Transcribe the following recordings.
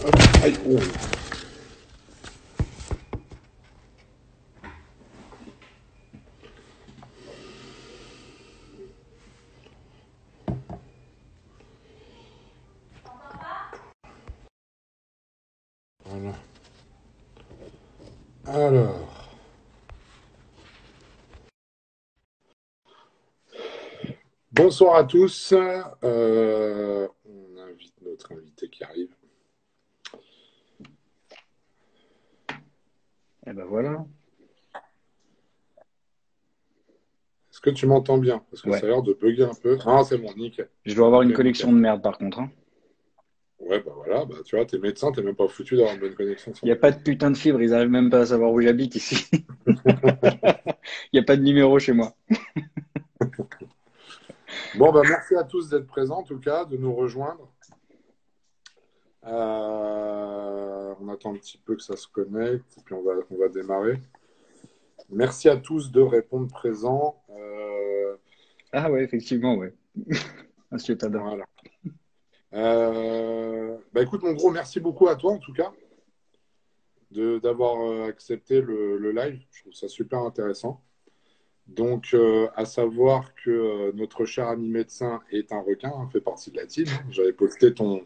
Hop, aïe, oh. Voilà. Alors, bonsoir à tous. On invite notre invité qui arrive. Et ben voilà. Est-ce que tu m'entends bien? Parce que ça Ouais. a l'air de bugger un peu. Ah, c'est bon, nickel. Je dois avoir une Nickel, connexion nickel. de merde par contre, hein. Ouais, bah voilà, bah, tu vois, t'es médecin, t'es même pas foutu d'avoir une bonne connexion Il sur n'y a le pas de côté. putain de fibre, ils arrivent même pas à savoir où j'habite ici. Il n'y a pas de numéro chez moi. Bon, bah merci à tous d'être présents, en tout cas, de nous rejoindre. On attend un petit peu que ça se connecte, et puis on va démarrer. Merci à tous de répondre présent. Ah ouais, effectivement, ouais. Monsieur Tada. Voilà. Bah écoute, mon gros, merci beaucoup à toi, en tout cas, d'avoir accepté le live. Je trouve ça super intéressant. Donc, à savoir que notre cher ami médecin est un requin, hein, fait partie de la team. J'avais posté ton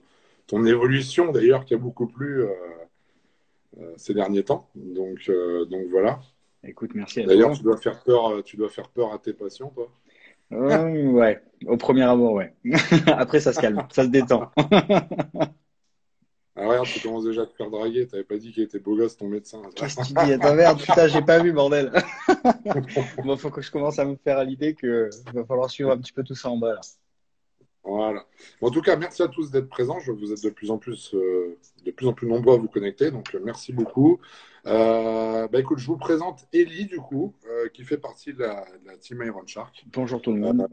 évolution, d'ailleurs, qui a beaucoup plu ces derniers temps. Donc voilà. Écoute, merci à D'ailleurs, toi. tu dois faire peur à tes patients, toi. Ouais, au premier abord, ouais. Après, ça se calme, ça se détend. Ah ouais, tu commences déjà à te faire draguer. T'avais pas dit qu'il était beau gosse, ton médecin. Qu'est-ce que tu dis? Attends, merde, putain, j'ai pas vu, bordel. Bon, faut que je commence à me faire à l'idée que va falloir suivre un petit peu tout ça en bas, là. Voilà. Bon, en tout cas, merci à tous d'être présents. Vous êtes de plus en plus nombreux à vous connecter, donc merci beaucoup. Bah, écoute, je vous présente Ellie, du coup, qui fait partie de la team Iron Shark. Bonjour tout le monde.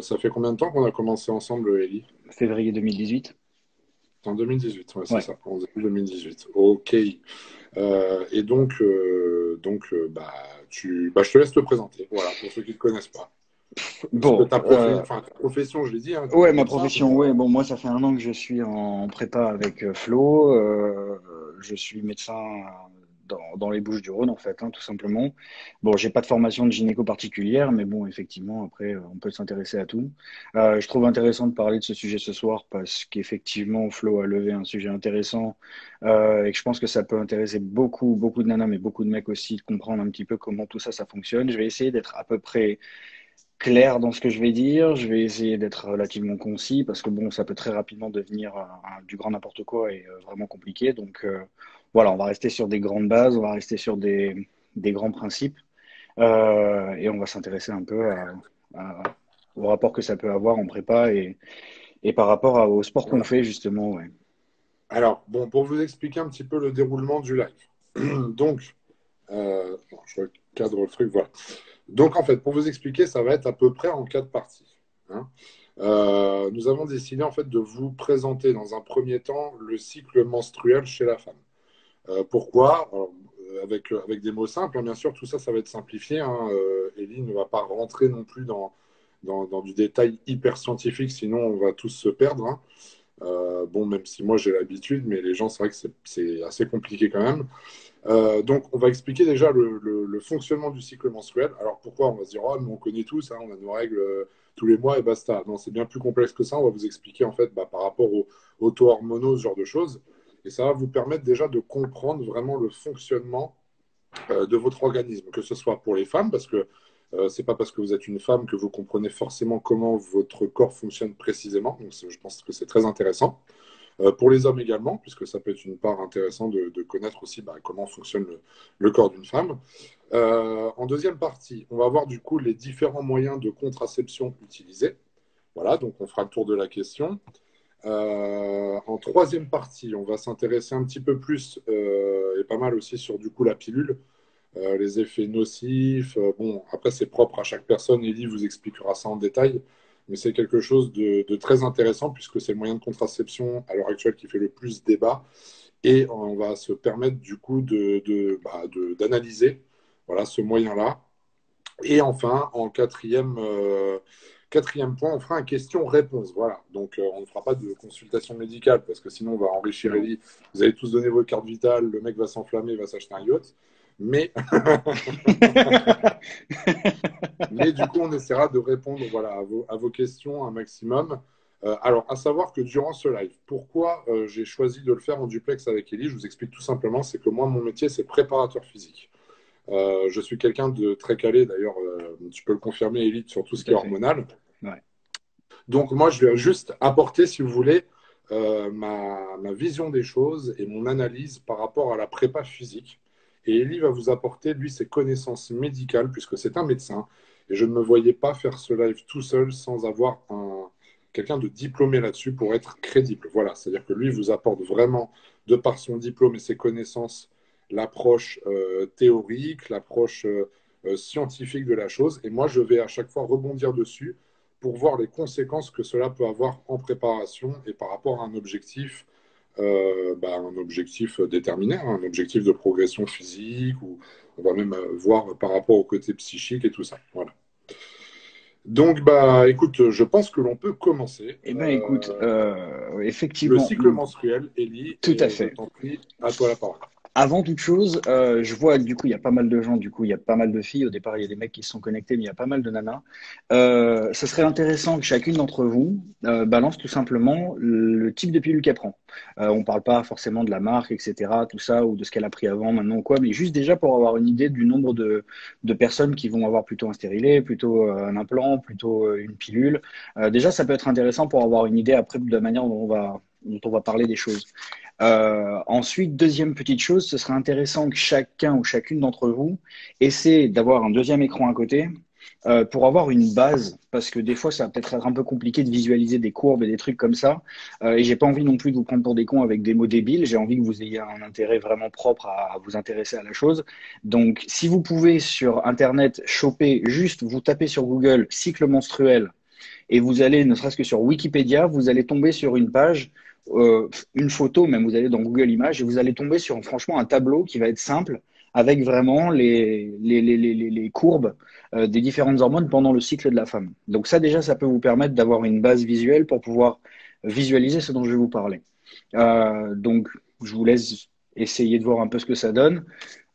Ça fait combien de temps qu'on a commencé ensemble, Ellie? Février 2018. C'est en 2018, ouais, c'est Ouais. ça, en 2018. Ok. Bah, je te laisse te présenter, voilà, pour ceux qui ne te connaissent pas. Parce que Bon, ta profession, je l'ai dit, hein, ouais, t'es ma médecin, profession, ouais. Bon, moi, ça fait un an que je suis en prépa avec Flo. Je suis médecin dans les Bouches-du-Rhône, en fait, hein, tout simplement. Bon, j'ai pas de formation de gynéco particulière, mais bon, effectivement, après, on peut s'intéresser à tout. Je trouve intéressant de parler de ce sujet ce soir parce qu'effectivement, Flo a levé un sujet intéressant et que je pense que ça peut intéresser beaucoup, beaucoup de nanas, mais beaucoup de mecs aussi, de comprendre un petit peu comment tout ça, ça fonctionne. Je vais essayer d'être à peu près clair dans ce que je vais dire. Je vais essayer d'être relativement concis parce que bon, ça peut très rapidement devenir du grand n'importe quoi et vraiment compliqué. Donc voilà, on va rester sur des grandes bases, on va rester sur des grands principes et on va s'intéresser un peu au rapport que ça peut avoir en prépa et par rapport au sport qu'on voilà. fait justement. Ouais. Alors, bon, pour vous expliquer un petit peu le déroulement du live. Donc, bon, je recadre le truc, voilà. Donc, en fait, pour vous expliquer, ça va être à peu près en quatre parties, hein. Nous avons décidé, en fait, de vous présenter dans un premier temps le cycle menstruel chez la femme. Pourquoi? Alors, avec des mots simples, hein, bien sûr, tout ça, ça va être simplifié, hein. Ellie ne va pas rentrer non plus dans du détail hyper scientifique, sinon on va tous se perdre, hein. Bon, même si moi j'ai l'habitude, mais les gens, c'est vrai que c'est assez compliqué quand même. Donc, on va expliquer déjà le fonctionnement du cycle menstruel. Alors, pourquoi? On va se dire, oh, mais on connaît tous, hein, on a nos règles tous les mois et basta. Non, c'est bien plus complexe que ça. On va vous expliquer, en fait, bah, par rapport aux auto-hormonaux, ce genre de choses. Et ça va vous permettre déjà de comprendre vraiment le fonctionnement de votre organisme, que ce soit pour les femmes, parce que c'est pas parce que vous êtes une femme que vous comprenez forcément comment votre corps fonctionne précisément. Donc, je pense que c'est très intéressant. Pour les hommes également, puisque ça peut être une part intéressante de connaître aussi bah, comment fonctionne le corps d'une femme. En deuxième partie, on va voir du coup les différents moyens de contraception utilisés. Voilà, donc on fera le tour de la question. En troisième partie, on va s'intéresser un petit peu plus et pas mal aussi sur du coup la pilule, les effets nocifs. Bon, après c'est propre à chaque personne. Ellie vous expliquera ça en détail, mais c'est quelque chose de très intéressant puisque c'est le moyen de contraception à l'heure actuelle qui fait le plus débat et on va se permettre du coup d'analyser voilà, ce moyen-là. Et enfin, en quatrième point, on fera un question-réponse. Voilà. Donc, on ne fera pas de consultation médicale parce que sinon, on va enrichir Ellie. Vous allez tous donner vos cartes vitales. Le mec va s'enflammer, il va s'acheter un yacht. Mais, mais du coup, on essaiera de répondre voilà, à vos questions un maximum. Alors, à savoir que durant ce live, pourquoi j'ai choisi de le faire en duplex avec Ellie, je vous explique tout simplement, c'est que moi, mon métier, c'est préparateur physique. Je suis quelqu'un de très calé, d'ailleurs, tu peux le confirmer, Ellie, sur tout ce qui est hormonal. Ouais. Donc, moi, je vais juste apporter, si vous voulez, ma vision des choses et mon analyse par rapport à la prépa physique. Et Elie va vous apporter, lui, ses connaissances médicales, puisque c'est un médecin. Et je ne me voyais pas faire ce live tout seul sans avoir quelqu'un de diplômé là-dessus pour être crédible. Voilà, c'est-à-dire que lui vous apporte vraiment, de par son diplôme et ses connaissances, l'approche théorique, l'approche scientifique de la chose. Et moi, je vais à chaque fois rebondir dessus pour voir les conséquences que cela peut avoir en préparation et par rapport à un objectif déterminé, hein, un objectif de progression physique, ou on va même voir par rapport au côté psychique et tout ça. Voilà. Donc, écoute, je pense que l'on peut commencer. Eh bien, écoute, effectivement. Le cycle menstruel, Ellie, tout à fait. Je t'en prie, à toi la parole. Avant toute chose, je vois du coup, il y a pas mal de gens, du coup, il y a pas mal de filles. Au départ, il y a des mecs qui se sont connectés, mais il y a pas mal de nanas. Ce serait intéressant que chacune d'entre vous balance tout simplement le type de pilule qu'elle prend. On parle pas forcément de la marque, etc., tout ça, ou de ce qu'elle a pris avant, maintenant ou quoi, mais juste déjà pour avoir une idée du nombre de personnes qui vont avoir plutôt un stérilet, plutôt un implant, plutôt une pilule. Déjà, ça peut être intéressant pour avoir une idée après de la manière dont on va parler des choses. Ensuite, deuxième petite chose, ce serait intéressant que chacun ou chacune d'entre vous essaie d'avoir un deuxième écran à côté pour avoir une base, parce que des fois, ça va peut-être être un peu compliqué de visualiser des courbes et des trucs comme ça. Et j'ai pas envie non plus de vous prendre pour des cons avec des mots débiles. J'ai envie que vous ayez un intérêt vraiment propre à vous intéresser à la chose. Donc, si vous pouvez sur Internet choper, juste vous tapez sur Google cycle menstruel et vous allez, ne serait-ce que sur Wikipédia, vous allez tomber sur une page, une photo, même vous allez dans Google Images, et vous allez tomber sur franchement un tableau qui va être simple, avec vraiment les courbes des différentes hormones pendant le cycle de la femme. Donc ça déjà, ça peut vous permettre d'avoir une base visuelle pour pouvoir visualiser ce dont je vais vous parler. Donc je vous laisse essayer de voir un peu ce que ça donne.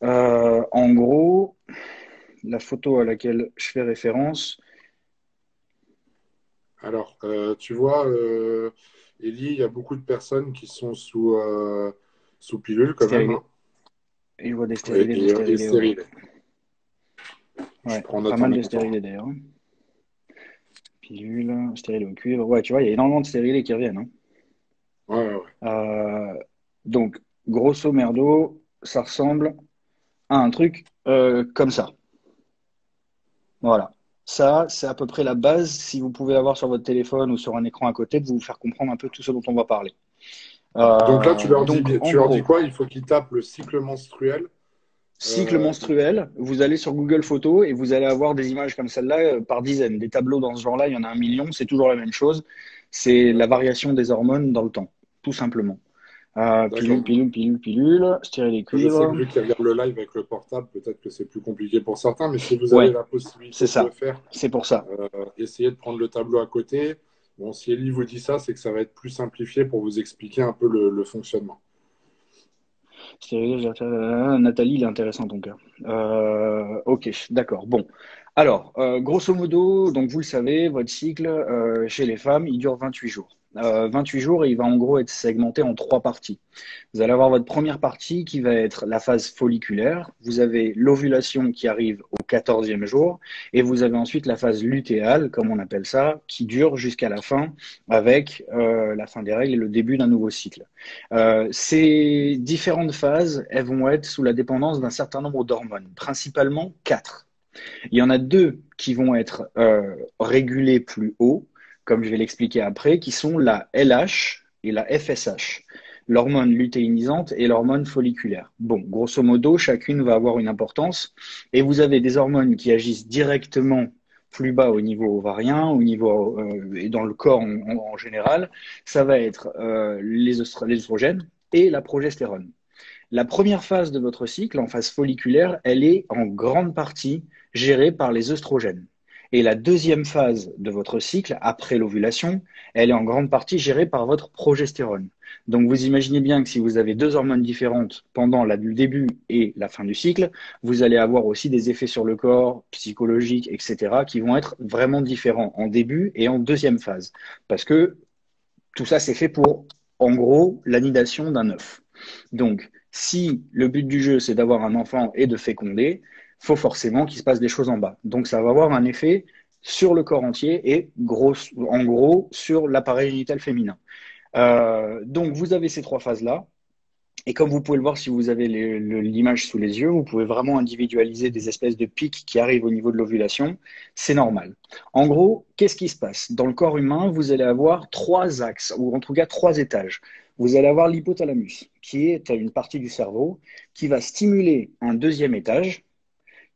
En gros, la photo à laquelle je fais référence, alors, tu vois, Ellie, il y a beaucoup de personnes qui sont sous pilule quand même. Hein. Et je vois des stérilés, des stérilés. stérilés. Ouais, pas mal de stérilés d'ailleurs. Pilule, stérilés au cuivre. Ouais, tu vois, il y a énormément de stérilés qui reviennent. Hein. Ouais. Donc, grosso merdo, ça ressemble à un truc comme ça. Voilà. Ça, c'est à peu près la base, si vous pouvez avoir sur votre téléphone ou sur un écran à côté, de vous faire comprendre un peu tout ce dont on va parler. Donc là, tu leur dis quoi? Il faut qu'ils tapent le cycle menstruel. Cycle menstruel, vous allez sur Google Photos et vous allez avoir des images comme celle-là par dizaines. Des tableaux dans ce genre-là, il y en a 1 million, c'est toujours la même chose. C'est la variation des hormones dans le temps, tout simplement. Pilule, stérilet cuivre. Je sais que vu qu'ils regardent le live avec le portable, peut-être que c'est plus compliqué pour certains, mais si vous avez la possibilité de le faire, c'est pour ça. Essayez de prendre le tableau à côté. Bon, si Ellie vous dit ça, c'est que ça va être plus simplifié pour vous expliquer un peu le fonctionnement. Nathalie, il est intéressant ton cas. Ok, d'accord. Bon. Alors, grosso modo, donc vous le savez, votre cycle chez les femmes, il dure 28 jours. 28 jours et il va en gros être segmenté en 3 parties. Vous allez avoir votre première partie qui va être la phase folliculaire. Vous avez l'ovulation qui arrive au 14e jour et vous avez ensuite la phase lutéale, comme on appelle ça, qui dure jusqu'à la fin avec la fin des règles et le début d'un nouveau cycle. Ces différentes phases, elles vont être sous la dépendance d'un certain nombre d'hormones, principalement 4. Il y en a 2 qui vont être régulées plus haut, comme je vais l'expliquer après, qui sont la LH et la FSH, l'hormone lutéinisante et l'hormone folliculaire. Bon, grosso modo, chacune va avoir une importance, et vous avez des hormones qui agissent directement plus bas au niveau ovarien, au niveau et dans le corps en général. Ça va être les oestrogènes et la progestérone. La première phase de votre cycle, en phase folliculaire, elle est en grande partie gérée par les œstrogènes. Et la deuxième phase de votre cycle, après l'ovulation, elle est en grande partie gérée par votre progestérone. Donc vous imaginez bien que si vous avez deux hormones différentes pendant le début et la fin du cycle, vous allez avoir aussi des effets sur le corps, psychologiques, etc., qui vont être vraiment différents en début et en deuxième phase. Parce que tout ça, c'est fait pour, en gros, l'anidation d'un œuf. Donc, si le but du jeu, c'est d'avoir un enfant et de féconder, il faut forcément qu'il se passe des choses en bas. Donc, ça va avoir un effet sur le corps entier et en gros sur l'appareil génital féminin. Donc, vous avez ces trois phases-là. Et comme vous pouvez le voir si vous avez l'image sous les yeux, vous pouvez vraiment individualiser des espèces de pics qui arrivent au niveau de l'ovulation. C'est normal. En gros, qu'est-ce qui se passe? Dans le corps humain, vous allez avoir trois axes, ou en tout cas trois étages. Vous allez avoir l'hypothalamus, qui est une partie du cerveau, qui va stimuler un deuxième étage,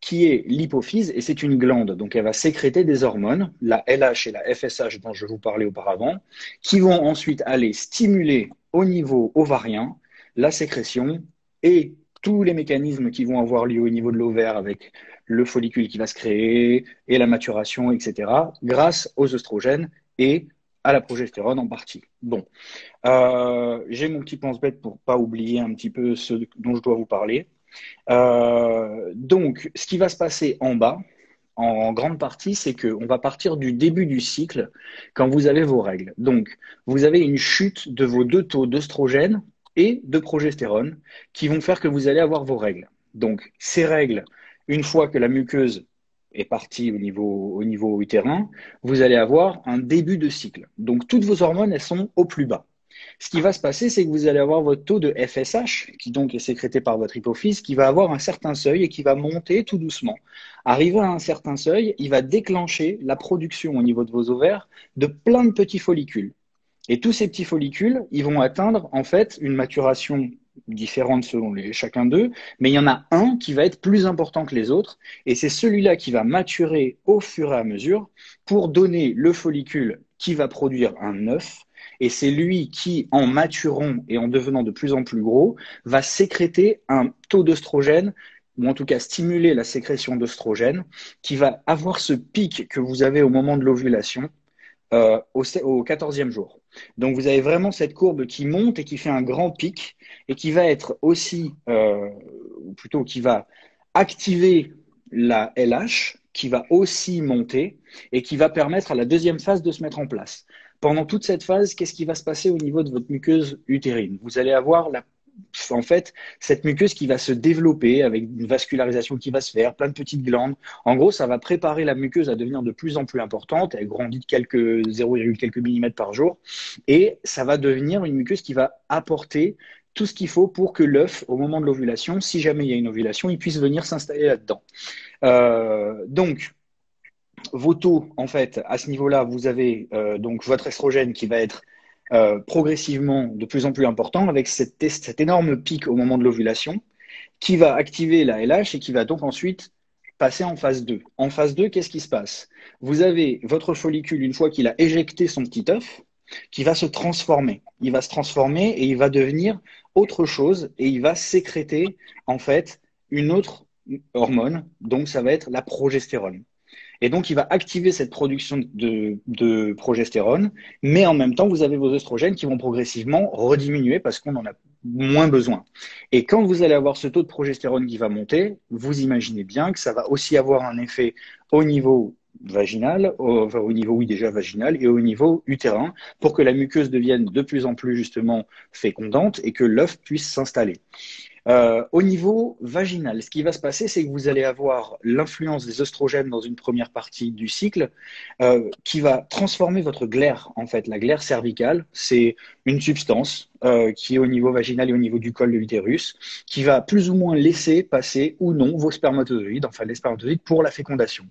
qui est l'hypophyse, et c'est une glande. Donc, elle va sécréter des hormones, la LH et la FSH dont je vous parlais auparavant, qui vont ensuite aller stimuler au niveau ovarien la sécrétion et tous les mécanismes qui vont avoir lieu au niveau de l'ovaire avec le follicule qui va se créer et la maturation, etc., grâce aux œstrogènes et à la progestérone en partie. Bon, j'ai mon petit pense-bête pour pas oublier un petit peu ce dont je dois vous parler. Donc, ce qui va se passer en bas, en grande partie, c'est qu'on va partir du début du cycle quand vous avez vos règles. Donc, vous avez une chute de vos deux taux d'œstrogène et de progestérone qui vont faire que vous allez avoir vos règles. Donc, ces règles, une fois que la muqueuse est partie au niveau utérin, vous allez avoir un début de cycle. Donc, toutes vos hormones, elles sont au plus bas. Ce qui va se passer, c'est que vous allez avoir votre taux de FSH, qui donc est sécrété par votre hypophyse, qui va avoir un certain seuil et qui va monter tout doucement. Arrivé à un certain seuil, il va déclencher la production au niveau de vos ovaires de plein de petits follicules. Et tous ces petits follicules, ils vont atteindre en fait une maturation différente selon chacun d'eux, mais il y en a un qui va être plus important que les autres, et c'est celui-là qui va maturer au fur et à mesure pour donner le follicule qui va produire un œuf, et c'est lui qui, en maturant et en devenant de plus en plus gros, va sécréter un taux d'œstrogène, ou en tout cas stimuler la sécrétion d'œstrogène, qui va avoir ce pic que vous avez au moment de l'ovulation, au 14e jour. Donc vous avez vraiment cette courbe qui monte et qui fait un grand pic et qui va être aussi, ou plutôt qui va activer la LH, qui va aussi monter et qui va permettre à la deuxième phase de se mettre en place. Pendant toute cette phase, qu'est-ce qui va se passer au niveau de votre muqueuse utérine? Vous allez avoir en fait, cette muqueuse qui va se développer avec une vascularisation qui va se faire, plein de petites glandes. En gros, ça va préparer la muqueuse à devenir de plus en plus importante. Elle grandit de quelques 0, quelques millimètres par jour. Et ça va devenir une muqueuse qui va apporter tout ce qu'il faut pour que l'œuf, au moment de l'ovulation, si jamais il y a une ovulation, il puisse venir s'installer là-dedans. Donc, vos taux, en fait, à ce niveau-là, vous avez donc votre estrogène qui va être progressivement de plus en plus important avec cet énorme pic au moment de l'ovulation qui va activer la LH et qui va donc ensuite passer en phase 2. En phase 2, qu'est-ce qui se passe? Vous avez votre follicule, une fois qu'il a éjecté son petit œuf, qui va se transformer. Il va se transformer et il va devenir autre chose et il va sécréter en fait une autre hormone, donc ça va être la progestérone. Et donc, il va activer cette production de progestérone, mais en même temps, vous avez vos œstrogènes qui vont progressivement rediminuer parce qu'on en a moins besoin. Et quand vous allez avoir ce taux de progestérone qui va monter, vous imaginez bien que ça va aussi avoir un effet au niveau vaginal, au niveau, oui, déjà vaginal, et au niveau utérin, pour que la muqueuse devienne de plus en plus justement fécondante et que l'œuf puisse s'installer. Au niveau vaginal, ce qui va se passer, c'est que vous allez avoir l'influence des œstrogènes dans une première partie du cycle qui va transformer votre glaire. En fait, la glaire cervicale, c'est une substance qui est au niveau vaginal et au niveau du col de l'utérus, qui va plus ou moins laisser passer ou non vos spermatozoïdes, enfin les spermatozoïdes, pour la fécondation.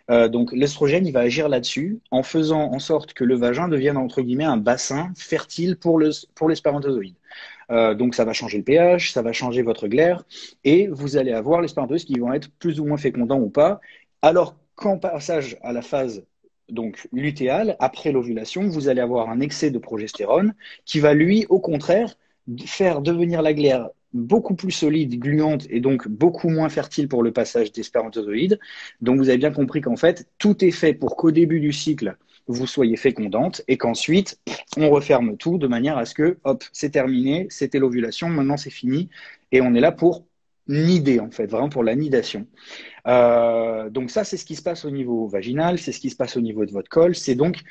Donc l'estrogène, il va agir là-dessus en faisant en sorte que le vagin devienne entre guillemets un bassin fertile pour les spermatozoïdes. Donc ça va changer le pH, ça va changer votre glaire et vous allez avoir les spermatozoïdes qui vont être plus ou moins fécondants ou pas. Alors qu'en passage à la phase donc lutéale, après l'ovulation, vous allez avoir un excès de progestérone qui va lui, au contraire, faire devenir la glaire beaucoup plus solide, gluante et donc beaucoup moins fertile pour le passage des spermatozoïdes. Donc vous avez bien compris qu'en fait, tout est fait pour qu'au début du cycle, vous soyez fécondante et qu'ensuite, on referme tout de manière à ce que, hop, c'est terminé, c'était l'ovulation, maintenant c'est fini et on est là pour nider en fait, vraiment pour la nidation. Donc ça, c'est ce qui se passe au niveau vaginal, c'est ce qui se passe au niveau de votre col. C'est donc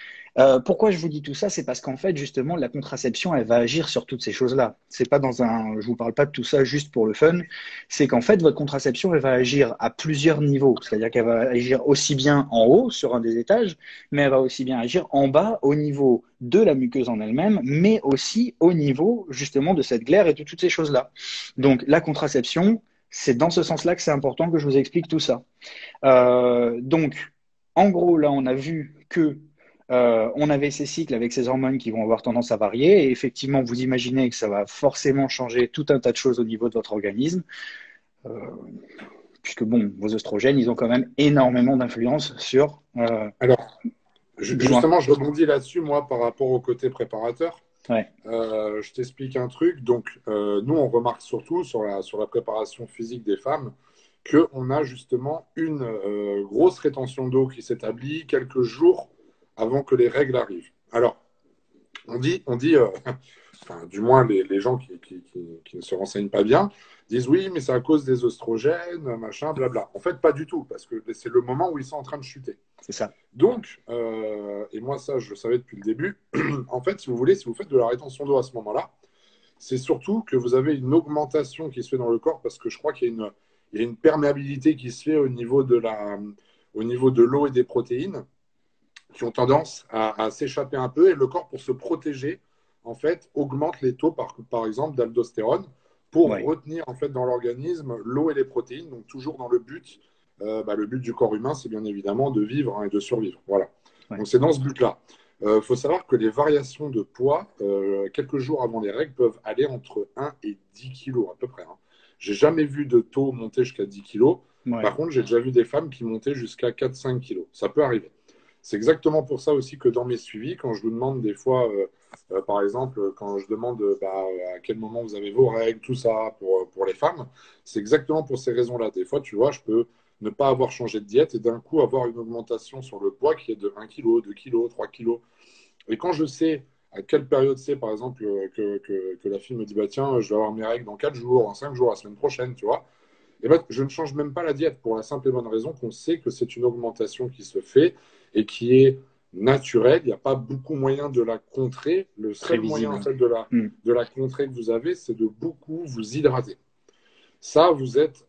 pourquoi je vous dis tout ça, c'est parce qu'en fait, justement, la contraception, elle va agir sur toutes ces choses-là. C'est pas dans un, je vous parle pas de tout ça juste pour le fun. C'est qu'en fait, votre contraception, elle va agir à plusieurs niveaux. C'est-à-dire qu'elle va agir aussi bien en haut, sur un des étages, mais elle va aussi bien agir en bas, au niveau de la muqueuse en elle-même, mais aussi au niveau justement de cette glaire et de toutes ces choses-là. Donc la contraception, c'est dans ce sens-là que c'est important que je vous explique tout ça. Donc, en gros, là, on a vu que on avait ces cycles avec ces hormones qui vont avoir tendance à varier. Et effectivement, vous imaginez que ça va forcément changer tout un tas de choses au niveau de votre organisme. Euh, Puisque, bon, vos oestrogènes, ils ont quand même énormément d'influence sur... Alors, dis-moi. justement, je rebondis là-dessus, moi, par rapport au côté préparateur. Ouais, Je t'explique un truc. Donc, nous, on remarque surtout sur la préparation physique des femmes qu'on a justement une grosse rétention d'eau qui s'établit quelques jours avant que les règles arrivent. Alors, on dit enfin, du moins les gens qui ne se renseignent pas bien, disent oui, mais c'est à cause des oestrogènes, machin, blabla. En fait, pas du tout, parce que c'est le moment où ils sont en train de chuter. c'est ça. Donc, et moi ça je le savais depuis le début, en fait si vous voulez, si vous faites de la rétention d'eau à ce moment-là, c'est surtout que vous avez une augmentation qui se fait dans le corps parce que je crois qu'il y a une perméabilité qui se fait au niveau de l'eau et des protéines qui ont tendance à s'échapper un peu et le corps pour se protéger en fait augmente les taux par exemple d'aldostérone pour Ouais, retenir en fait dans l'organisme l'eau et les protéines, donc toujours dans le but du corps humain, c'est bien évidemment de vivre et de survivre. Voilà. ouais. Donc c'est dans ce but-là. Il faut savoir que les variations de poids, quelques jours avant les règles, peuvent aller entre 1 et 10 kilos à peu près. Hein. J'ai jamais vu de taux monter jusqu'à 10 kilos. Par Ouais, contre, j'ai déjà vu des femmes qui montaient jusqu'à 4-5 kilos. Ça peut arriver. C'est exactement pour ça aussi que dans mes suivis, quand je vous demande des fois, par exemple, quand je demande à quel moment vous avez vos règles, tout ça pour les femmes, c'est exactement pour ces raisons-là. Des fois, tu vois, je peux ne pas avoir changé de diète et d'un coup avoir une augmentation sur le poids qui est de 1 kg, 2 kg, 3 kg. Et quand je sais à quelle période c'est, par exemple, que la fille me dit, bah, tiens, je vais avoir mes règles dans 4 jours, en 5 jours, la semaine prochaine, tu vois, et ben, je ne change même pas la diète pour la simple et bonne raison qu'on sait que c'est une augmentation qui se fait et qui est naturelle. Il n'y a pas beaucoup moyen de la contrer. Le seul moyen en prévisible. fait, Hmm. de la contrer que vous avez, c'est de beaucoup vous hydrater. Ça, vous êtes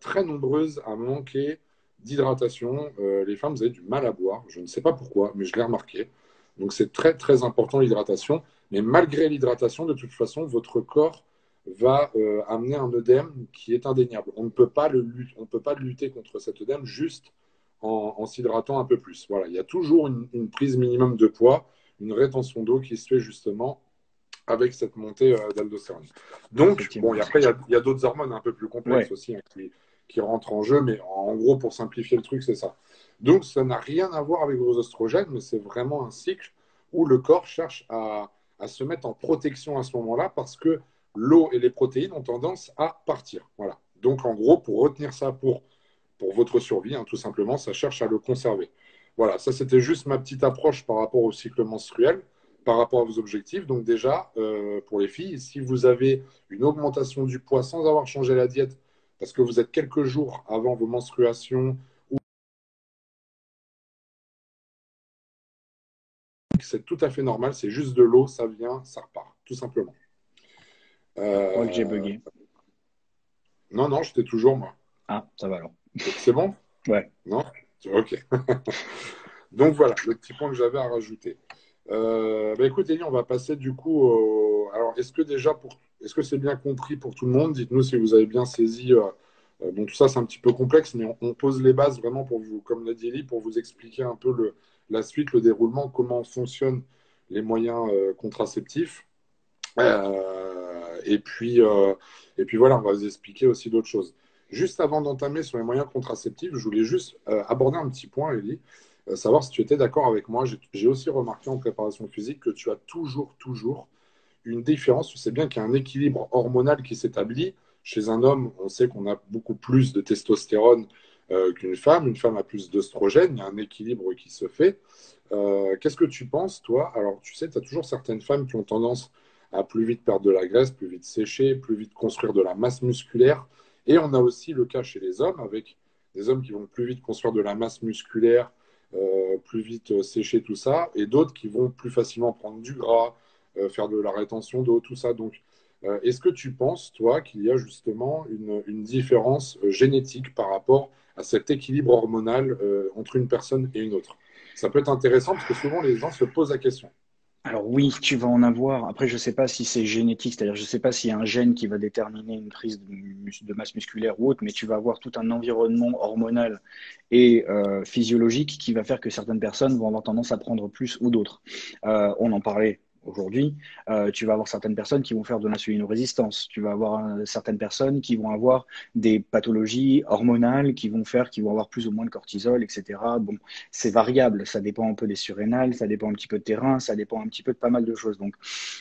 très nombreuses à manquer d'hydratation. Les femmes, vous avez du mal à boire. Je ne sais pas pourquoi, mais je l'ai remarqué. Donc, c'est très, très important l'hydratation. Mais malgré l'hydratation, de toute façon, votre corps va amener un œdème qui est indéniable. On ne peut pas on ne peut pas lutter contre cet œdème juste en s'hydratant un peu plus. Voilà, il y a toujours une prise minimum de poids, une rétention d'eau qui se fait justement avec cette montée d'aldostérone. Donc, bon, et Effectivement. après, il y a d'autres hormones un peu plus complexes Ouais, aussi hein, qui rentrent en jeu, mais en gros, pour simplifier le truc, c'est ça. Donc, ça n'a rien à voir avec vos oestrogènes, mais c'est vraiment un cycle où le corps cherche à se mettre en protection à ce moment-là parce que l'eau et les protéines ont tendance à partir. Voilà. Donc, en gros, pour retenir ça pour votre survie, hein, tout simplement, ça cherche à le conserver. Voilà, ça c'était juste ma petite approche par rapport au cycle menstruel, par rapport à vos objectifs. Donc déjà, pour les filles, si vous avez une augmentation du poids sans avoir changé la diète, parce que vous êtes quelques jours avant vos menstruations, c'est tout à fait normal, c'est juste de l'eau, ça vient, ça repart, tout simplement. je crois que j'ai Euh, bugué. non, non, j'étais toujours moi. Ah, ça va alors. C'est bon? Ouais. Non? Ok. Donc voilà, le petit point que j'avais à rajouter. Écoute, Elie, on va passer du coup Alors, est-ce que c'est bien compris pour tout le monde? Dites-nous si vous avez bien saisi. Bon, tout ça, c'est un petit peu complexe, mais on pose les bases vraiment pour vous, comme l'a dit Elie, pour vous expliquer un peu la suite, le déroulement, comment fonctionnent les moyens contraceptifs. Et puis voilà, on va vous expliquer aussi d'autres choses. Juste avant d'entamer sur les moyens contraceptifs, je voulais juste aborder un petit point, Elie, savoir si tu étais d'accord avec moi. J'ai aussi remarqué en préparation physique que tu as toujours une différence. Tu sais bien qu'il y a un équilibre hormonal qui s'établit. Chez un homme, on sait qu'on a beaucoup plus de testostérone qu'une femme. Une femme a plus d'œstrogène. Il y a un équilibre qui se fait. Qu'est-ce que tu penses, toi? Alors, tu sais, tu as toujours certaines femmes qui ont tendance à plus vite perdre de la graisse, plus vite sécher, plus vite construire de la masse musculaire. Et on a aussi le cas chez les hommes, avec des hommes qui vont plus vite construire de la masse musculaire, plus vite sécher tout ça, et d'autres qui vont plus facilement prendre du gras, faire de la rétention d'eau, tout ça. Donc, est-ce que tu penses, toi, qu'il y a justement une différence génétique par rapport à cet équilibre hormonal entre une personne et une autre? Ça peut être intéressant parce que souvent les gens se posent la question. Alors oui, tu vas en avoir. Après, je ne sais pas si c'est génétique, c'est-à-dire je ne sais pas s'il y a un gène qui va déterminer une prise de masse musculaire ou autre, mais tu vas avoir tout un environnement hormonal et physiologique qui va faire que certaines personnes vont avoir tendance à prendre plus ou d'autres. On en parlait aujourd'hui. Tu vas avoir certaines personnes qui vont faire de l'insulinorésistance. Tu vas avoir certaines personnes qui vont avoir des pathologies hormonales qui vont avoir plus ou moins de cortisol, etc. Bon, c'est variable. Ça dépend un peu des surrénales, ça dépend un petit peu de terrain, ça dépend un petit peu de pas mal de choses. Donc,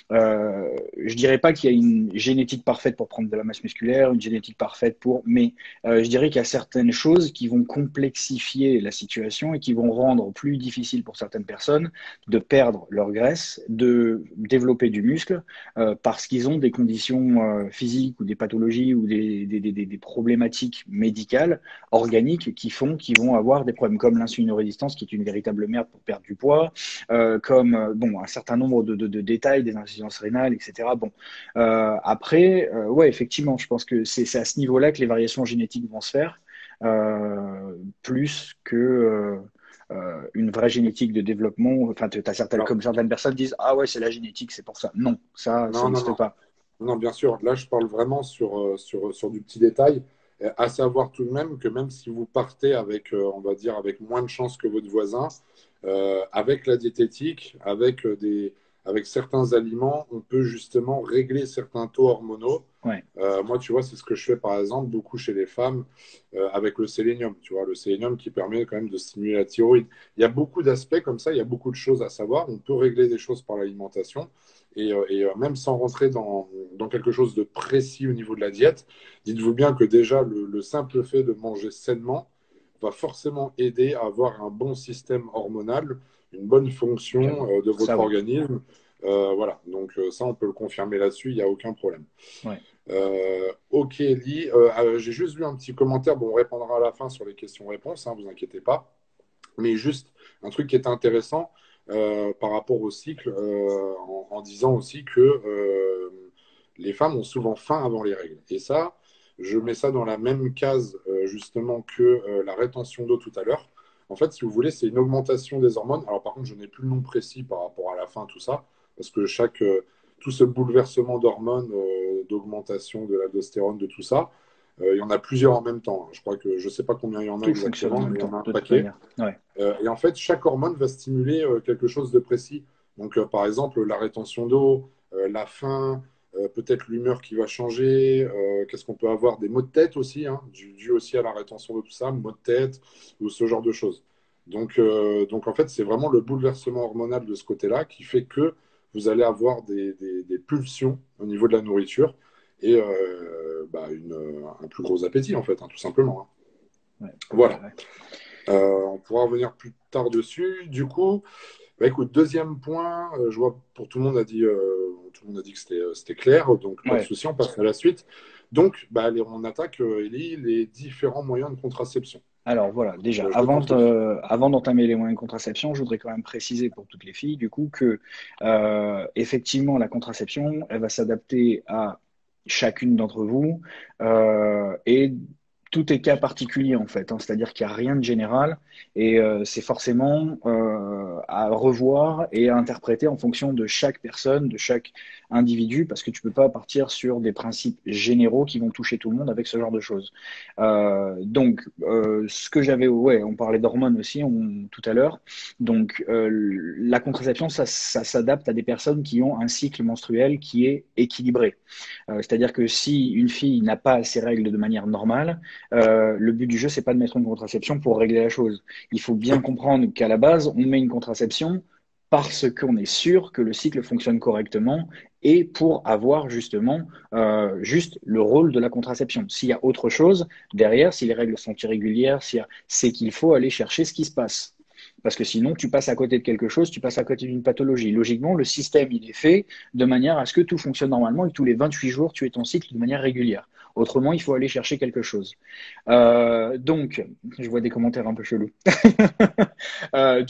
je dirais pas qu'il y a une génétique parfaite pour prendre de la masse musculaire, une génétique parfaite pour, mais je dirais qu'il y a certaines choses qui vont complexifier la situation et qui vont rendre plus difficile pour certaines personnes de perdre leur graisse, de développer du muscle, parce qu'ils ont des conditions physiques ou des pathologies ou des problématiques médicales, organiques, qui font qu'ils vont avoir des problèmes comme l'insulinorésistance, qui est une véritable merde pour perdre du poids, comme bon, un certain nombre de détails, des insuffisances rénales, etc. Bon, après, ouais, effectivement, je pense que c'est à ce niveau-là que les variations génétiques vont se faire, plus que une vraie génétique de développement. Enfin, Alors, comme certaines personnes disent, ah ouais, c'est la génétique, c'est pour ça. Non, ça non, non, n'existe non. pas. Non, bien sûr. Là, je parle vraiment sur du petit détail. À savoir tout de même que même si vous partez avec, on va dire, avec moins de chances que votre voisin, avec la diététique, avec certains aliments, on peut justement régler certains taux hormonaux. Ouais, Moi, tu vois, c'est ce que je fais par exemple beaucoup chez les femmes avec le sélénium. Tu vois, le sélénium qui permet quand même de stimuler la thyroïde. Il y a beaucoup d'aspects comme ça, il y a beaucoup de choses à savoir. On peut régler des choses par l'alimentation même sans rentrer dans quelque chose de précis au niveau de la diète. Dites-vous bien que déjà, le simple fait de manger sainement va forcément aider à avoir un bon système hormonal, une bonne fonction de ça votre oui. organisme. Voilà, donc ça, on peut le confirmer là-dessus, il n'y a aucun problème. Ouais. Ok, Ellie. J'ai juste vu un petit commentaire. Bon, on répondra à la fin sur les questions-réponses, hein, vous inquiétez pas. Mais juste un truc qui est intéressant par rapport au cycle, en disant aussi que les femmes ont souvent faim avant les règles. Et ça, je mets ça dans la même case justement que la rétention d'eau tout à l'heure. En fait, si vous voulez, c'est une augmentation des hormones. Alors par contre, je n'ai plus le nom précis par rapport à la faim, tout ça, parce que tout ce bouleversement d'hormones, d'augmentation de l'aldostérone, de tout ça, il y en a plusieurs en même temps, hein. Je crois que je ne sais pas combien il y en a Tout fonctionne en exactement, même mais il y en temps, a un de toute paquet. manière. Ouais. Et en fait, chaque hormone va stimuler quelque chose de précis. Donc, par exemple, la rétention d'eau, la faim, peut-être l'humeur qui va changer. Qu'est-ce qu'on peut avoir? Des maux de tête aussi, hein, dû aussi à la rétention d'eau, tout ça, maux de tête ou ce genre de choses. Donc en fait, c'est vraiment le bouleversement hormonal de ce côté-là qui fait que vous allez avoir des pulsions au niveau de la nourriture et un plus gros appétit, en fait, hein, tout simplement, hein. Ouais, ouais, Voilà. ouais. On pourra revenir plus tard dessus. Du coup, bah, écoute, deuxième point, je vois pour tout le monde a dit que c'était clair, donc pas de Ouais. souci, on passe à la suite. Donc, bah, on attaque, Ellie, les différents moyens de contraception. Alors voilà, déjà, Je t'en prie. avant d'entamer les moyens de contraception, je voudrais quand même préciser pour toutes les filles, du coup, que effectivement, la contraception, elle va s'adapter à chacune d'entre vous, et tout est cas particulier en fait, hein. C'est-à-dire qu'il n'y a rien de général et c'est forcément à revoir et à interpréter en fonction de chaque personne, de chaque individu, parce que tu peux pas partir sur des principes généraux qui vont toucher tout le monde avec ce genre de choses. Ce que j'avais, ouais, on parlait d'hormones aussi tout à l'heure. Donc, la contraception, ça s'adapte à des personnes qui ont un cycle menstruel qui est équilibré. C'est-à-dire que si une fille n'a pas ses règles de manière normale, le but du jeu, c'est pas de mettre une contraception pour régler la chose. Il faut bien comprendre qu'à la base, on met une contraception parce qu'on est sûr que le cycle fonctionne correctement et pour avoir justement juste le rôle de la contraception. S'il y a autre chose derrière, si les règles sont irrégulières, c'est qu'il faut aller chercher ce qui se passe. Parce que sinon, tu passes à côté de quelque chose, tu passes à côté d'une pathologie. Logiquement, le système, il est fait de manière à ce que tout fonctionne normalement et que tous les 28 jours, tu aies ton cycle de manière régulière. Autrement, il faut aller chercher quelque chose. Donc, je vois des commentaires un peu chelous. Ce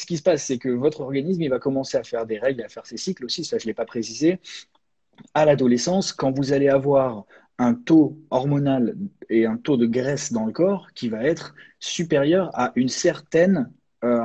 qui se passe, c'est que votre organisme, il va commencer à faire des règles, à faire ses cycles aussi, ça je ne l'ai pas précisé, à l'adolescence, quand vous allez avoir un taux hormonal et un taux de graisse dans le corps qui va être supérieur à un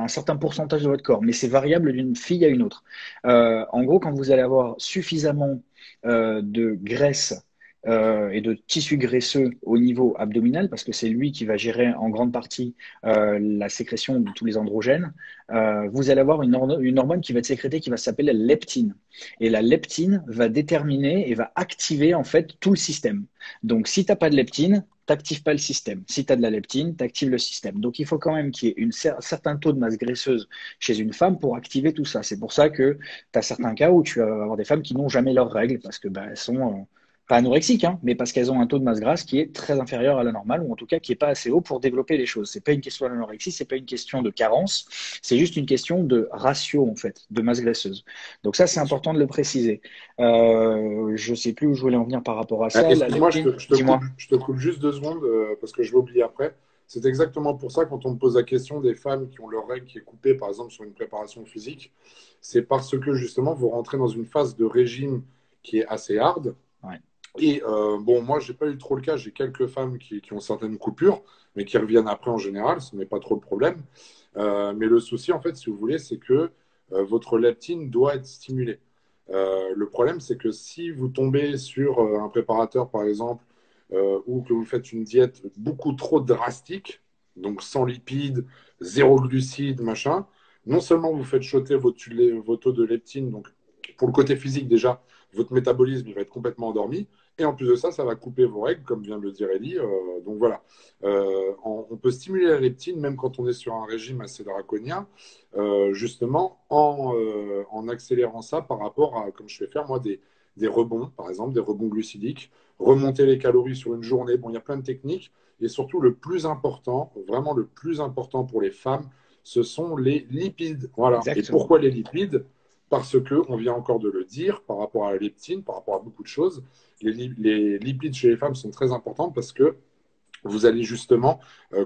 certain pourcentage de votre corps, mais c'est variable d'une fille à une autre. En gros, quand vous allez avoir suffisamment de graisse et de tissu graisseux au niveau abdominal, parce que c'est lui qui va gérer en grande partie la sécrétion de tous les androgènes, vous allez avoir une hormone qui va être sécrétée qui va s'appeler la leptine. Et la leptine va déterminer et va activer en fait tout le système. Donc si tu n'as pas de leptine, tu n'actives pas le système. Si tu as de la leptine, tu actives le système. Donc il faut quand même qu'il y ait un certain taux de masse graisseuse chez une femme pour activer tout ça. C'est pour ça que tu as certains cas où tu vas avoir des femmes qui n'ont jamais leurs règles parce que elles sont pas anorexiques, hein, mais parce qu'elles ont un taux de masse grasse qui est très inférieur à la normale, ou en tout cas qui n'est pas assez haut pour développer les choses. C'est pas une question d'anorexie, c'est pas une question de carence, c'est juste une question de ratio en fait, de masse graisseuse. Donc ça, c'est important de le préciser. Je sais plus où je voulais en venir par rapport à ça. Excuse-moi, Dis-moi. je te coupe juste 2 secondes parce que je vais oublier après. C'est exactement pour ça, quand on me pose la question des femmes qui ont leur règle qui est coupée, par exemple, sur une préparation physique, c'est parce que justement, vous rentrez dans une phase de régime qui est assez hard. Ouais. Et bon, moi, j'ai pas eu trop le cas. J'ai quelques femmes qui ont certaines coupures, mais qui reviennent après en général. Ce n'est pas trop le problème. Mais le souci, en fait, si vous voulez, c'est que votre leptine doit être stimulée. Le problème, c'est que si vous tombez sur un préparateur, par exemple, ou que vous faites une diète beaucoup trop drastique, donc sans lipides, zéro glucides, machin, non seulement vous faites choter vos taux de leptine, donc pour le côté physique déjà, votre métabolisme il va être complètement endormi, et en plus de ça, ça va couper vos règles, comme vient de le dire Ellie. Donc voilà, on peut stimuler la leptine même quand on est sur un régime assez draconien, justement en accélérant ça par rapport à, comme je fais faire moi, des rebonds, par exemple, des rebonds glucidiques, remonter les calories sur une journée. Bon, il y a plein de techniques. Et surtout, le plus important, vraiment le plus important pour les femmes, ce sont les lipides. Voilà. Et Exactement. pourquoi les lipides? Parce que, on vient encore de le dire, par rapport à la leptine, par rapport à beaucoup de choses, les lipides chez les femmes sont très importants parce que vous allez justement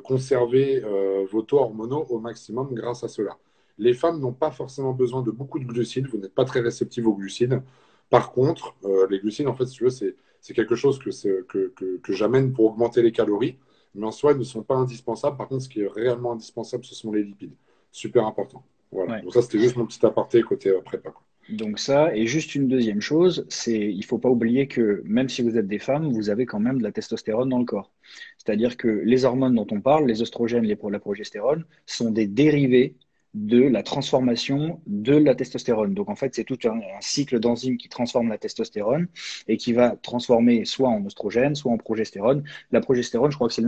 conserver vos taux hormonaux au maximum grâce à cela. Les femmes n'ont pas forcément besoin de beaucoup de glucides, vous n'êtes pas très réceptive aux glucides. Par contre, les glucides, en fait, si tu veux, c'est quelque chose que j'amène pour augmenter les calories, mais en soi, ils ne sont pas indispensables. Par contre, ce qui est réellement indispensable, ce sont les lipides. Super important. Voilà. Ouais. Donc ça, c'était juste mon petit aparté côté prépa. Donc ça, et juste une deuxième chose, il faut pas oublier que même si vous êtes des femmes, vous avez quand même de la testostérone dans le corps. C'est-à-dire que les hormones dont on parle, les oestrogènes, la progestérone, sont des dérivés de la transformation de la testostérone. Donc en fait, c'est tout un cycle d'enzymes qui transforme la testostérone et qui va transformer soit en oestrogène, soit en progestérone. La progestérone, je crois que c'est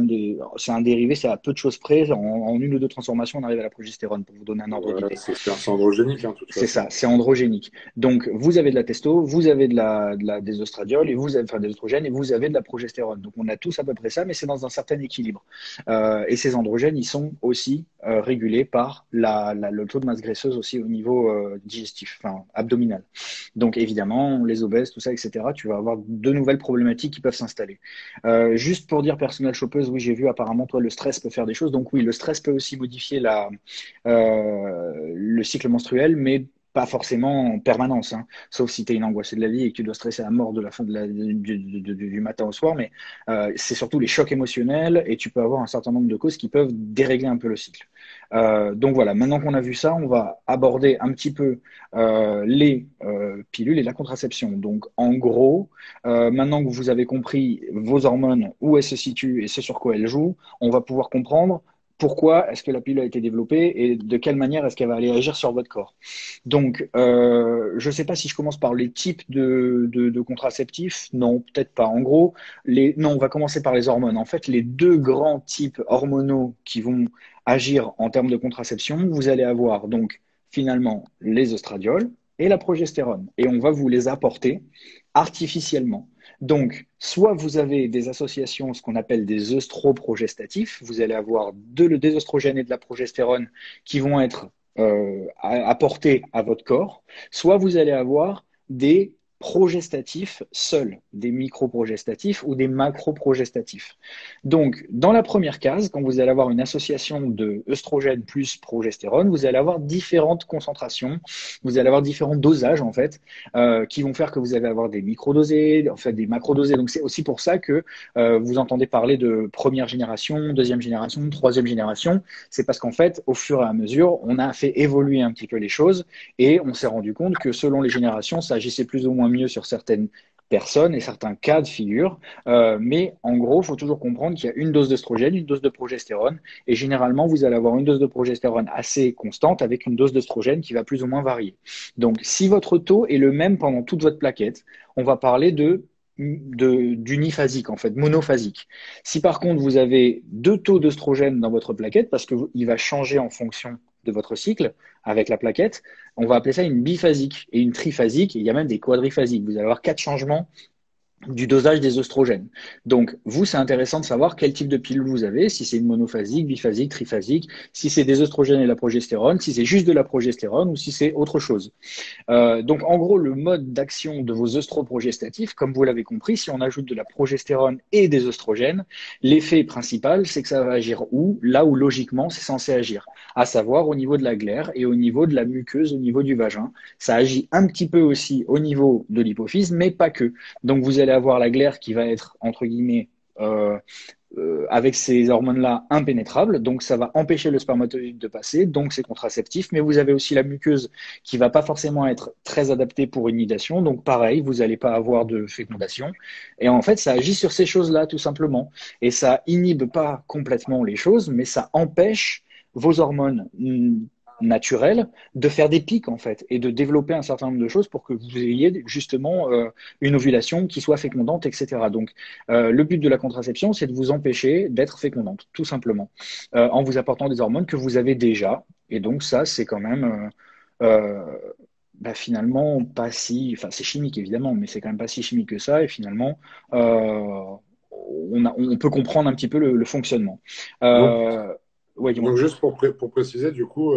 un dérivé, c'est à peu de choses près. En une ou deux transformations, on arrive à la progestérone, pour vous donner un ordre d'idée. C'est androgénique, hein, toute C'est façon. ça, c'est androgénique. Donc, vous avez de la testo, vous avez des oestradiol, et des oestrogènes, et vous avez de la progestérone. Donc, on a tous à peu près ça, mais c'est dans un certain équilibre. Et ces androgènes, ils sont aussi régulés par le taux de masse graisseuse aussi au niveau digestif, enfin abdominal. Donc, évidemment, les obèses, tout ça, etc., tu vas avoir de nouvelles problématiques qui peuvent s'installer. Juste pour dire, personnel shoppeuse, oui, j'ai vu apparemment, toi, le stress peut faire des choses. Donc, oui, le stress peut aussi modifier le cycle menstruel, mais pas forcément en permanence, hein. Sauf si tu es une angoissée de la vie et que tu dois stresser à mort du matin au soir, mais c'est surtout les chocs émotionnels et tu peux avoir un certain nombre de causes qui peuvent dérégler un peu le cycle. Donc voilà, maintenant qu'on a vu ça, on va aborder un petit peu les pilules et la contraception. Donc en gros, maintenant que vous avez compris vos hormones, où elles se situent et ce sur quoi elles jouent, on va pouvoir comprendre pourquoi est-ce que la pilule a été développée et de quelle manière est-ce qu'elle va aller agir sur votre corps. Donc, je ne sais pas si je commence par les types de contraceptifs. Non, peut-être pas. En gros, non, on va commencer par les hormones. En fait, les deux grands types hormonaux qui vont agir en termes de contraception, vous allez avoir donc finalement les œstradiols et la progestérone. Et on va vous les apporter artificiellement. Donc, soit vous avez des associations, ce qu'on appelle des œstroprogestatifs, vous allez avoir des œstrogènes et de la progestérone qui vont être apportés à votre corps, soit vous allez avoir des progestatifs seuls, des microprogestatifs ou des macroprogestatifs. Donc, dans la première case, quand vous allez avoir une association de œstrogène plus progestérone, vous allez avoir différentes concentrations, vous allez avoir différents dosages en fait, qui vont faire que vous allez avoir des microdosés, en fait des macrodosés. Donc, c'est aussi pour ça que vous entendez parler de première génération, deuxième génération, troisième génération. C'est parce qu'en fait, au fur et à mesure, on a fait évoluer un petit peu les choses et on s'est rendu compte que selon les générations, ça agissait plus ou moins mieux sur certaines personnes et certains cas de figure. Mais en gros, il faut toujours comprendre qu'il y a une dose d'œstrogène, une dose de progestérone. Et généralement, vous allez avoir une dose de progestérone assez constante avec une dose d'œstrogène qui va plus ou moins varier. Donc, si votre taux est le même pendant toute votre plaquette, on va parler d'uniphasique, en fait, monophasique. Si par contre, vous avez deux taux d'œstrogène dans votre plaquette, parce qu'il va changer en fonction de votre cycle avec la plaquette, on va appeler ça une biphasique et une triphasique, et il y a même des quadriphasiques. Vous allez avoir 4 changements du dosage des œstrogènes. Donc, vous, c'est intéressant de savoir quel type de pilule vous avez, si c'est une monophasique, biphasique, triphasique, si c'est des œstrogènes et de la progestérone, si c'est juste de la progestérone ou si c'est autre chose. Donc, en gros, le mode d'action de vos œstroprogestatifs, comme vous l'avez compris, si on ajoute de la progestérone et des œstrogènes, l'effet principal, c'est que ça va agir où? Là où logiquement c'est censé agir, à savoir au niveau de la glaire et au niveau de la muqueuse, au niveau du vagin. Ça agit un petit peu aussi au niveau de l'hypophyse, mais pas que. Donc, vous allez avoir la glaire qui va être, entre guillemets, avec ces hormones-là impénétrables, donc ça va empêcher le spermatozoïde de passer, donc c'est contraceptif, mais vous avez aussi la muqueuse qui va pas forcément être très adaptée pour une nidation, donc pareil, vous n'allez pas avoir de fécondation, et en fait ça agit sur ces choses-là tout simplement, et ça inhibe pas complètement les choses, mais ça empêche vos hormones naturelles de faire des pics en fait et de développer un certain nombre de choses pour que vous ayez justement une ovulation qui soit fécondante, etc. Donc le but de la contraception, c'est de vous empêcher d'être fécondante, tout simplement, en vous apportant des hormones que vous avez déjà. Et donc ça, c'est quand même finalement pas si, enfin c'est chimique évidemment, mais c'est quand même pas si chimique que ça. Et finalement, on peut comprendre un petit peu le fonctionnement. Donc, Ouais, donc dis-moi. juste pour préciser, du coup,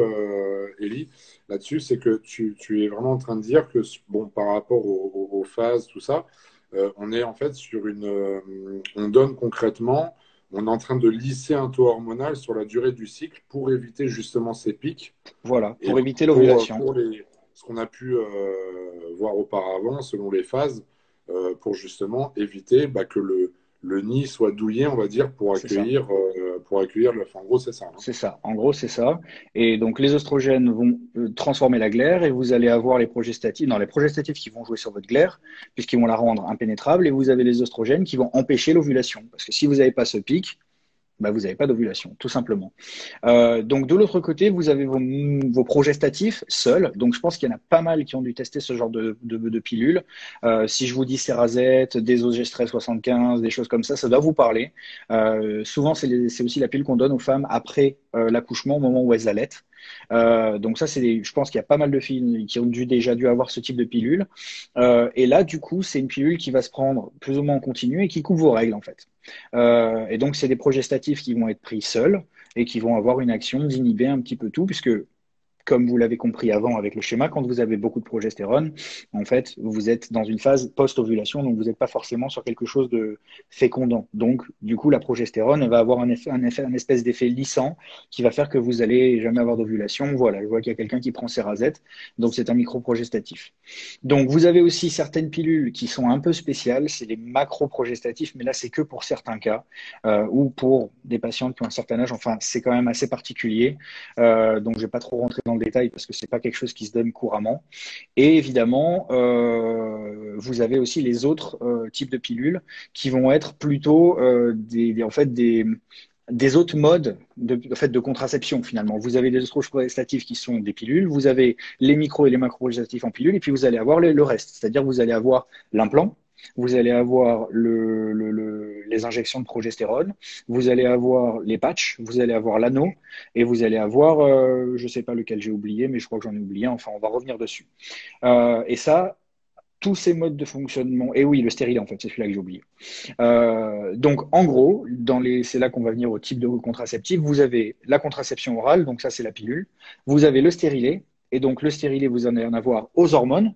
Ellie, là-dessus, c'est que tu es vraiment en train de dire que, bon, par rapport aux phases, tout ça, on est en fait sur on donne concrètement, on est en train de lisser un taux hormonal sur la durée du cycle pour éviter justement ces pics Voilà, et pour éviter l'ovulation. pour ce qu'on a pu voir auparavant, selon les phases, pour justement éviter que le nid soit douillé, on va dire, C'est ça. pour accueillir l'œuf. En gros, c'est ça, hein. C'est ça. En gros, c'est ça. Et donc, les oestrogènes vont transformer la glaire et vous allez avoir les progestatifs, non, les progestatifs qui vont jouer sur votre glaire puisqu'ils vont la rendre impénétrable et vous avez les oestrogènes qui vont empêcher l'ovulation. Parce que si vous n'avez pas ce pic, vous n'avez pas d'ovulation, tout simplement. Donc de l'autre côté, vous avez vos progestatifs seuls. Donc je pense qu'il y en a pas mal qui ont dû tester ce genre de pilules. Si je vous dis Cerazette, Desogestrel 75, des choses comme ça doit vous parler. Souvent, c'est aussi la pilule qu'on donne aux femmes après l'accouchement, au moment où elles allaitent. Donc ça, je pense qu'il y a pas mal de filles qui ont déjà dû avoir ce type de pilule. Et là, du coup, c'est une pilule qui va se prendre plus ou moins en continu et qui coupe vos règles, en fait. Et donc, c'est des progestatifs qui vont être pris seuls et qui vont avoir une action d'inhiber un petit peu tout, puisque comme vous l'avez compris avant avec le schéma, quand vous avez beaucoup de progestérone, en fait, vous êtes dans une phase post-ovulation, donc vous n'êtes pas forcément sur quelque chose de fécondant. Donc, du coup, la progestérone elle va avoir un espèce d'effet lissant qui va faire que vous allez jamais avoir d'ovulation. Voilà, je vois qu'il y a quelqu'un qui prend Cerazette, donc c'est un microprogestatif. Donc, vous avez aussi certaines pilules qui sont un peu spéciales, c'est les macroprogestatifs, mais là, c'est que pour certains cas, ou pour des patientes qui ont un certain âge. Enfin, c'est quand même assez particulier. Donc, je ne vais pas trop rentrer dans le détail parce que c'est pas quelque chose qui se donne couramment. Et évidemment, vous avez aussi les autres types de pilules qui vont être plutôt des autres modes de contraception finalement. Vous avez des œstroprogestatifs qui sont des pilules, vous avez les micro et les macroprogestatifs en pilules, et puis vous allez avoir le reste. C'est-à-dire vous allez avoir l'implant, vous allez avoir les injections de progestérone, vous allez avoir les patchs, vous allez avoir l'anneau et vous allez avoir, je ne sais pas lequel j'ai oublié, mais je crois que j'en ai oublié. Enfin, on va revenir dessus. Et ça, tous ces modes de fonctionnement, et oui, le stérilet en fait, c'est celui-là que j'ai oublié. Donc, en gros, c'est là qu'on va venir au type de contraceptif. Vous avez la contraception orale, donc ça, c'est la pilule. Vous avez le stérilet, et donc le stérilet, vous allez en avoir aux hormones.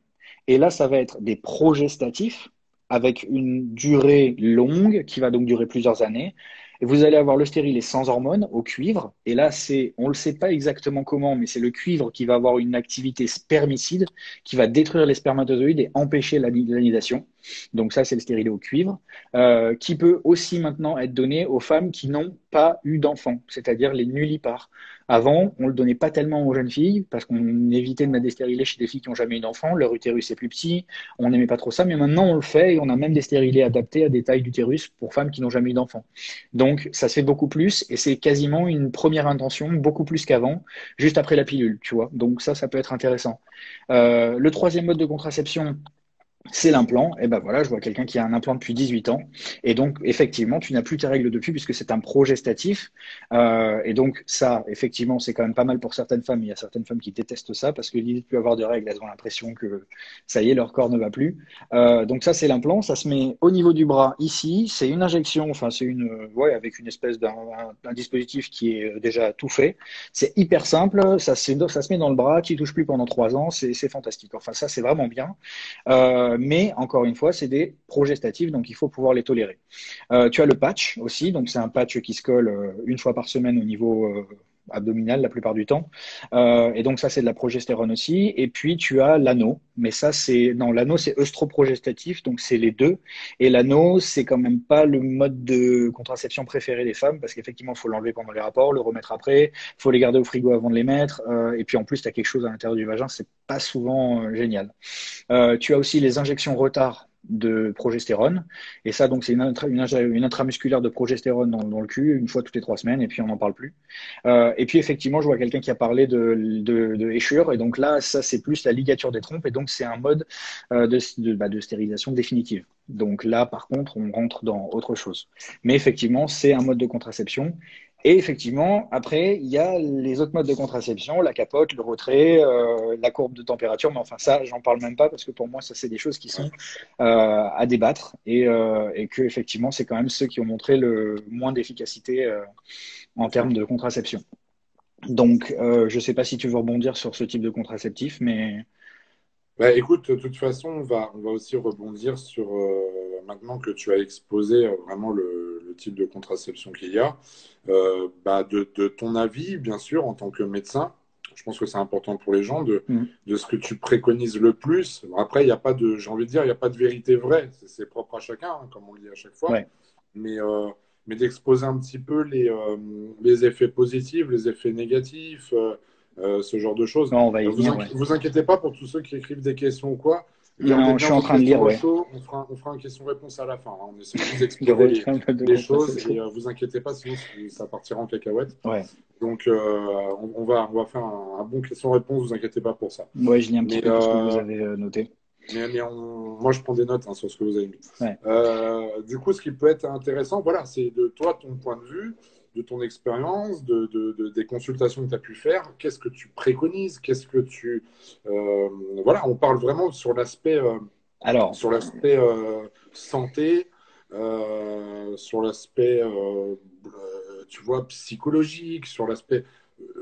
Et là, ça va être des progestatifs avec une durée longue qui va donc durer plusieurs années. Et vous allez avoir le stérilet sans hormones au cuivre. Et là, on ne le sait pas exactement comment, mais c'est le cuivre qui va avoir une activité spermicide qui va détruire les spermatozoïdes et empêcher l'anidation. Donc ça, c'est le stérilet au cuivre, qui peut aussi maintenant être donné aux femmes qui n'ont pas eu d'enfants, c'est-à-dire les nullipares. Avant, on le donnait pas tellement aux jeunes filles parce qu'on évitait de mettre des stérilets chez des filles qui n'ont jamais eu d'enfants. Leur utérus est plus petit, on n'aimait pas trop ça, mais maintenant on le fait et on a même des stérilets adaptés à des tailles d'utérus pour femmes qui n'ont jamais eu d'enfants. Donc ça se fait beaucoup plus et c'est quasiment une première intention, beaucoup plus qu'avant, juste après la pilule, tu vois. Donc ça peut être intéressant. Le troisième mode de contraception, c'est l'implant. Et ben voilà, je vois quelqu'un qui a un implant depuis 18 ans. Et donc, effectivement, tu n'as plus tes règles depuis puisque c'est un progestatif. Et donc, ça, effectivement, c'est quand même pas mal pour certaines femmes. Il y a certaines femmes qui détestent ça parce que l'idée de plus avoir de règles, elles ont l'impression que ça y est, leur corps ne va plus. Donc ça, c'est l'implant. Ça se met au niveau du bras ici. C'est une injection, enfin, ouais, avec une espèce d'un dispositif qui est déjà tout fait. C'est hyper simple. Ça se met dans le bras. Tu touches plus pendant 3 ans. C'est fantastique. Enfin, ça, c'est vraiment bien. Mais encore une fois, c'est des progestatifs, donc il faut pouvoir les tolérer. Tu as le patch aussi, donc c'est un patch qui se colle une fois par semaine au niveau abdominal la plupart du temps. Et donc ça, c'est de la progestérone aussi. Et puis tu as l'anneau, mais ça l'anneau c'est œstroprogestatif, donc c'est les deux. Et l'anneau, c'est quand même pas le mode de contraception préféré des femmes, parce qu'effectivement, il faut l'enlever pendant les rapports, le remettre après, il faut les garder au frigo avant de les mettre. Et puis en plus, tu as quelque chose à l'intérieur du vagin, c'est pas souvent génial. Tu as aussi les injections retard de progestérone. Et ça, donc, c'est une intramusculaire de progestérone dans le cul, une fois toutes les 3 semaines, et puis on n'en parle plus. Et puis, effectivement, je vois quelqu'un qui a parlé de échure. Et donc là, ça, c'est plus la ligature des trompes. Et donc, c'est un mode de stérilisation définitive. Donc là, par contre, on rentre dans autre chose. Mais effectivement, c'est un mode de contraception. Et effectivement, après, il y a les autres modes de contraception, la capote, le retrait, la courbe de température. Mais enfin, ça, j'en parle même pas parce que pour moi, ça, c'est des choses qui sont à débattre et que effectivement, c'est quand même ceux qui ont montré le moins d'efficacité en termes de contraception. Donc, je sais pas si tu veux rebondir sur ce type de contraceptif, mais Bah, écoute, de toute façon, on va aussi rebondir sur, maintenant que tu as exposé vraiment le type de contraception qu'il y a, bah, de ton avis, bien sûr, en tant que médecin. Je pense que c'est important pour les gens de ce que tu préconises le plus. Bon, après, il n'y a pas de, j'ai envie de dire, il n'y a pas de vérité vraie. C'est propre à chacun, hein, comme on le dit à chaque fois. ouais. Mais, euh, mais d'exposer un petit peu les effets positifs, les effets négatifs, ce genre de choses. Non, on va y venir, ouais. Vous inquiétez pas pour tous ceux qui écrivent des questions ou quoi. Gardez Non, je bien suis en vos train de questions lire, au ouais. chaud. On fera une question-réponse à la fin, hein. On essaie de vous De exposer retrait un peu de les choses contraception. et vous inquiétez pas, sinon ça partira en cacahuète. Ouais. Donc, on va faire un bon question-réponse. Vous inquiétez pas pour ça. Ouais, je lis un petit Mais, peu tout ce que vous avez noté. moi, je prends des notes, hein, sur ce que vous avez mis. Ouais. Du coup, ce qui peut être intéressant, voilà, c'est de toi, ton point de vue, de ton expérience, des consultations que tu as pu faire. Qu'est-ce que tu préconises? Qu'est-ce que tu. Voilà, on parle vraiment Alors, sur l'aspect santé, sur l'aspect, tu vois, psychologique, sur l'aspect.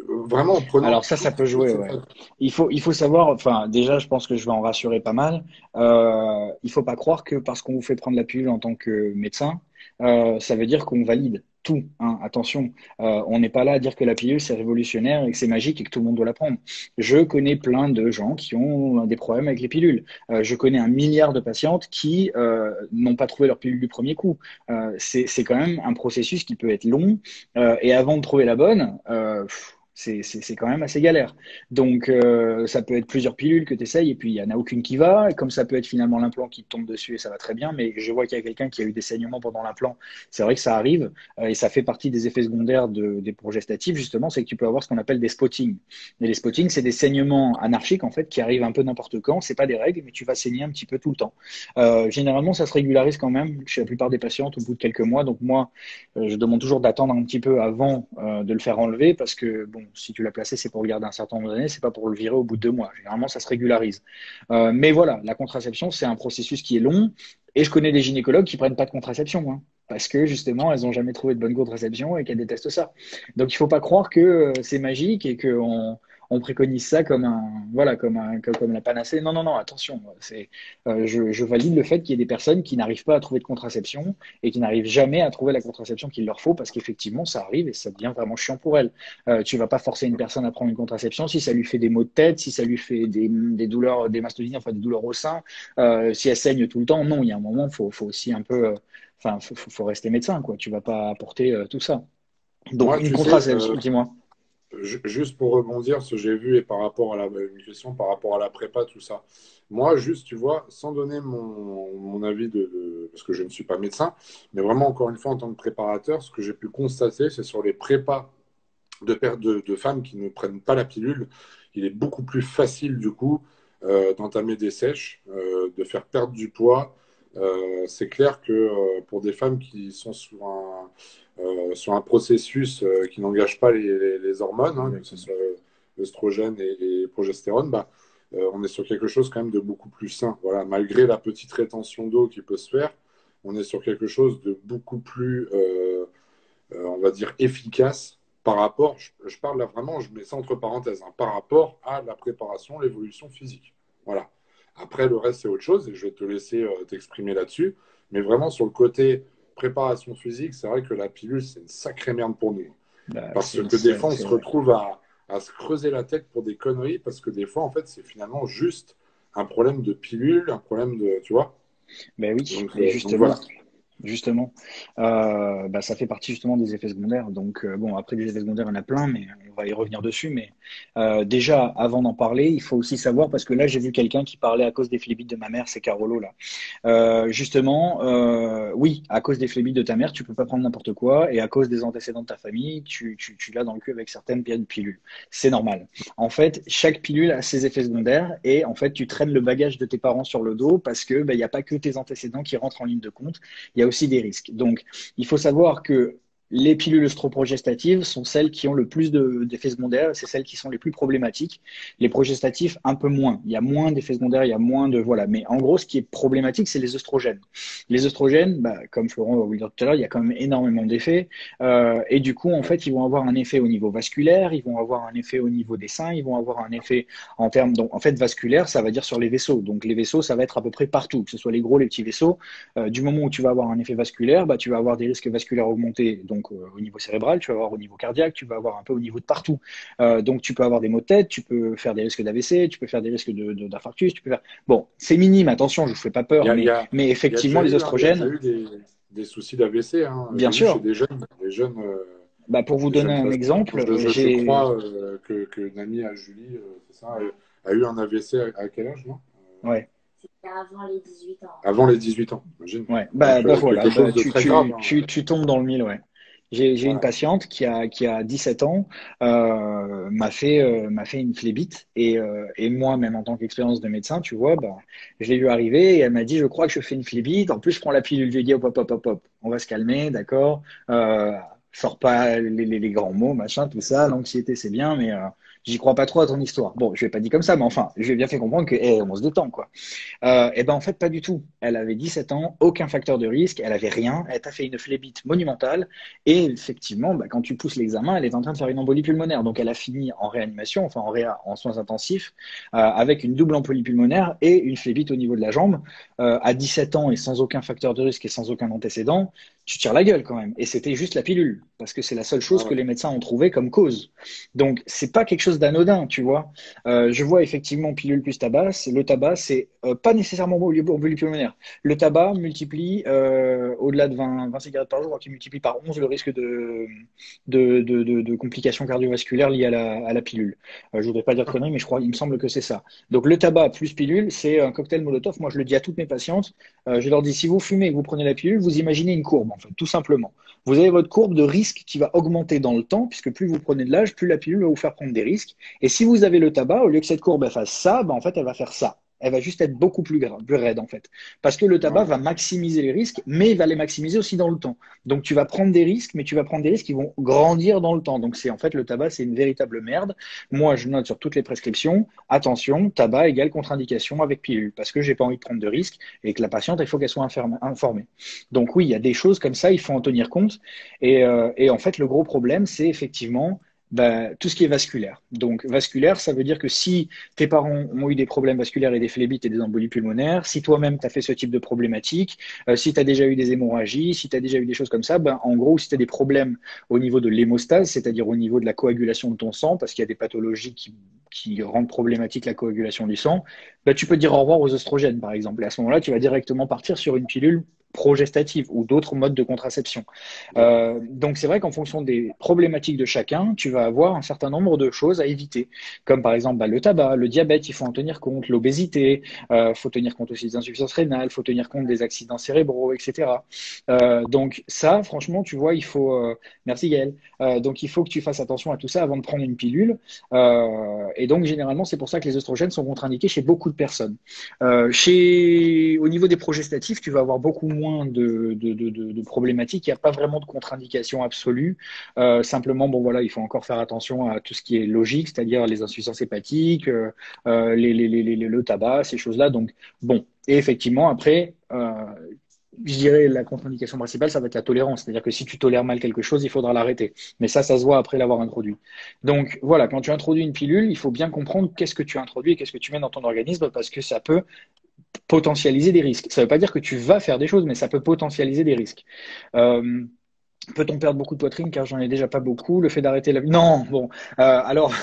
Vraiment en prenant ça peut toutes jouer, ces ouais. facteurs. Il faut savoir, enfin, déjà, je pense que je vais en rassurer pas mal. Il faut pas croire que parce qu'on vous fait prendre la pilule en tant que médecin, ça veut dire qu'on valide tout, hein. Attention, on n'est pas là à dire que la pilule c'est révolutionnaire et que c'est magique et que tout le monde doit la prendre. Je connais plein de gens qui ont des problèmes avec les pilules. Je connais 1 milliard de patientes qui n'ont pas trouvé leur pilule du premier coup. C'est quand même un processus qui peut être long et avant de trouver la bonne, C'est quand même assez galère. Donc, ça peut être plusieurs pilules que tu essayes et puis il n'y en a aucune qui va. Et comme ça peut être finalement l'implant qui te tombe dessus et ça va très bien, mais je vois qu'il y a quelqu'un qui a eu des saignements pendant l'implant. C'est vrai que ça arrive et ça fait partie des effets secondaires des progestatifs, justement, c'est que tu peux avoir ce qu'on appelle des spottings. Et les spottings, c'est des saignements anarchiques, en fait, qui arrivent un peu n'importe quand. C'est pas des règles, mais tu vas saigner un petit peu tout le temps. Généralement, ça se régularise quand même chez la plupart des patientes au bout de quelques mois. Donc, moi, je demande toujours d'attendre un petit peu avant de le faire enlever parce que, bon, si tu l'as placé, c'est pour le garder un certain nombre d'années, c'est pas pour le virer au bout de 2 mois. Généralement, ça se régularise. Mais voilà, la contraception, c'est un processus qui est long. Et je connais des gynécologues qui prennent pas de contraception, hein, parce que justement, elles n'ont jamais trouvé de bonne contraception et qu'elles détestent ça. Donc, il faut pas croire que c'est magique et qu'on on préconise ça comme voilà, comme la panacée. Non, non, non, attention. Je valide le fait qu'il y ait des personnes qui n'arrivent pas à trouver de contraception et qui n'arrivent jamais à trouver la contraception qu'il leur faut parce qu'effectivement, ça arrive et ça devient vraiment chiant pour elles. Tu vas pas forcer une personne à prendre une contraception si ça lui fait des maux de tête, si ça lui fait des douleurs, des mastodinies, enfin des douleurs au sein, si elle saigne tout le temps. Non, il y a un moment, faut aussi un peu, enfin, faut rester médecin, quoi. Tu vas pas apporter tout ça. Donc, Moi, une tu sais, contraception, dis-moi. juste pour rebondir, ce que j'ai vu et par rapport à une question par rapport à la prépa, tout ça. Moi, juste, tu vois, sans donner mon avis parce que je ne suis pas médecin, mais vraiment, encore une fois, en tant que préparateur, ce que j'ai pu constater, c'est sur les prépas de femmes qui ne prennent pas la pilule, il est beaucoup plus facile, du coup, d'entamer des sèches, de faire perdre du poids. C'est clair que pour des femmes qui sont sur un processus qui n'engage pas les hormones, hein, que ce soit l'œstrogène et progestérone, bah, on est sur quelque chose quand même de beaucoup plus sain. Voilà, malgré la petite rétention d'eau qui peut se faire, on est sur quelque chose de beaucoup plus, on va dire, efficace par rapport, je parle là vraiment, je mets ça entre parenthèses, hein, par rapport à la préparation, l'évolution physique. Voilà. Après, le reste, c'est autre chose et je vais te laisser t'exprimer là-dessus. Mais vraiment, sur le côté préparation physique, c'est vrai que la pilule, c'est une sacrée merde pour nous. Bah, Parce que des fois, on se retrouve à se creuser la tête pour des conneries parce que des fois, en fait, c'est finalement juste un problème de pilule, un problème de, tu vois. ben oui, Donc, et donc voilà. justement, bah, ça fait partie justement des effets secondaires. Donc, bon, après, des effets secondaires, il y en a plein, mais on va y revenir dessus. Mais déjà, avant d'en parler, il faut aussi savoir, parce que là, j'ai vu quelqu'un qui parlait à cause des phlébites de ma mère, c'est Carolo, là. Justement, oui, à cause des phlébites de ta mère, tu peux pas prendre n'importe quoi, et à cause des antécédents de ta famille, tu l'as dans le cul avec certaines pilules. C'est normal. En fait, chaque pilule a ses effets secondaires, et en fait, tu traînes le bagage de tes parents sur le dos, parce que il n'y a pas que tes antécédents qui rentrent en ligne de compte, il y a aussi des risques. Donc, il faut savoir que les pilules œstroprogestatives sont celles qui ont le plus d'effets secondaires, c'est celles qui sont les plus problématiques. Les progestatifs, un peu moins. Il y a moins d'effets secondaires, il y a moins de... Voilà. Mais en gros, ce qui est problématique, c'est les œstrogènes. Les œstrogènes, bah, comme Florent va vous le dire tout à l'heure, il y a quand même énormément d'effets. Et du coup, en fait, ils vont avoir un effet au niveau vasculaire, ils vont avoir un effet au niveau des seins, ils vont avoir un effet en termes... Donc, en fait, vasculaire, ça va dire sur les vaisseaux. Donc, les vaisseaux, ça va être à peu près partout, que ce soit les gros, les petits vaisseaux. Du moment où tu vas avoir un effet vasculaire, bah, tu vas avoir des risques vasculaires augmentés. Donc, au niveau cérébral, tu vas avoir au niveau cardiaque, tu vas avoir un peu au niveau de partout. Donc, tu peux avoir des maux de tête, tu peux faire des risques d'AVC, tu peux faire des risques d'infarctus, tu peux faire... Bon, c'est minime, attention, je ne vous fais pas peur, mais Il y a effectivement, déjà les eu, hein, il y a déjà oestrogènes, eu des soucis d'AVC. Hein. bien J'ai vu chez sûr. des jeunes, Bah, pour vous des donner jeunes un patients. exemple, Je crois que une amie à Julie, c'est ça, a eu un AVC à quel âge, non? ouais. Avant les 18 ans. Avant les 18 ans, imagine. Ouais, Donc, voilà, quelque chose de très grave. Hein. tu tombes dans le mille, ouais. J'ai une Ouais. patiente qui a 17 ans, m'a fait une phlébite et moi, même en tant qu'expérience de médecin, tu vois, bah, je l'ai vu arriver et elle m'a dit, je crois que je fais une phlébite. En plus, je prends la pilule. Je lui ai dit, hop, hop, hop, hop, hop, on va se calmer, d'accord. Sors pas les grands mots, machin, tout ça. L'anxiété, c'est bien, mais j'y crois pas trop à ton histoire. Bon, je l'ai pas dit comme ça, mais enfin, je lui ai bien fait comprendre que, on se détend, quoi. Et ben en fait, pas du tout. Elle avait 17 ans, aucun facteur de risque, elle avait rien, elle t'a fait une phlébite monumentale, et effectivement, bah, quand tu pousses l'examen, elle est en train de faire une embolie pulmonaire. Donc elle a fini en réanimation, enfin en réa, en soins intensifs, avec une double embolie pulmonaire et une phlébite au niveau de la jambe, à 17 ans et sans aucun facteur de risque et sans aucun antécédent. tu tires la gueule quand même. Et c'était juste la pilule, parce que c'est la seule chose Ah que ouais. les médecins ont trouvé comme cause. Donc, c'est pas quelque chose d'anodin, tu vois. Je vois effectivement pilule plus tabac. Le tabac, c'est pas nécessairement emboli pulmonaire. Le tabac multiplie, au-delà de 20 cigarettes par jour, qui multiplie par 11 le risque de complications cardiovasculaires liées à la pilule. Je voudrais pas dire de conneries, mais il me semble que c'est ça. Donc, le tabac plus pilule, c'est un cocktail Molotov. Moi, je le dis à toutes mes patientes. Je leur dis, si vous fumez et que vous prenez la pilule, vous imaginez une courbe, en fait, tout simplement. Vous avez votre courbe de risque qui va augmenter dans le temps, puisque plus vous prenez de l'âge, plus la pilule va vous faire prendre des risques. Et si vous avez le tabac, au lieu que cette courbe elle fasse ça, ben en fait, elle va faire ça. Elle va juste être beaucoup plus raide, en fait. Parce que le tabac Ouais. va maximiser les risques, mais il va les maximiser aussi dans le temps. Donc, tu vas prendre des risques, mais tu vas prendre des risques qui vont grandir dans le temps. Donc, en fait, le tabac, c'est une véritable merde. Moi, je note sur toutes les prescriptions, attention, tabac égale contre-indication avec pilule, parce que j'ai pas envie de prendre de risques et que la patiente, il faut qu'elle soit informée. Donc oui, il y a des choses comme ça, il faut en tenir compte. Et en fait, le gros problème, c'est effectivement tout ce qui est vasculaire. Donc vasculaire, ça veut dire que si tes parents ont eu des problèmes vasculaires et des phlébites et des embolies pulmonaires, si toi-même tu as fait ce type de problématique, si tu as déjà eu des hémorragies, si tu as déjà eu des choses comme ça, en gros, si tu as des problèmes au niveau de l'hémostase, c'est-à-dire au niveau de la coagulation de ton sang, parce qu'il y a des pathologies qui rendent problématique la coagulation du sang, tu peux dire au revoir aux oestrogènes, par exemple. Et à ce moment-là, tu vas directement partir sur une pilule progestative ou d'autres modes de contraception. D'accord. Donc c'est vrai qu'en fonction des problématiques de chacun, tu vas avoir un certain nombre de choses à éviter, comme par exemple le tabac, le diabète, il faut en tenir compte, l'obésité, il faut tenir compte aussi des insuffisances rénales, il faut tenir compte des accidents cérébraux, etc. Donc ça, franchement, tu vois, il faut... merci Gaël. Donc il faut que tu fasses attention à tout ça avant de prendre une pilule. Et donc généralement, c'est pour ça que les oestrogènes sont contre-indiqués chez beaucoup de personnes. Au niveau des progestatifs, tu vas avoir beaucoup moins de problématiques. Il n'y a pas vraiment de contre-indication absolue. Simplement, bon voilà, il faut encore faire attention à tout ce qui est logique, c'est-à-dire les insuffisances hépatiques, le tabac, ces choses-là. Donc bon, et effectivement, après, je dirais la contre-indication principale, ça va être la tolérance. C'est-à-dire que si tu tolères mal quelque chose, il faudra l'arrêter. Mais ça se voit après l'avoir introduit. Donc voilà, quand tu introduis une pilule, il faut bien comprendre qu'est-ce que tu introduis et qu'est-ce que tu mets dans ton organisme parce que ça peut potentialiser des risques. Ça ne veut pas dire que tu vas faire des choses, mais ça peut potentialiser des risques. Euh, Peut-on perdre beaucoup de poitrine car j'en ai déjà pas beaucoup? Le fait d'arrêter la... Non, bon. Alors,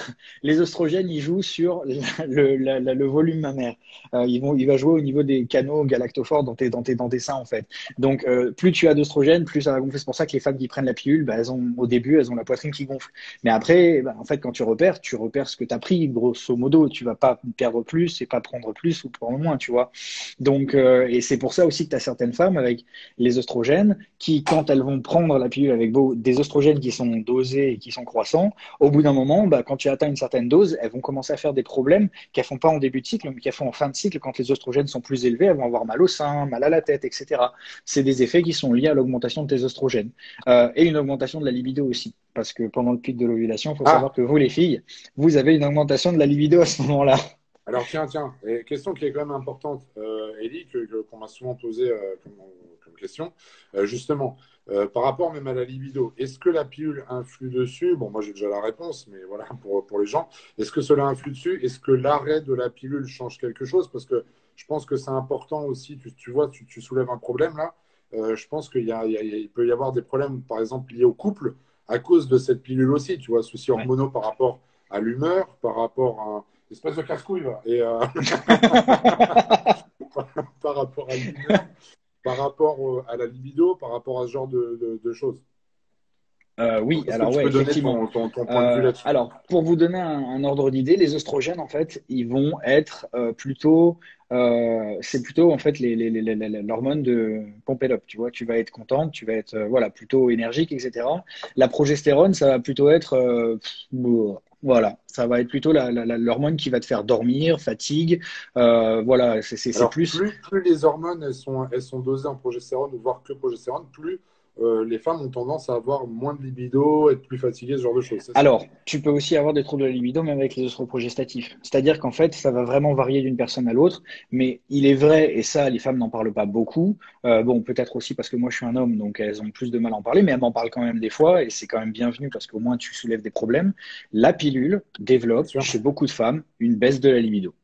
les oestrogènes, ils jouent sur le volume mammaire. Il va jouer au niveau des canaux galactophores dans tes seins, en fait. Donc, plus tu as d'oestrogènes, plus ça va gonfler. C'est pour ça que les femmes qui prennent la pilule, au début, elles ont la poitrine qui gonfle. Mais après, en fait, quand tu repères ce que tu as pris, grosso modo. Tu vas pas perdre plus et pas prendre plus ou prendre moins, tu vois. Donc, et c'est pour ça aussi que tu as certaines femmes avec les oestrogènes qui, quand elles vont prendre la pilule avec des oestrogènes qui sont dosés et qui sont croissants, au bout d'un moment, quand tu atteins une certaine dose, elles vont commencer à faire des problèmes qu'elles font pas en début de cycle, mais qu'elles font en fin de cycle. Quand les oestrogènes sont plus élevés, elles vont avoir mal au sein, mal à la tête, etc. C'est des effets qui sont liés à l'augmentation de tes oestrogènes. Et une augmentation de la libido aussi. Parce que pendant le pic de l'ovulation, il faut Ah, savoir que vous, les filles, vous avez une augmentation de la libido à ce moment-là. alors tiens, et question qui est quand même importante, Ellie, qu'on m'a souvent posée comme question. Justement, par rapport même à la libido, est-ce que la pilule influe dessus? Bon, moi j'ai déjà la réponse, mais voilà, pour les gens. Est-ce que cela influe dessus? Est-ce que l'arrêt de la pilule change quelque chose? Parce que je pense que c'est important aussi, tu vois, tu soulèves un problème là. Je pense il peut y avoir des problèmes, par exemple, liés au couple à cause de cette pilule aussi, tu vois, soucis Ouais. hormonaux par rapport à l'humeur, par rapport à espèce de casse-couille, va. Et par rapport à l'humeur, par rapport à la libido, par rapport à ce genre de choses. Oui, Donc, est-ce que alors tu ouais, peux donner effectivement. ton point de vue là-dessus? Alors, pour vous donner un ordre d'idée, les oestrogènes, en fait, ils vont être plutôt, c'est plutôt en fait l'hormone de pump it up. Tu vois, tu vas être contente, tu vas être voilà plutôt énergique, etc. La progestérone, ça va plutôt être voilà, ça va être plutôt l'hormone qui va te faire dormir, fatigue. Voilà, c'est Alors, plus. plus les hormones elles sont dosées en progestérone ou voire que progestérone, plus les femmes ont tendance à avoir moins de libido, être plus fatiguées, ce genre de choses, c'est ça? Alors, tu peux aussi avoir des troubles de la libido, même avec les œstroprogestatifs. C'est-à-dire qu'en fait, ça va vraiment varier d'une personne à l'autre. Mais il est vrai, et ça, les femmes n'en parlent pas beaucoup. Bon, peut-être aussi parce que moi, je suis un homme, donc elles ont plus de mal à en parler, mais elles m'en parlent quand même des fois, et c'est quand même bienvenu parce qu'au moins, tu soulèves des problèmes. La pilule Bien développe sûr. chez beaucoup de femmes une baisse de la libido.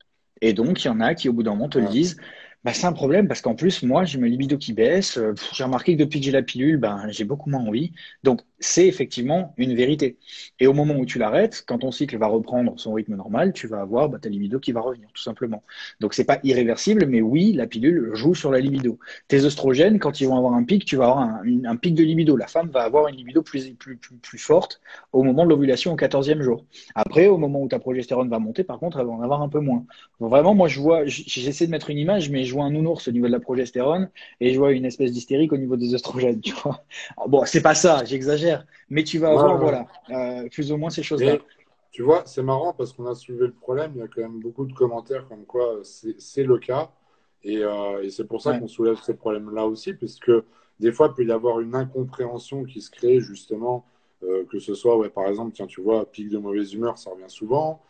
Et donc, il y en a qui, au bout d'un moment, te le Ah, disent. Bah, c'est un problème parce qu'en plus, moi, j'ai ma libido qui baisse. J'ai remarqué que depuis que j'ai la pilule, ben, j'ai beaucoup moins envie. Donc, c'est effectivement une vérité. Et au moment où tu l'arrêtes, quand ton cycle va reprendre son rythme normal, tu vas avoir ta libido qui va revenir, tout simplement. Donc, c'est pas irréversible, mais oui, la pilule joue sur la libido. Tes oestrogènes, quand ils vont avoir un pic, tu vas avoir un pic de libido. La femme va avoir une libido plus forte au moment de l'ovulation au 14e jour. Après, au moment où ta progestérone va monter, par contre, elle va en avoir un peu moins. Vraiment, moi, j'essaie de mettre une image, mais je vois un nounours au niveau de la progestérone et je vois une espèce d'hystérique au niveau des oestrogènes, tu vois. Bon, c'est pas ça, j'exagère, mais tu vas Ouais, avoir, ouais, ouais. voilà, plus ou moins ces choses-là. Mais tu vois, c'est marrant parce qu'on a soulevé le problème. Il y a quand même beaucoup de commentaires comme quoi c'est le cas. Et c'est pour ça Ouais, qu'on soulève ces problèmes-là aussi, puisque des fois, il peut y avoir une incompréhension qui se crée justement, que ce soit, ouais, par exemple, tiens, tu vois, pic de mauvaise humeur, ça revient souvent,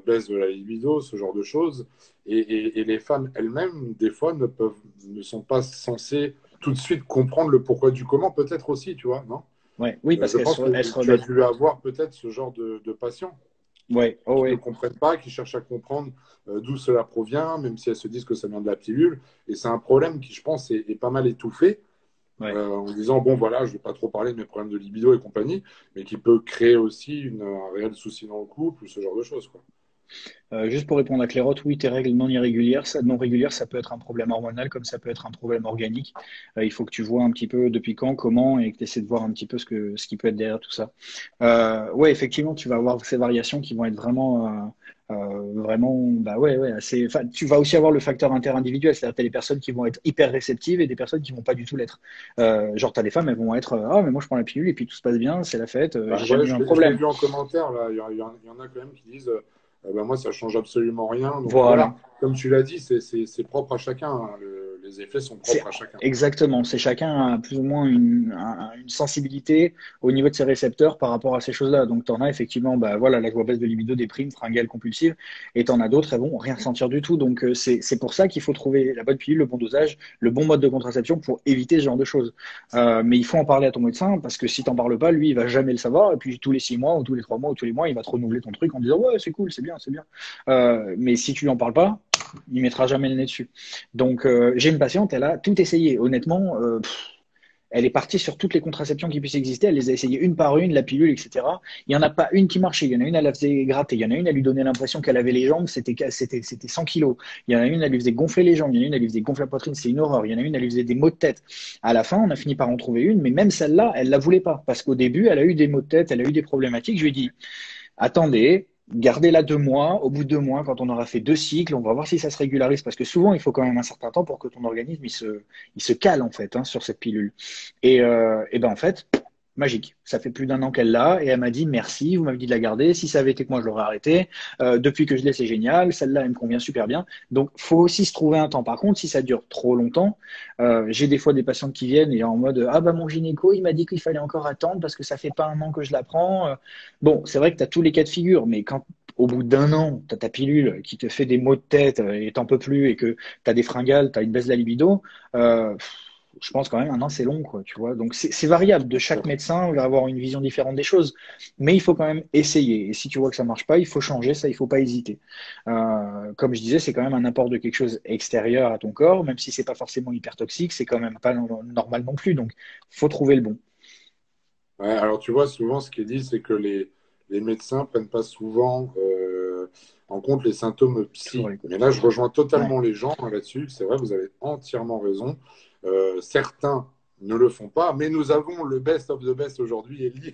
baisse de la libido, ce genre de choses. Et les femmes elles-mêmes, des fois, ne sont pas censées tout de suite comprendre le pourquoi du comment, peut-être aussi, tu vois, non? ouais, oui, parce Je pense que elles se tu as remettent. dû avoir peut-être ce genre de patients Ouais, oh qui ne ouais, comprennent pas, qui cherchent à comprendre d'où cela provient, même si elles se disent que ça vient de la pilule. Et c'est un problème qui, je pense, est pas mal étouffé ouais. en disant, bon, voilà, je ne vais pas trop parler de mes problèmes de libido et compagnie, mais qui peut créer aussi un réel souci dans le couple ou ce genre de choses, quoi. Juste pour répondre à Clairotte, oui, tes règles non régulières, ça peut être un problème hormonal comme ça peut être un problème organique. Il faut que tu vois un petit peu depuis quand, comment, et que tu essaies de voir un petit peu ce qui peut être derrière tout ça. Ouais, effectivement, tu vas avoir ces variations qui vont être vraiment, bah ouais, ouais, assez. Enfin, tu vas aussi avoir le facteur interindividuel, c'est-à-dire que t'as des personnes qui vont être hyper réceptives et des personnes qui vont pas du tout l'être. Genre, t'as des femmes, elles vont être, ah, mais moi je prends la pilule et puis tout se passe bien, c'est la fête, Bah, j'ai ouais, jamais eu un je l'ai problème. vu en commentaire, là. Il y en a quand même qui disent bah, moi, ça change absolument rien. Donc Voilà. voilà, comme tu l'as dit, c'est propre à chacun, hein. Les effets sont C'est propres à chacun. exactement, c'est chacun a plus ou moins une sensibilité au niveau de ses récepteurs par rapport à ces choses-là. Donc, tu en as effectivement, bah, voilà, la baisse de libido, déprime, fringale, compulsive, et tu en as d'autres, elles vont rien sentir du tout. Donc, c'est pour ça qu'il faut trouver la bonne pilule, le bon dosage, le bon mode de contraception pour éviter ce genre de choses. Mais il faut en parler à ton médecin parce que si t'en parles pas, lui, il va jamais le savoir. Et puis, tous les 6 mois, ou tous les 3 mois, ou tous les mois, il va te renouveler ton truc en disant, ouais, c'est cool, c'est bien, c'est bien. Mais si tu lui en parles pas, il mettra jamais le nez dessus. Donc, j'ai une patiente, elle a tout essayé. Honnêtement, elle est partie sur toutes les contraceptions qui puissent exister. Elle les a essayées une par une, la pilule, etc. Il n'y en a pas une qui marchait. Il y en a une, elle la faisait gratter. Il y en a une, elle lui donnait l'impression qu'elle avait les jambes. C'était 100 kilos. Il y en a une, elle lui faisait gonfler les jambes. Il y en a une, elle lui faisait gonfler la poitrine. C'est une horreur. Il y en a une, elle lui faisait des maux de tête. À la fin, on a fini par en trouver une, mais même celle-là, elle la voulait pas. Parce qu'au début, elle a eu des maux de tête, elle a eu des problématiques. Je lui ai dit, attendez, gardez-la 2 mois. Au bout de 2 mois, quand on aura fait 2 cycles, on va voir si ça se régularise. Parce que souvent, il faut quand même un certain temps pour que ton organisme il se cale en fait sur cette pilule. Et ben en fait, magique. Ça fait plus d'1 an qu'elle l'a et elle m'a dit merci, vous m'avez dit de la garder. Si ça avait été que moi, je l'aurais arrêté. Depuis que je l'ai, c'est génial. Celle-là, elle me convient super bien. Donc, faut aussi se trouver un temps. Par contre, si ça dure trop longtemps, j'ai des fois des patientes qui viennent et en mode ah bah mon gynéco, il m'a dit qu'il fallait encore attendre parce que ça fait pas 1 an que je la prends. Bon, c'est vrai que tu as tous les cas de figure, mais quand au bout d'1 an, tu as ta pilule qui te fait des maux de tête et t'en peux plus et que tu as des fringales, tu as une baisse de la libido, euh, je pense quand même 1 an, c'est long, quoi, tu vois. Donc c'est variable. De chaque médecin, il va avoir une vision différente des choses. Mais il faut quand même essayer. Et si tu vois que ça marche pas, il faut changer, ça, il faut pas hésiter. Comme je disais, c'est quand même un apport de quelque chose extérieur à ton corps, même si c'est pas forcément hyper toxique, c'est quand même pas normal non plus. Donc, faut trouver le bon. Ouais, alors tu vois, souvent ce qui est dit, c'est que les médecins prennent pas souvent en compte les symptômes Toujours à psy. Mais l'écoute. là, je rejoins Ouais. totalement les gens hein, là-dessus. C'est vrai, vous avez entièrement raison. Certains ne le font pas, mais nous avons le best of the best aujourd'hui, Ellie,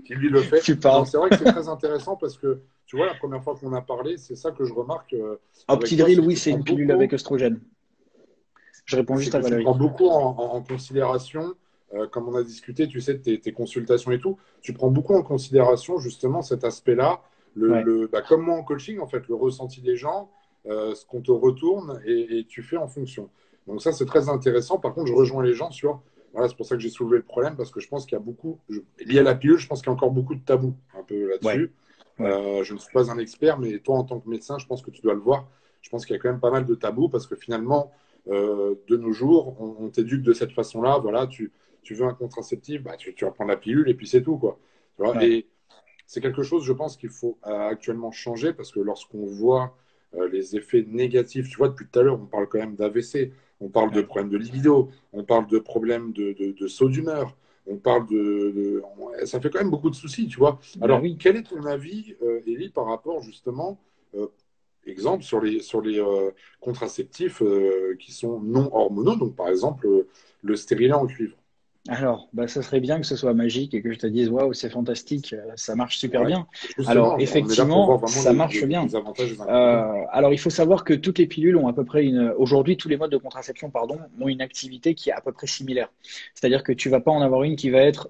qui lui le fait. Tu Non, parles. c'est vrai que c'est très intéressant parce que, tu vois, la première fois qu'on a parlé, c'est ça que je remarque avec toi, Optidril, c'est que oui, tu c'est prends une pilule avec beaucoup œstrogène. Je réponds c'est juste à que tu Valérie. prends beaucoup en considération, comme on a discuté, tu sais, de tes consultations et tout, tu prends beaucoup en considération justement cet aspect-là, Ouais, bah, comme moi en coaching, en fait, le ressenti des gens, ce qu'on te retourne et tu fais en fonction. Donc ça, c'est très intéressant. Par contre, je rejoins les gens sur, voilà, c'est pour ça que j'ai soulevé le problème, parce que je pense qu'il y a beaucoup, lié à la pilule, je pense qu'il y a encore beaucoup de tabous un peu ouais, là-dessus. ouais, Je ne suis pas un expert, mais toi, en tant que médecin, je pense que tu dois le voir. Je pense qu'il y a quand même pas mal de tabous parce que finalement, de nos jours, on t'éduque de cette façon-là. Voilà, tu veux un contraceptif, bah, tu vas prendre la pilule et puis c'est tout, quoi. Tu vois ouais, et c'est quelque chose, je pense, qu'il faut actuellement changer parce que lorsqu'on voit les effets négatifs. Tu vois, depuis tout à l'heure, on parle quand même d'AVC, on parle de Ouais. problèmes de libido, on parle de problèmes de saut d'humeur, on parle ça fait quand même beaucoup de soucis, tu vois. Bah Alors, oui. quel est ton avis, Élie, par rapport justement, exemple, sur les contraceptifs qui sont non hormonaux, donc par exemple le stérilet en cuivre? Alors, bah, ça serait bien que ce soit magique et que je te dise, waouh, c'est fantastique, ça marche super Ouais. bien. Alors, Justement, on est là pour voir effectivement, vraiment ça les, marche les- bien. les avantages et les inconvénients. Alors, il faut savoir que toutes les pilules ont à peu près aujourd'hui, tous les modes de contraception, pardon, ont une activité qui est à peu près similaire. C'est-à-dire que tu vas pas en avoir une qui va être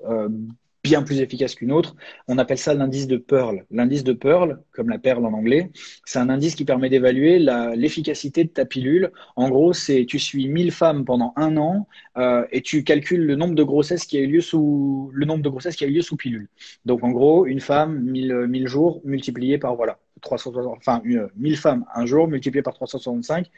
bien plus efficace qu'une autre. On appelle ça l'indice de Pearl. L'indice de Pearl, comme la perle en anglais, c'est un indice qui permet d'évaluer l'efficacité de ta pilule. En gros, c'est tu suis 1000 femmes pendant un an et tu calcules le nombre de grossesses qui a eu lieu sous pilule. Donc, en gros, une femme, 1000 jours multiplié par voilà. 360, enfin 1000 femmes un jour multiplié par 365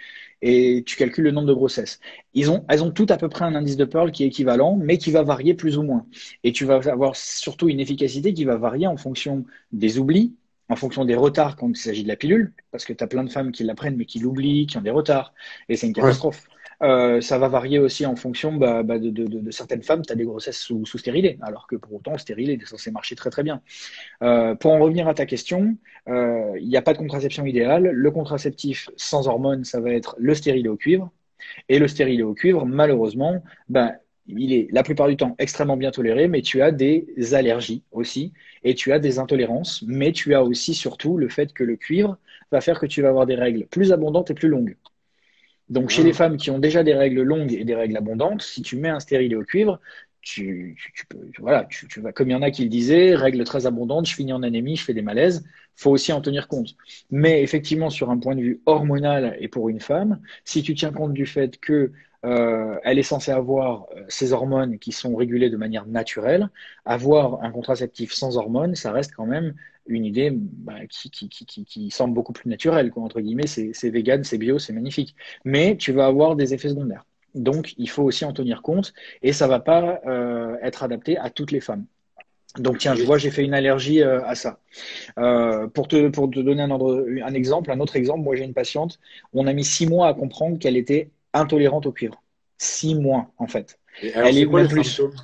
et tu calcules le nombre de grossesses. Elles ont toutes à peu près un indice de Pearl qui est équivalent, mais qui va varier plus ou moins. Et tu vas avoir surtout une efficacité qui va varier en fonction des oublis, en fonction des retards quand il s'agit de la pilule, parce que tu as plein de femmes qui la prennent mais qui l'oublient, qui ont des retards, et c'est une Ouais. catastrophe. Ça va varier aussi en fonction de certaines femmes, tu as des grossesses sous stérilet, alors que pour autant, le stérilet est censé marcher très très bien. Pour en revenir à ta question, il n'y a pas de contraception idéale. Le contraceptif sans hormones, ça va être le stérilet au cuivre. Et le stérilet au cuivre, malheureusement, ben, il est la plupart du temps extrêmement bien toléré, mais tu as des allergies aussi, et tu as des intolérances, mais tu as aussi surtout le fait que le cuivre va faire que tu vas avoir des règles plus abondantes et plus longues. Donc, chez les Ah. femmes qui ont déjà des règles longues et des règles abondantes, si tu mets un stérilet au cuivre, voilà, tu vas, comme il y en a qui le disaient, règles très abondantes, je finis en anémie, je fais des malaises. Faut aussi en tenir compte. Mais effectivement, sur un point de vue hormonal et pour une femme, si tu tiens compte du fait que elle est censée avoir ses hormones qui sont régulées de manière naturelle, avoir un contraceptif sans hormones, ça reste quand même une idée qui semble beaucoup plus naturelle, quoi, entre guillemets. C'est vegan, c'est bio, c'est magnifique. Mais tu vas avoir des effets secondaires. Donc, il faut aussi en tenir compte et ça va pas être adapté à toutes les femmes. Donc, tiens, je Et, vois, j'ai fait une allergie à ça. Pour te donner un exemple, un autre exemple, moi j'ai une patiente, on a mis 6 mois à comprendre qu'elle était intolérante au cuivre. 6 mois, en fait. et alors, Elle est c'est quoi même les plus. symptômes?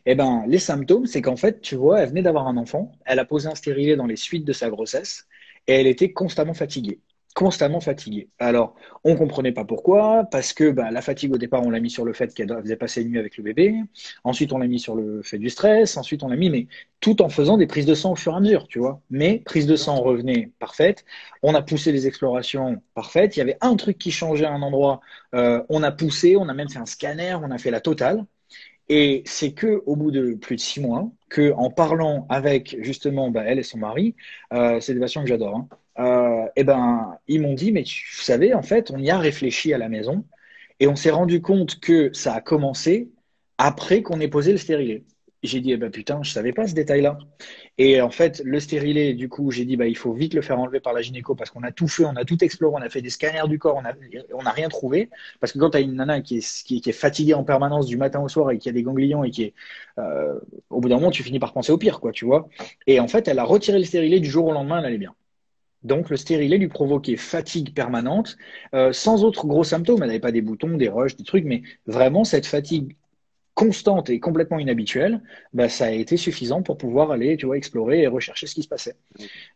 Eh ben, les symptômes, c'est qu'en fait, tu vois, elle venait d'avoir un enfant, elle a posé un stérilet dans les suites de sa grossesse et elle était constamment fatiguée. Constamment fatiguée. Alors, on comprenait pas pourquoi, parce que bah, la fatigue au départ, on l'a mis sur le fait qu'elle faisait passer une nuit avec le bébé. Ensuite, on l'a mis sur le fait du stress. Ensuite, on l'a mis, mais tout en faisant des prises de sang au fur et à mesure, tu vois. Mais prise de sang revenait parfaite. On a poussé les explorations parfaites. Il y avait un truc qui changeait à un endroit. On a poussé, on a même fait un scanner, on a fait la totale. Et c'est que au bout de plus de 6 mois, que en parlant avec justement bah, elle et son mari, c'est des patients que j'adore, hein, et ben ils m'ont dit mais tu savais en fait on y a réfléchi à la maison et on s'est rendu compte que ça a commencé après qu'on ait posé le stérilet. J'ai dit eh ben putain je savais pas ce détail-là. Et en fait, le stérilet, du coup, j'ai dit, bah, il faut vite le faire enlever par la gynéco parce qu'on a tout fait, on a tout exploré, on a fait des scanners du corps, on n'a rien trouvé. Parce que quand tu as une nana qui est fatiguée en permanence du matin au soir et qui a des ganglions et qui est, au bout d'un moment, tu finis par penser au pire, quoi, tu vois. Et en fait, elle a retiré le stérilet du jour au lendemain, elle allait bien. Donc, le stérilet lui provoquait fatigue permanente, sans autres gros symptômes. Elle n'avait pas des boutons, des rushs, des trucs, mais vraiment cette fatigue constante et complètement inhabituelle, bah, ça a été suffisant pour pouvoir aller, tu vois, explorer et rechercher ce qui se passait.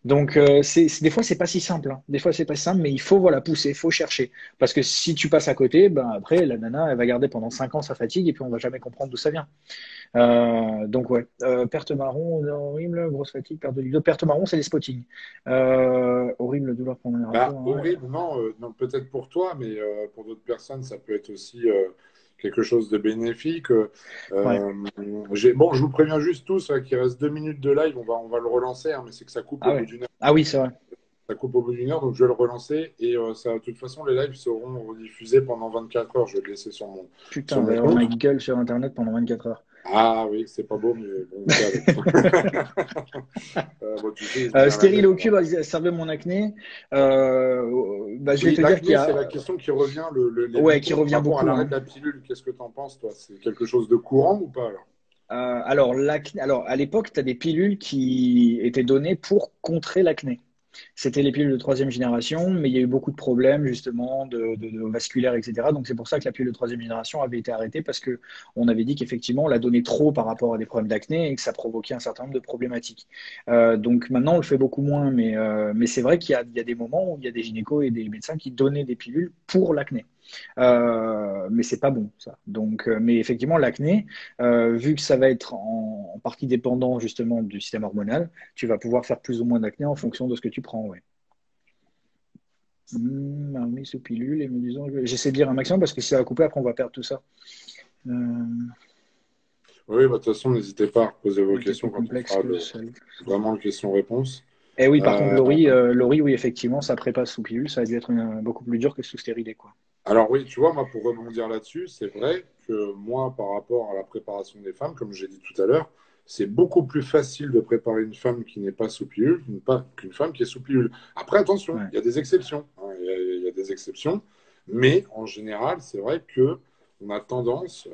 Donc, des fois, c'est pas si simple, hein. Des fois, c'est pas si simple, mais il faut, voilà, pousser, il faut chercher. Parce que si tu passes à côté, ben, après, la nana, elle va garder pendant 5 ans sa fatigue et puis on va jamais comprendre d'où ça vient. Donc, ouais. Perte marron, horrible, grosse fatigue, perte de libido. Perte marron, c'est les spottings. Horrible douleur pendant les Bah, rapports, ouais. horrible, non, non, peut-être pour toi, mais pour d'autres personnes, ça peut être aussi quelque chose de bénéfique. Ouais. Euh, bon, je vous préviens juste tous qu'il reste 2 minutes de live, on va le relancer, hein, mais c'est que ça coupe au Ah bout ouais. d'une heure. Ah oui, c'est vrai. Ça coupe au bout d'une heure, donc je vais le relancer et ça, de toute façon, les lives seront rediffusés pendant 24 heures. Je vais le laisser sur mon, Putain, sur il va mon y avoir compte. ma gueule sur Internet pendant 24 heures. Ah oui, c'est pas beau, mais bon, on fait avec. Bon, tu sais, il se met dans la Stérile gueule. au cube, ça servait mon acné. Bah, je vais Oui, te dire qu'il y l'acné, c'est a, la question qui revient, les ouais, qui boutons par revient rapport à beaucoup, l'arrêt hein. de la pilule. Qu'est-ce que tu en penses, toi? C'est quelque chose de courant ou pas alors? Alors, l'acné, alors, à l'époque, tu as des pilules qui étaient données pour contrer l'acné. C'était les pilules de troisième génération, mais il y a eu beaucoup de problèmes justement de vasculaires, etc. Donc c'est pour ça que la pilule de troisième génération avait été arrêtée parce que on avait dit qu'effectivement on la donnait trop par rapport à des problèmes d'acné et que ça provoquait un certain nombre de problématiques. Donc maintenant on le fait beaucoup moins, mais c'est vrai qu'il y a des moments où il y a des gynécos et des médecins qui donnaient des pilules pour l'acné. Mais c'est pas bon ça. Donc, mais effectivement, l'acné, vu que ça va être en partie dépendant justement du système hormonal, tu vas pouvoir faire plus ou moins d'acné en fonction de ce que tu prends. Ouais. Marmite sous pilule et me disant, j'essaie de dire un maximum parce que si ça va couper, après on va perdre tout ça. Oui, bah, de toute façon, n'hésitez pas à poser vos questions quand on complexe fera que celle. vraiment le question-réponse. Et oui, par contre, Laurie, oui, effectivement, ça prépasse sous pilule, ça a dû être beaucoup plus dur que sous stérilé, quoi. Alors oui, tu vois, moi, pour rebondir là-dessus, c'est vrai que moi, par rapport à la préparation des femmes, comme j'ai dit tout à l'heure, c'est beaucoup plus facile de préparer une femme qui n'est pas sous pilule qu'une femme qui est sous pilule. Après, attention, Ouais. il y a des exceptions. Hein, il y a des exceptions. Mais en général, c'est vrai que on a tendance,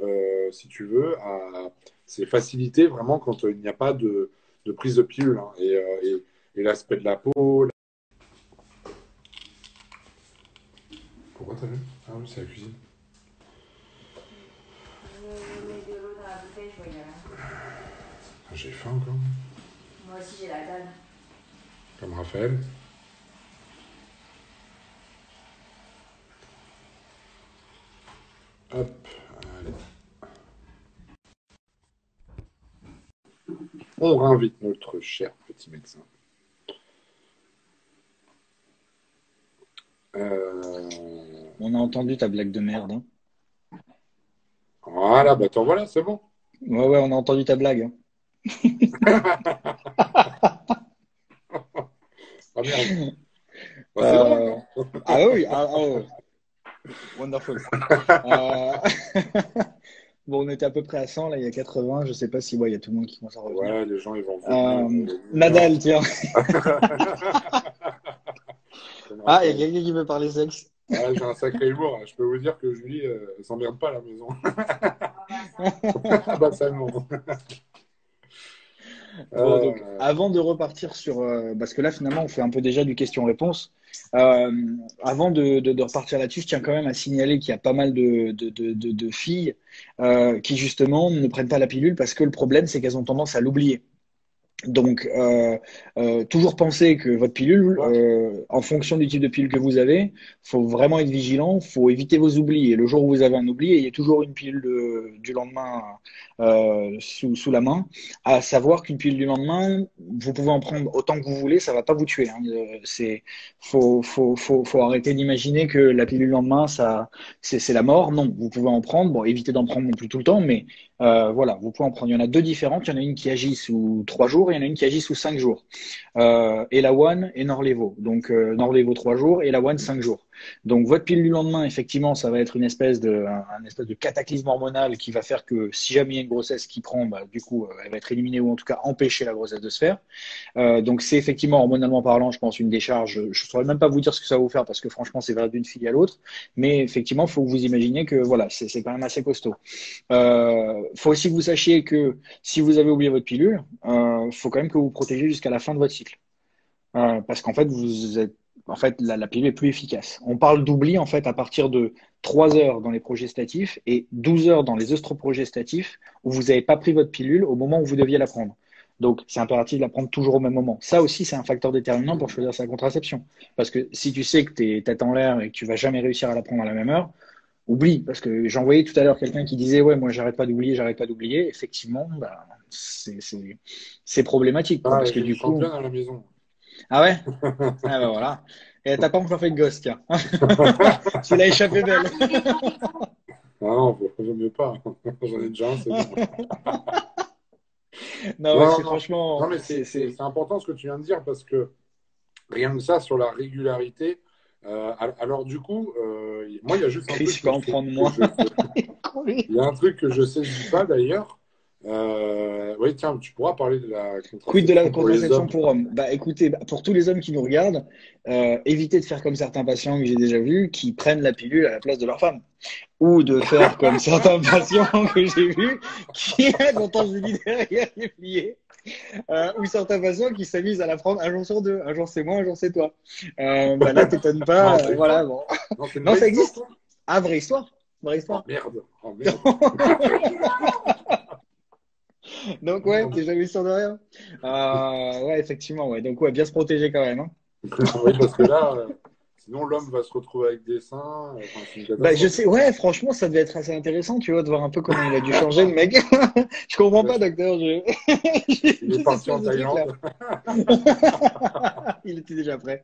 si tu veux, à c'est facilité vraiment quand il n'y a pas de prise de pilule. Hein. Et l'aspect de la peau. Pourquoi t'as vu? Ah oui, c'est la cuisine. Je mets de l'eau dans la bouteille, je vois y a rien. J'ai faim encore. Moi aussi, j'ai la dalle. Comme Raphaël. Hop, allez. On réinvite notre cher petit médecin. On a entendu ta blague de merde. Hein. Voilà, bah t'en voilà, c'est bon. Ouais, on a entendu ta blague. Hein. Ah merde. Bah, c'est drôle, non? Ah oui, wonderful. Bon, on était à peu près à 100, là, il y a 80. Je sais pas si il y a tout le monde qui commence à revenir. Ouais, les gens, ils vont venir. Nadal, tiens. Ah, il y a quelqu'un qui veut parler sexe. Ouais, j'ai un sacré humour. Je peux vous dire que Julie, elle s'emmerde pas à la maison. Ah bah ça, non. Bon, donc, avant de repartir sur... parce que là, finalement, on fait un peu déjà du question-réponse. Avant de repartir là-dessus, je tiens quand même à signaler qu'il y a pas mal de filles qui, justement, ne prennent pas la pilule parce que le problème, c'est qu'elles ont tendance à l'oublier. Donc, toujours penser que votre pilule, en fonction du type de pilule que vous avez, faut vraiment être vigilant, faut éviter vos oublis. Et le jour où vous avez un oubli, il y a toujours une pilule du lendemain sous la main. À savoir qu'une pilule du lendemain, vous pouvez en prendre autant que vous voulez, ça va pas vous tuer. Hein. Faut arrêter d'imaginer que la pilule du lendemain, c'est la mort. Non, vous pouvez en prendre. Bon, évitez d'en prendre non plus tout le temps, mais voilà, vous pouvez en prendre. Il y en a deux différentes. Il y en a une qui agit sous 3 jours et il y en a une qui agit sous 5 jours. Elawan et Norlevo. Donc, Norlevo 3 jours et Elawan 5 jours. Donc, votre pilule du lendemain, effectivement, ça va être un espèce de cataclysme hormonal qui va faire que si jamais il y a une grossesse qui prend, bah, du coup, elle va être éliminée ou en tout cas empêcher la grossesse de se faire. Donc, c'est effectivement, hormonalement parlant, je pense, une décharge. Je ne saurais même pas vous dire ce que ça va vous faire parce que franchement, c'est variable d'une fille à l'autre. Mais effectivement, il faut que vous imaginiez que voilà, c'est quand même assez costaud. Faut aussi que vous sachiez que si vous avez oublié votre pilule, faut quand même que vous vous protégez jusqu'à la fin de votre cycle. Parce qu'en fait, la pilule est plus efficace. On parle d'oubli en fait à partir de 3 heures dans les progestatifs et 12 heures dans les œstroprogestatifs où vous n'avez pas pris votre pilule au moment où vous deviez la prendre. Donc, c'est impératif de la prendre toujours au même moment. Ça aussi, c'est un facteur déterminant pour choisir sa contraception. Parce que si tu sais que tu es tête en l'air et que tu vas jamais réussir à la prendre à la même heure, oublie. Parce que j'en voyais tout à l'heure quelqu'un qui disait, ouais, moi, j'arrête pas d'oublier, j'arrête pas d'oublier. Effectivement, bah, c'est problématique, quoi. Parce que j'ai une du coup. championne à la maison. Ah ouais? Ah ben voilà. Et t'as pas encore fait de gosse, tiens. Tu l'as échappé belle. Ah non, je ne pas. J'en ai déjà un, c'est bon. Non, franchement. Non, mais c'est important ce que tu viens de dire parce que rien que ça sur la régularité. Alors du coup, moi, il y a juste un Chris, truc. je peux en prendre moins. Il y a un truc que je ne saisis pas d'ailleurs. Oui, tiens, tu pourras parler de la Quid de la contraception pour les contraception hommes. pour hommes? Bah écoutez, pour tous les hommes qui nous regardent, évitez de faire comme certains patients que j'ai déjà vus qui prennent la pilule à la place de leur femme. Ou de faire comme certains patients que j'ai vus qui, quand on se dit derrière les pliés, ou certains patients qui s'amusent à la prendre un jour sur deux. Un jour c'est moi, un jour c'est toi. Bah là, t'étonnes Non, pas, ça existe voilà, pas. bon. Non, c'est une Non, vraie ça histoire, existe. ça. Ah, vraie histoire. Vraie Oh histoire. merde. Oh merde. Donc ouais, Merde. t'es jamais sûr de rien. Ouais, effectivement, ouais. Donc ouais, bien se protéger quand même, hein. Oui, parce que là, sinon l'homme va se retrouver avec des seins. Enfin, c'est une Bah, je catastrophe. sais, ouais, franchement, ça devait être assez intéressant, tu vois, de voir un peu comment il a dû changer, le mec. Je comprends Ouais, pas, docteur, il est Cette parti en espèce de truc là. Thaïlande. Il était déjà prêt.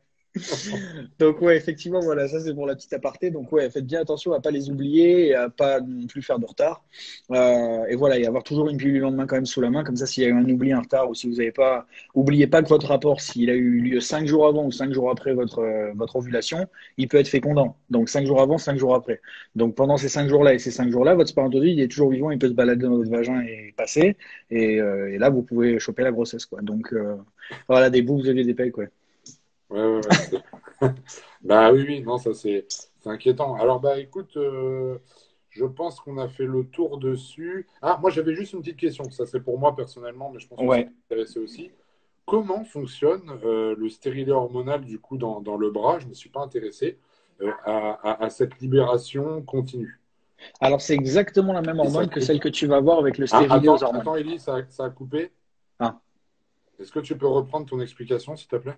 Donc ouais, effectivement, voilà, ça c'est pour la petite aparté. Donc ouais, faites bien attention à pas les oublier et à pas non plus faire de retard. Et voilà, et avoir toujours une pilule le lendemain quand même sous la main, comme ça s'il y a eu un oubli, un retard, ou si vous n'avez pas, oubliez pas que votre rapport, s'il a eu lieu 5 jours avant ou 5 jours après votre ovulation, il peut être fécondant. Donc 5 jours avant, 5 jours après. Donc pendant ces 5 jours-là et ces 5 jours-là, votre spermatozoïde il est toujours vivant, il peut se balader dans votre vagin et passer. Et là, vous pouvez choper la grossesse, quoi. Donc voilà, des boucles et des pelles, quoi. Ouais, ouais, ouais. Bah oui, oui, non, ça c'est inquiétant. Alors, bah écoute, je pense qu'on a fait le tour dessus. Ah, moi j'avais juste une petite question. Ça c'est pour moi personnellement, mais je pense que ça Ouais. peut intéresser aussi. Comment fonctionne le stérilet hormonal du coup dans le bras? Je ne me suis pas intéressé à cette libération continue. Alors, c'est exactement la même Et ça hormone que coûte. celle que tu vas avoir avec le Ah, stérilet aux hormones. attends, Élie, ça a coupé. Ah. Est-ce que tu peux reprendre ton explication, s'il te plaît?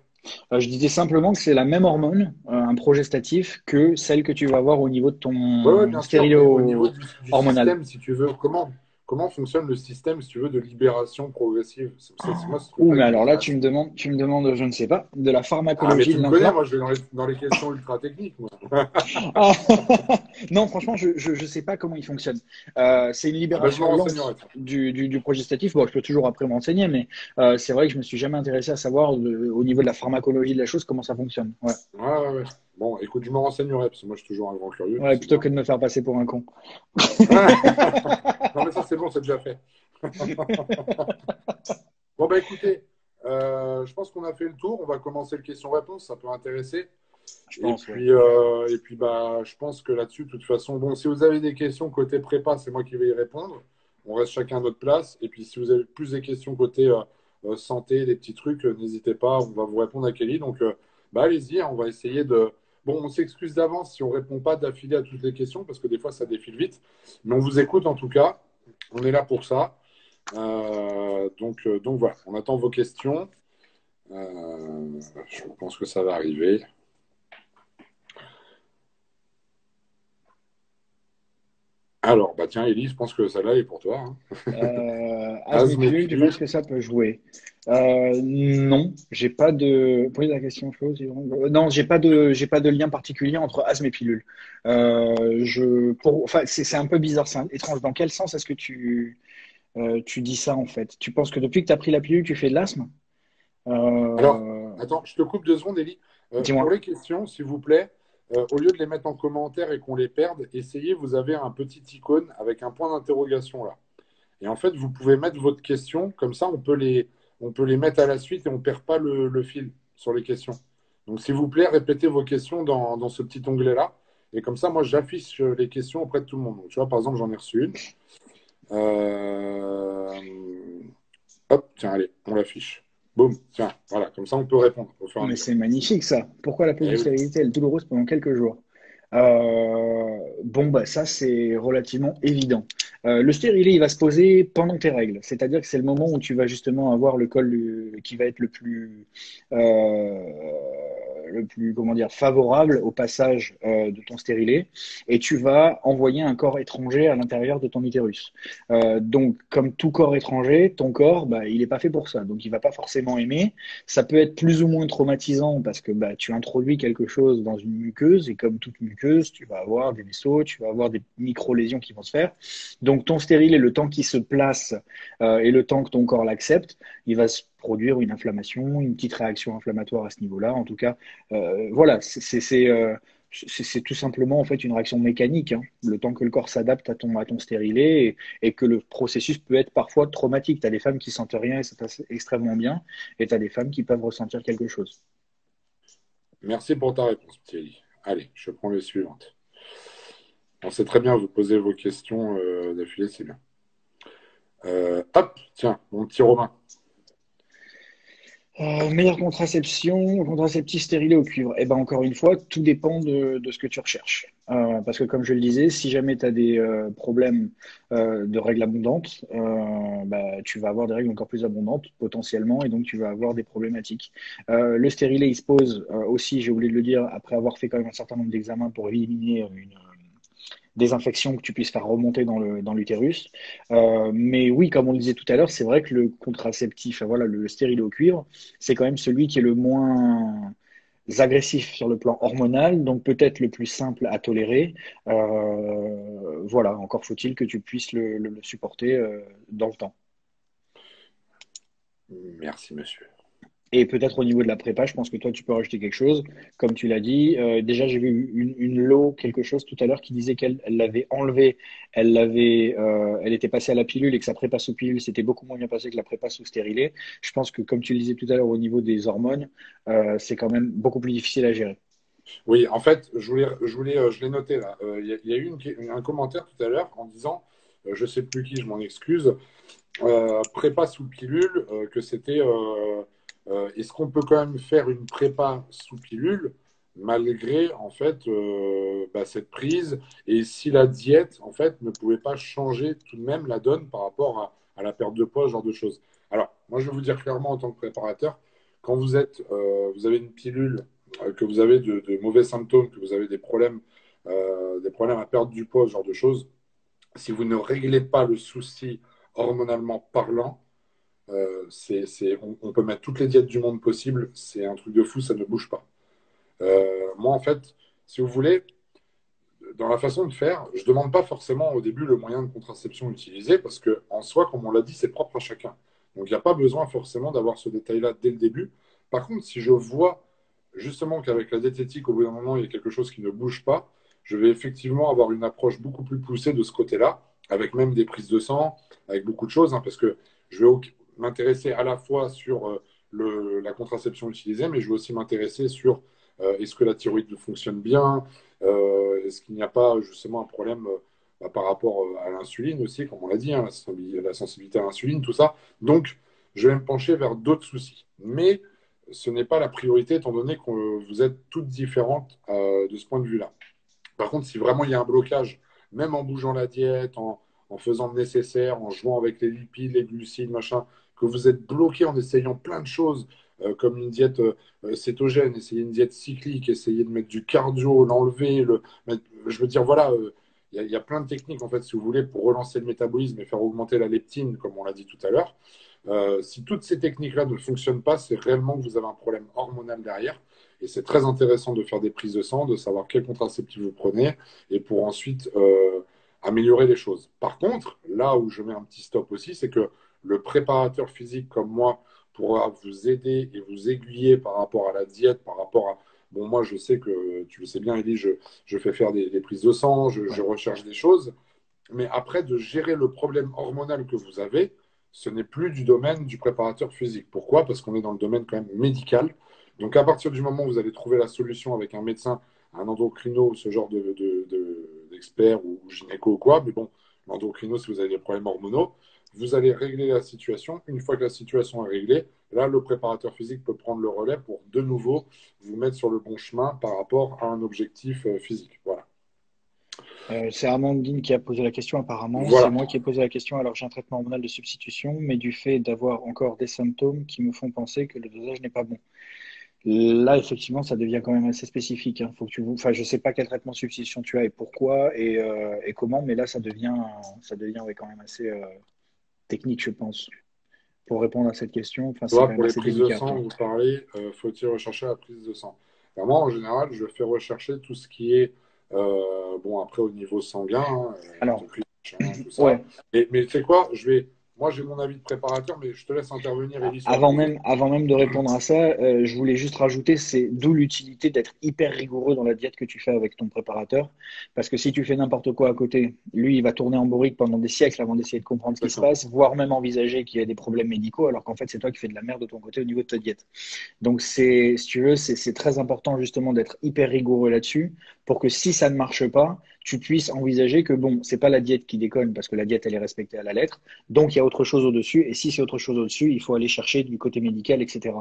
Je disais simplement que c'est la même hormone, un progestatif, que celle que tu vas avoir au niveau de Oui, ouais, ton bien sûr, stérilet mais au niveau du hormonal. système, si tu veux, comment fonctionne le système, si tu veux, de libération progressive? Moi, ce Ouh, truc-là, mais il alors là, m'intéresse. tu me demandes, je ne sais pas, de la Ah, mais pharmacologie tu de me connais, l'implant. moi, je vais dans les questions ultra techniques, moi. Ah, non, franchement, je sais pas comment il fonctionne. C'est une Ah, ben, je me libération lente renseignerai. Tiens. du progestatif. Bon, je peux toujours après m'enseigner, mais c'est vrai que je me suis jamais intéressé à savoir au niveau de la pharmacologie de la chose comment ça fonctionne. Ouais. Ouais, ouais, ouais. Bon, écoute, je me renseignerai, parce que moi, je suis toujours un grand curieux, tu Ouais, sais plutôt bien. que de me faire passer pour un con. Non, mais ça, c'est bon, c'est déjà fait. Bon, bah écoutez, je pense qu'on a fait le tour. On va commencer le question-réponse, ça peut intéresser. Je Et pense, ouais. puis, bah, je pense que là-dessus, de toute façon, bon, si vous avez des questions côté prépa, c'est moi qui vais y répondre. On reste chacun à notre place. Et puis, si vous avez plus des questions côté santé, des petits trucs, n'hésitez pas, on va vous répondre à Kelly. Donc, bah, allez-y, hein, on va essayer de. Bon, on s'excuse d'avance si on ne répond pas d'affilée à toutes les questions, parce que des fois, ça défile vite. Mais on vous écoute en tout cas. On est là pour ça. Donc voilà, on attend vos questions. Je pense que ça va arriver. Alors, bah tiens, Ellie, je pense que celle-là est pour toi. Hein. Asthme et Asthme et pilule, tu penses pilule. que ça peut jouer? Non, j'ai pas de. Posez la question, Flo, non, j'ai pas de lien particulier entre asthme et pilule. Enfin, c'est un peu bizarre, c'est étrange. Dans quel sens est-ce que tu dis ça en fait? Tu penses que depuis que tu as pris la pilule, tu fais de l'asthme? Alors, Euh, attends, je te coupe 2 secondes, Ellie. Pour Dis-moi. les questions, s'il vous plaît, au lieu de les mettre en commentaire et qu'on les perde, essayez, vous avez un petit icône avec un point d'interrogation là. Et en fait, vous pouvez mettre votre question, comme ça on peut les mettre à la suite et on ne perd pas le fil sur les questions. Donc, s'il vous plaît, répétez vos questions dans ce petit onglet-là. Et comme ça, moi, j'affiche les questions auprès de tout le monde. Donc, tu vois, par exemple, j'en ai reçu une. Euh, Hop, tiens, allez, on l'affiche. Boum, tiens, voilà, comme ça, on peut répondre au fur et à Mais mesure. c'est magnifique ça. Pourquoi la pause de Eh oui. stérilité elle est douloureuse pendant quelques jours? Bon, bah ça c'est relativement évident. Le stérilet il va se poser pendant tes règles, c'est-à-dire que c'est le moment où tu vas justement avoir le col qui va être le plus comment dire favorable au passage de ton stérilet, et tu vas envoyer un corps étranger à l'intérieur de ton utérus. Donc, comme tout corps étranger, ton corps, bah, il n'est pas fait pour ça, donc il va pas forcément aimer. Ça peut être plus ou moins traumatisant parce que bah, tu introduis quelque chose dans une muqueuse et comme toute muqueuse, tu vas avoir des vaisseaux, tu vas avoir des micro-lésions qui vont se faire. Donc ton stérilet, le temps qu'il se place et le temps que ton corps l'accepte, il va se produire une inflammation, une petite réaction inflammatoire à ce niveau-là. En tout cas, voilà, c'est tout simplement en fait une réaction mécanique, hein. Le temps que le corps s'adapte à ton stérilet et que le processus peut être parfois traumatique. Tu as des femmes qui sentent rien et ça passe extrêmement bien, et tu as des femmes qui peuvent ressentir quelque chose. Merci pour ta réponse, Thierry. Allez, je prends les suivantes. On sait très bien, vous posez vos questions d'affilée, c'est bien. Hop, tiens, mon petit Romain. Meilleure contraception, contraceptif stérilé au cuivre. Eh ben encore une fois, tout dépend de ce que tu recherches. Parce que comme je le disais, si jamais tu as des problèmes de règles abondantes, bah, tu vas avoir des règles encore plus abondantes potentiellement et donc tu vas avoir des problématiques. Le stérilet, il se pose aussi, j'ai oublié de le dire, après avoir fait quand même un certain nombre d'examens pour éliminer une des infections que tu puisses faire remonter dans l'utérus. Mais oui, comme on le disait tout à l'heure, c'est vrai que le contraceptif, voilà, le stérilet au cuivre, c'est quand même celui qui est le moins agressif sur le plan hormonal, donc peut-être le plus simple à tolérer. Voilà, encore faut-il que tu puisses le supporter dans le temps. Merci, monsieur. Et peut-être au niveau de la prépa, je pense que toi, tu peux rajouter quelque chose. Comme tu l'as dit, déjà, j'ai vu une lot, quelque chose tout à l'heure qui disait qu'elle l'avait enlevé, elle était passée à la pilule et que sa prépa sous pilule, c'était beaucoup moins bien passé que la prépa sous stérilet. Je pense que, comme tu le disais tout à l'heure, au niveau des hormones, c'est quand même beaucoup plus difficile à gérer. Oui, en fait, je l'ai noté là. Il y a eu un commentaire tout à l'heure en disant, je ne sais plus qui, je m'en excuse, prépa sous pilule, que c'était. Est-ce qu'on peut quand même faire une prépa sous pilule malgré en fait bah, cette prise et si la diète en fait ne pouvait pas changer tout de même la donne par rapport à la perte de poids, ce genre de choses. Alors, moi, je vais vous dire clairement en tant que préparateur, quand vous avez une pilule, que vous avez de mauvais symptômes, que vous avez des problèmes à perdre du poids, ce genre de choses, si vous ne réglez pas le souci hormonalement parlant, on peut mettre toutes les diètes du monde possible, c'est un truc de fou, ça ne bouge pas. Moi, en fait, si vous voulez, dans la façon de faire, je ne demande pas forcément au début le moyen de contraception utilisé, parce que en soi, comme on l'a dit, c'est propre à chacun. Donc, il n'y a pas besoin forcément d'avoir ce détail-là dès le début. Par contre, si je vois justement qu'avec la diététique, au bout d'un moment, il y a quelque chose qui ne bouge pas, je vais effectivement avoir une approche beaucoup plus poussée de ce côté-là, avec même des prises de sang, avec beaucoup de choses, hein, parce que je vais m'intéresser à la fois sur la contraception utilisée, mais je vais aussi m'intéresser sur est-ce que la thyroïde fonctionne bien, est-ce qu'il n'y a pas justement un problème bah, par rapport à l'insuline aussi, comme on l'a dit, hein, la sensibilité à l'insuline, tout ça. Donc, je vais me pencher vers d'autres soucis. Mais ce n'est pas la priorité, étant donné que vous êtes toutes différentes de ce point de vue-là. Par contre, si vraiment il y a un blocage, même en bougeant la diète, en faisant le nécessaire, en jouant avec les lipides, les glucides, machin, que vous êtes bloqué en essayant plein de choses, comme une diète cétogène, essayer une diète cyclique, essayer de mettre du cardio, l'enlever, je veux dire, voilà, il y a plein de techniques, en fait, si vous voulez, pour relancer le métabolisme et faire augmenter la leptine, comme on l'a dit tout à l'heure. Si toutes ces techniques-là ne fonctionnent pas, c'est réellement que vous avez un problème hormonal derrière. Et c'est très intéressant de faire des prises de sang, de savoir quel contraceptif vous prenez, et pour ensuite améliorer les choses. Par contre, là où je mets un petit stop aussi, c'est que le préparateur physique comme moi pourra vous aider et vous aiguiller par rapport à la diète, par rapport à... Bon, moi, je sais que, tu le sais bien, Elie, je fais faire des prises de sang, je Ouais. recherche des choses, mais après, de gérer le problème hormonal que vous avez, ce n'est plus du domaine du préparateur physique. Pourquoi? Parce qu'on est dans le domaine quand même médical. Donc, à partir du moment où vous allez trouver la solution avec un médecin, un endocrino, ce genre d'expert ou gynéco ou quoi, mais bon, l'endocrino, si vous avez des problèmes hormonaux, vous allez régler la situation. Une fois que la situation est réglée, là, le préparateur physique peut prendre le relais pour de nouveau vous mettre sur le bon chemin par rapport à un objectif physique. Voilà. C'est Amandine qui a posé la question apparemment. C'est Voilà. moi qui ai posé la question. Alors j'ai un traitement hormonal de substitution, mais du fait d'avoir encore des symptômes qui me font penser que le dosage n'est pas bon. Là, effectivement, ça devient quand même assez spécifique, hein. Faut que enfin, je sais pas quel traitement de substitution tu as et pourquoi et comment, mais là, ça devient ouais, quand même assez technique, je pense, pour répondre à cette question. Enfin, c'est Toi, quand même pour les assez prises de délicat, sang, hein. vous parlez, faut-il rechercher la prise de sang? Ben, moi, en général, je fais rechercher tout ce qui est, bon, après au niveau sanguin, hein, Alors, hématocrite, machin, tout ça. ouais, Mais tu sais quoi, je vais moi, j'ai mon avis de préparateur, mais je te laisse intervenir, Elie, sur le Avant sujet. même, avant même de répondre à ça, je voulais juste rajouter, c'est d'où l'utilité d'être hyper rigoureux dans la diète que tu fais avec ton préparateur. Parce que si tu fais n'importe quoi à côté, lui, il va tourner en bourrique pendant des siècles avant d'essayer de comprendre ce qui se Exactement. passe, voire même envisager qu'il y a des problèmes médicaux, alors qu'en fait, c'est toi qui fais de la merde de ton côté au niveau de ta diète. Donc, si tu veux, c'est très important justement d'être hyper rigoureux là-dessus pour que si ça ne marche pas, tu puisses envisager que bon, c'est pas la diète qui déconne parce que la diète, elle est respectée à la lettre. Donc, il y a autre chose au-dessus. Et si c'est autre chose au-dessus, il faut aller chercher du côté médical, etc.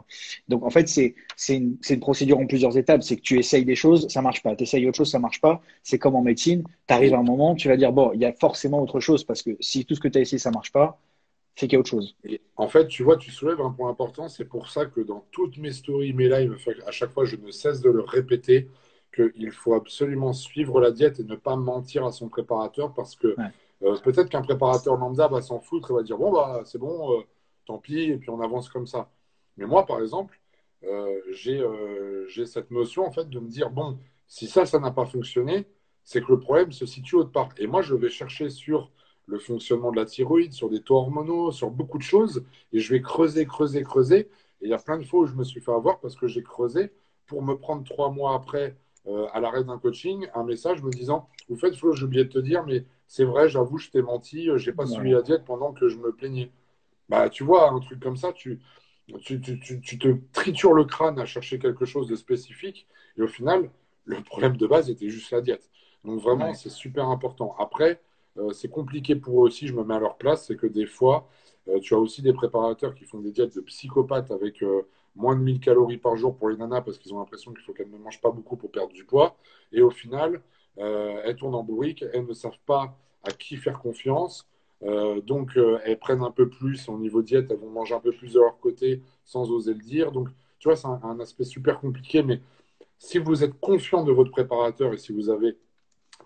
Donc, en fait, c'est une procédure en plusieurs étapes. C'est que tu essayes des choses, ça marche pas. Tu essayes autre chose, ça marche pas. C'est comme en médecine. Tu arrives à Et, un moment, tu vas dire, bon, il y a forcément autre chose parce que si tout ce que tu as essayé, ça marche pas, c'est qu'il y a autre chose. et en fait, tu vois, tu soulèves un point important. C'est pour ça que dans toutes mes stories, mes lives, à chaque fois, je ne cesse de le répéter qu'il faut absolument suivre la diète et ne pas mentir à son préparateur parce que Ouais. peut-être qu'un préparateur lambda va s'en foutre et va dire bon, bah, c'est bon, tant pis, et puis on avance comme ça. Mais moi, par exemple, j'ai cette notion en fait de me dire bon, si ça n'a pas fonctionné, c'est que le problème se situe autre part. Et moi, je vais chercher sur le fonctionnement de la thyroïde, sur des taux hormonaux, sur beaucoup de choses, et je vais creuser, creuser, creuser. Et il y a plein de fois où je me suis fait avoir parce que j'ai creusé pour me prendre 3 mois après, à l'arrêt d'un coaching, un message me disant, au fait, Flo, j'ai oublié de te dire, mais c'est vrai, j'avoue, je t'ai menti, j'ai pas suivi Voilà. la diète pendant que je me plaignais. Bah, tu vois, un truc comme ça, tu te tritures le crâne à chercher quelque chose de spécifique, et au final, le problème de base était juste la diète. Donc vraiment, Ouais. c'est super important. Après, c'est compliqué pour eux aussi, je me mets à leur place, c'est que des fois, tu as aussi des préparateurs qui font des diètes de psychopathes avec moins de 1000 calories par jour pour les nanas parce qu'ils ont l'impression qu'il faut qu'elles ne mangent pas beaucoup pour perdre du poids. Et au final, elles tournent en bourrique, elles ne savent pas à qui faire confiance. Elles prennent un peu plus au niveau diète, elles vont manger un peu plus de leur côté sans oser le dire. Donc, tu vois, c'est un aspect super compliqué. Mais si vous êtes confiant de votre préparateur et si vous avez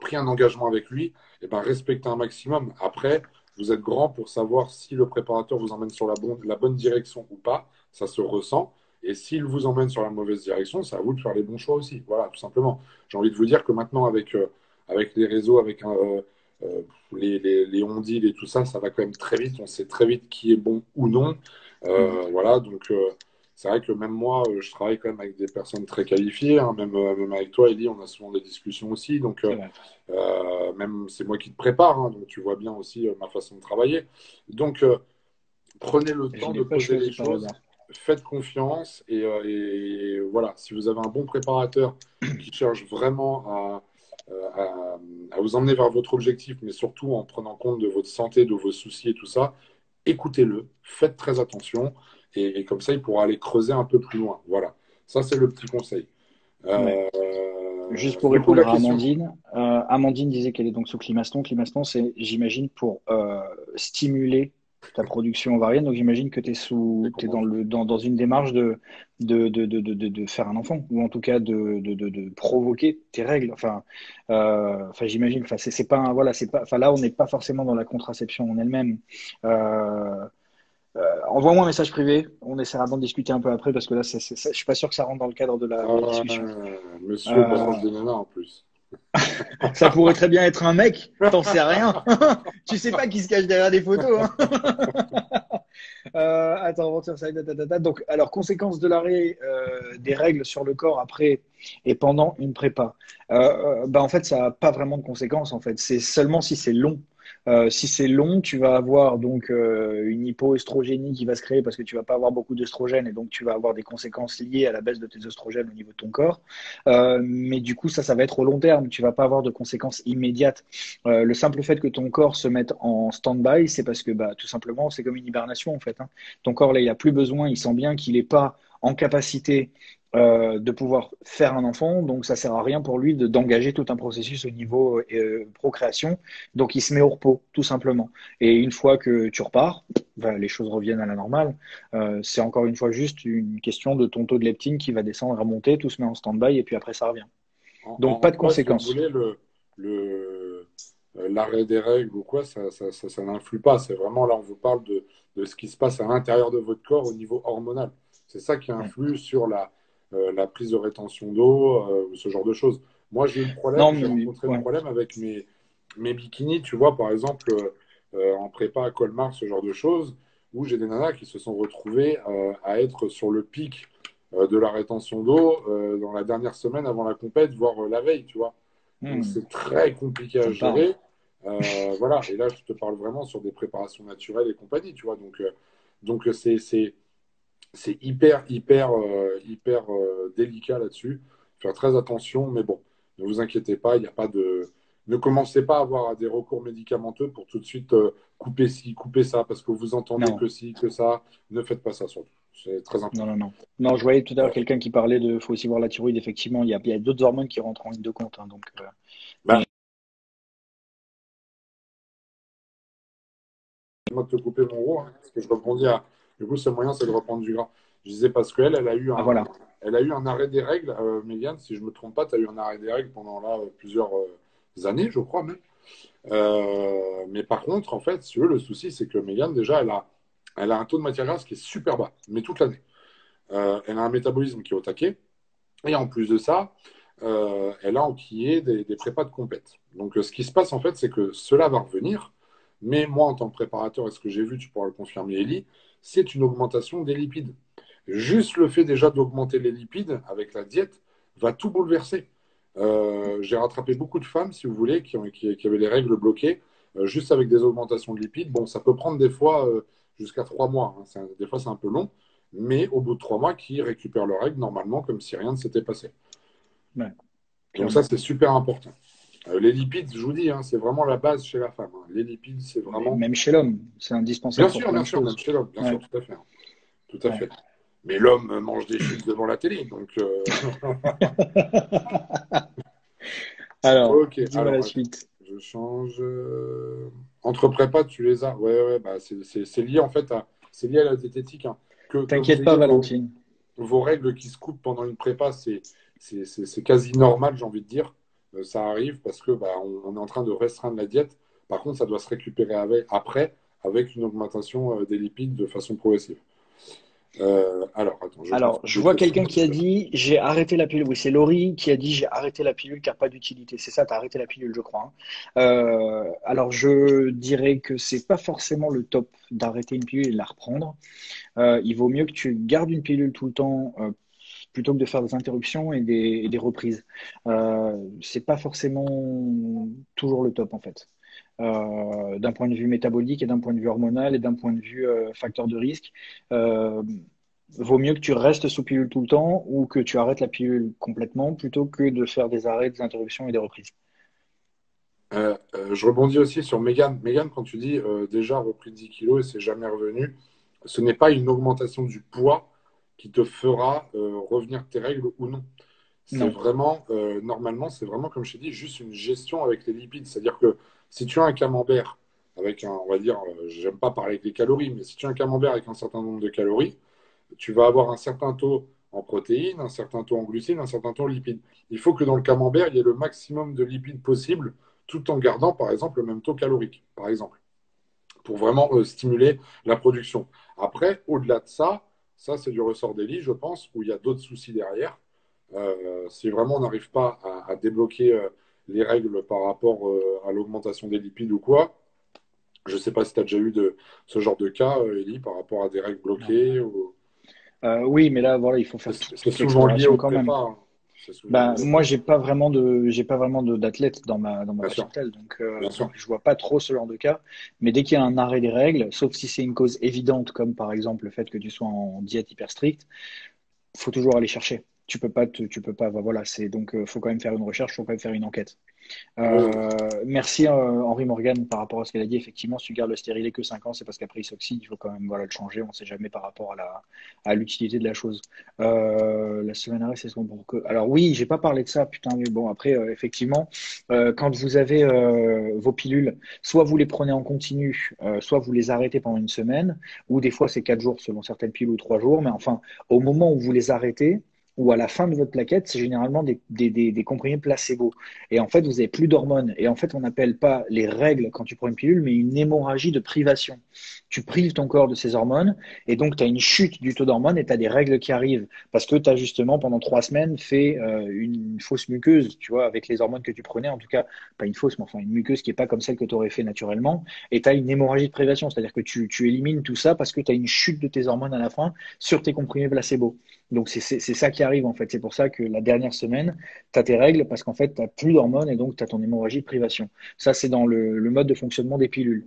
pris un engagement avec lui, eh ben, respectez un maximum. Après, vous êtes grand pour savoir si le préparateur vous emmène sur la bonne direction ou pas. Ça se ressent. Et s'il vous emmène sur la mauvaise direction, c'est à vous de faire les bons choix aussi. Voilà, tout simplement. J'ai envie de vous dire que maintenant, avec les réseaux, avec les on-deal et tout ça, ça va quand même très vite. On sait très vite qui est bon ou non. Mm. Voilà, donc c'est vrai que même moi, je travaille quand même avec des personnes très qualifiées. Hein. Même avec toi, Elie, on a souvent des discussions aussi. Donc, C'est vrai. même c'est moi qui te prépare, hein, donc tu vois bien aussi ma façon de travailler. Donc, prenez le Je temps l'ai de pas poser les choisi par choses, hasard. faites confiance et voilà, si vous avez un bon préparateur qui cherche vraiment à vous emmener vers votre objectif, mais surtout en prenant compte de votre santé, de vos soucis et tout ça, écoutez-le, faites très attention et comme ça, il pourra aller creuser un peu plus loin. Voilà, ça c'est le petit conseil. Ouais. Juste pour Du coup, la répondre à question. Amandine, Amandine disait qu'elle est donc sous Climaston. Climaston, c'est, j'imagine, pour stimuler ta production ovarienne. Donc j'imagine que tu es t'es dans dans une démarche de faire un enfant, ou en tout cas de provoquer tes règles. Enfin j'imagine. Enfin, c'est pas voilà, c'est pas. Enfin là, on n'est pas forcément dans la contraception en elle-même. Euh, Envoie-moi un message privé. On essaiera d'en discuter un peu après parce que là, je suis pas sûr que ça rentre dans le cadre de la Ah, discussion. monsieur Euh, balance des nanas en plus. Ça pourrait très bien être un mec, t'en sais rien. Tu sais pas qui se cache derrière des photos. Hein. Attends, on va faire ça. Donc, alors, conséquence de l'arrêt des règles sur le corps après et pendant une prépa. Bah, en fait, ça n'a pas vraiment de conséquences. En fait, c'est seulement si c'est long. Si c'est long, tu vas avoir donc une hypoestrogénie qui va se créer parce que tu vas pas avoir beaucoup d'œstrogène et donc tu vas avoir des conséquences liées à la baisse de tes œstrogènes au niveau de ton corps. Mais du coup, ça va être au long terme. Tu vas pas avoir de conséquences immédiates. Le simple fait que ton corps se mette en stand-by, c'est parce que bah, tout simplement, c'est comme une hibernation en fait. Hein. Ton corps, là, il a plus besoin, il sent bien qu'il n'est pas en capacité de pouvoir faire un enfant, donc ça sert à rien pour lui d'engager tout un processus au niveau procréation. Donc il se met au repos, tout simplement. Et une fois que tu repars, bah, les choses reviennent à la normale. C'est encore une fois juste une question de ton taux de leptine qui va descendre, remonter, tout se met en stand-by et puis après ça revient. Donc pas En de quoi, si vous conséquences. voulez, le, l'arrêt des règles ou quoi, ça n'influe pas. C'est vraiment là, on vous parle de ce qui se passe à l'intérieur de votre corps au niveau hormonal. C'est ça qui Ouais. influe sur la prise de rétention d'eau ou ce genre de choses. Moi, j'ai eu le problème, Non, j'ai mais rencontré le ouais. problème avec mes bikinis. Tu vois, par exemple, en prépa à Colmar, ce genre de choses, où j'ai des nanas qui se sont retrouvées à être sur le pic de la rétention d'eau dans la dernière semaine avant la compète, voire la veille, tu vois. Donc c'est très compliqué Ça à me parle. gérer. Voilà, et là je te parle vraiment sur des préparations naturelles et compagnie, tu vois. Donc c'est hyper délicat là-dessus. Faire très attention, mais bon, ne vous inquiétez pas, il n'y a pas de. Ne commencez pas à avoir des recours médicamenteux pour tout de suite couper ci, couper ça, parce que vous entendez Non, que ci, que ça. Ne faites pas ça surtout. C'est très non, important. non, non. Non, je voyais tout à l'heure quelqu'un qui parlait de, faut aussi voir la thyroïde, effectivement, il y a d'autres hormones qui rentrent en ligne de compte, hein, donc, Bah, moi de te couper mon rôle, hein, parce que je rebondis à. Du coup, ce moyen, c'est de reprendre du gras. Je disais parce qu'elle, ah voilà. elle a eu un arrêt des règles. Mégane, si je ne me trompe pas, tu as eu un arrêt des règles pendant là plusieurs années, je crois même. Mais par contre, en fait, si tu veux, le souci, c'est que Mégane, déjà, elle a un taux de matière grasse qui est super bas, mais toute l'année. Elle a un métabolisme qui est au taquet. Et en plus de ça, elle a enquillé des prépas de compète. Donc, ce qui se passe, en fait, c'est que cela va revenir. Mais moi, en tant que préparateur, et ce que j'ai vu, tu pourras le confirmer, Ellie, c'est une augmentation des lipides. Juste le fait déjà d'augmenter les lipides avec la diète va tout bouleverser. J'ai rattrapé beaucoup de femmes, si vous voulez, qui avaient les règles bloquées, juste avec des augmentations de lipides. Bon, ça peut prendre des fois jusqu'à 3 mois, hein. Des fois, c'est un peu long, mais au bout de 3 mois, qui récupèrent leurs règles normalement comme si rien ne s'était passé. Ouais, Donc ça, clairement. c'est super important. Les lipides, je vous dis, hein, c'est vraiment la base chez la femme, hein. Les lipides, c'est Mais vraiment. même chez l'homme, c'est indispensable pour plein Bien de sûr, même choses. chez l'homme, bien sûr, Ouais, tout à fait, hein. Tout à ouais. fait. Mais l'homme mange des chips devant la télé, donc. Alors, Ok, dis-moi la alors attends, suite. je change. Entre prépa, tu les as. Ouais, ouais, bah c'est lié en fait c'est lié à la diététique, hein. Que vous T'inquiète pas, ayez Valentine. vos règles qui se coupent pendant une prépa, c'est quasi normal, j'ai envie de dire. Ça arrive parce que bah, on est en train de restreindre la diète. Par contre, ça doit se récupérer après avec une augmentation des lipides de façon progressive. Alors, attends, je Alors, confonds je deux vois questions. quelqu'un qui a dit j'ai arrêté la pilule. Oui, c'est Laurie qui a dit j'ai arrêté la pilule car pas d'utilité. C'est ça, t'as arrêté la pilule, je crois, hein. Alors, je dirais que c'est pas forcément le top d'arrêter une pilule et de la reprendre. Il vaut mieux que tu gardes une pilule tout le temps plutôt que de faire des interruptions et des reprises. C'est pas forcément toujours le top en fait. D'un point de vue métabolique et d'un point de vue hormonal et d'un point de vue facteur de risque. Euh, Vaut mieux que tu restes sous pilule tout le temps ou que tu arrêtes la pilule complètement plutôt que de faire des arrêts, des interruptions et des reprises. Je rebondis aussi sur Mégane. Mégane, quand tu dis déjà repris 10 kilos et c'est jamais revenu, ce n'est pas une augmentation du poids qui te fera revenir tes règles ou non. C'est Non, vraiment, normalement, c'est vraiment, comme je t'ai dit, juste une gestion avec les lipides. C'est-à-dire que si tu as un camembert avec un, on va dire, j'aime pas parler avec les calories, mais si tu as un camembert avec un certain nombre de calories, tu vas avoir un certain taux en protéines, un certain taux en glucides, un certain taux en lipides. Il faut que dans le camembert, il y ait le maximum de lipides possible, tout en gardant, par exemple, le même taux calorique, par exemple, pour vraiment stimuler la production. Après, au-delà de ça, c'est du ressort des lits, je pense, où il y a d'autres soucis derrière. Si vraiment on n'arrive pas à débloquer les règles par rapport à l'augmentation des lipides ou quoi, je ne sais pas si tu as déjà eu ce genre de cas, Ellie, par rapport à des règles non. bloquées. Ou. Oui, mais là, voilà, il faut faire C'est toute souvent lié l'exploration au quand prépa, même. hein. C'est souvent Ben, lié au moi, prépa. j'ai pas vraiment d'athlètes dans ma Bien sûr, patientèle, bien sûr. donc je vois pas trop ce genre de cas. Mais dès qu'il y a un arrêt des règles, sauf si c'est une cause évidente, comme par exemple le fait que tu sois en diète hyper stricte, faut toujours aller chercher. Tu peux pas, ben voilà, c'est donc faut quand même faire une recherche, faut quand même faire une enquête. Oui, Merci Henri Morgan par rapport à ce qu'elle a dit. Effectivement, si tu gardes le stérilet que 5 ans, c'est parce qu'après il s'oxyde. Il faut quand même voilà, le changer. On ne sait jamais par rapport à l'utilité de la chose. La semaine arrêt, c'est ce qu'on pour que. Alors oui, j'ai pas parlé de ça, putain, mais bon, après, effectivement, quand vous avez vos pilules, soit vous les prenez en continu, soit vous les arrêtez pendant une semaine, ou des fois c'est 4 jours selon certaines pilules ou 3 jours. Mais enfin, au moment où vous les arrêtez, ou à la fin de votre plaquette, c'est généralement des comprimés placebo. Et en fait, vous avez plus d'hormones. Et en fait, on n'appelle pas les règles quand tu prends une pilule, mais une hémorragie de privation. Tu prives ton corps de ces hormones, et donc tu as une chute du taux d'hormones et tu as des règles qui arrivent. Parce que tu as justement, pendant 3 semaines, fait une fausse muqueuse, tu vois, avec les hormones que tu prenais, en tout cas, pas une fausse, mais enfin une muqueuse qui n'est pas comme celle que tu aurais fait naturellement, et tu as une hémorragie de privation, c'est-à-dire que tu élimines tout ça parce que tu as une chute de tes hormones à la fin sur tes comprimés placebo. Donc c'est ça qui arrive en fait. C'est pour ça que la dernière semaine, tu as tes règles parce qu'en fait, tu n'as plus d'hormones et donc tu as ton hémorragie de privation. Ça, c'est dans le mode de fonctionnement des pilules.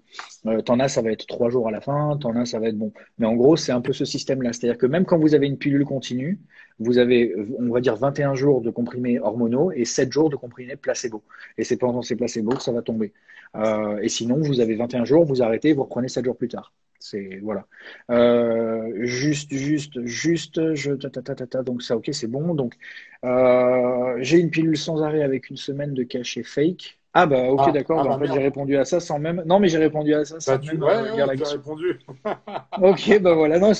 T'en as, ça va être 3 jours à la fin, t'en as, ça va être bon. Mais en gros, c'est un peu ce système-là. C'est-à-dire que même quand vous avez une pilule continue, vous avez, on va dire, 21 jours de comprimés hormonaux et 7 jours de comprimés placebo. Et c'est pendant ces placebos que ça va tomber. Et sinon, vous avez 21 jours, vous arrêtez, vous reprenez 7 jours plus tard. C'est voilà. Donc ça, ok, c'est bon. Donc j'ai une pilule sans arrêt avec une semaine de cachet fake. Ah bah ok, d'accord. Bah, en Bah fait, j'ai merde. répondu à ça sans même. Non, mais j'ai répondu à ça Bah, sans même ouais, lire ouais, la tu as question. répondu. Ok, bah voilà. Non,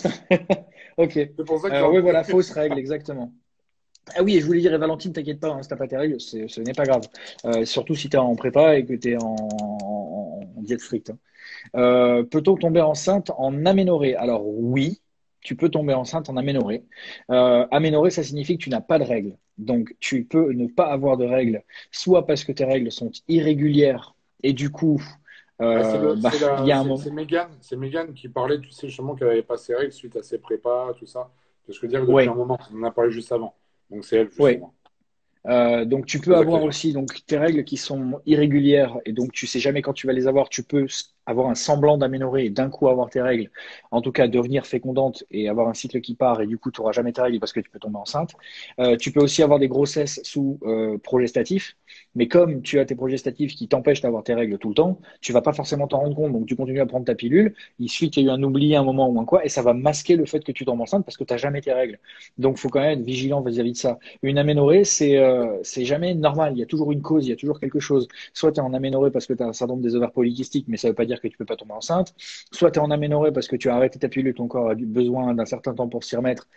ok. C'est pour ça que j'ai Oui, envie. voilà, fausse règle, exactement. Ah oui, et je voulais dire, et Valentine, t'inquiète pas, hein, si t'as pas tes règles, ce n'est pas grave. Surtout si t'es en prépa et que t'es en diète stricte, hein. Peut-on tomber enceinte en aménorrhée? Alors oui, tu peux tomber enceinte en aménorrhée. Aménorrhée, ça signifie que tu n'as pas de règles. Donc tu peux ne pas avoir de règles, soit parce que tes règles sont irrégulières et du coup, Ouais, bah, il y a un moment. C'est Mégane qui parlait, tu sais, justement, qu'elle n'avait pas ses règles suite à ses prépas, tout ça. C'est ce que je veux dire depuis un Ouais, moment. On en a parlé juste avant. Donc, c'est elle, ouais. justement. Donc tu Je peux pose la avoir question. aussi donc tes règles qui sont irrégulières et donc tu sais jamais quand tu vas les avoir. Tu peux avoir un semblant d'aménorrhée et d'un coup avoir tes règles. En tout cas, devenir fécondante et avoir un cycle qui part et du coup tu n'auras jamais tes règles parce que tu peux tomber enceinte. Tu peux aussi avoir des grossesses sous progestatif, mais comme tu as tes progestatifs qui t'empêchent d'avoir tes règles tout le temps, tu vas pas forcément t'en rendre compte. Donc tu continues à prendre ta pilule. Il suffit qu'il y ait eu un oubli un moment ou un quoi et ça va masquer le fait que tu tombes enceinte parce que tu n'as jamais tes règles. Donc faut quand même être vigilant vis-à-vis de ça. Une aménorrhée, c'est jamais normal. Il y a toujours une cause, il y a toujours quelque chose. Soit tu es en aménorrhée parce que tu as un syndrome des ovaires polykystiques, mais ça ne veut pas dire que tu peux pas tomber enceinte. Soit tu es en aménorrhée parce que tu as arrêté ta pilule, ton corps a besoin d'un certain temps pour s'y remettre.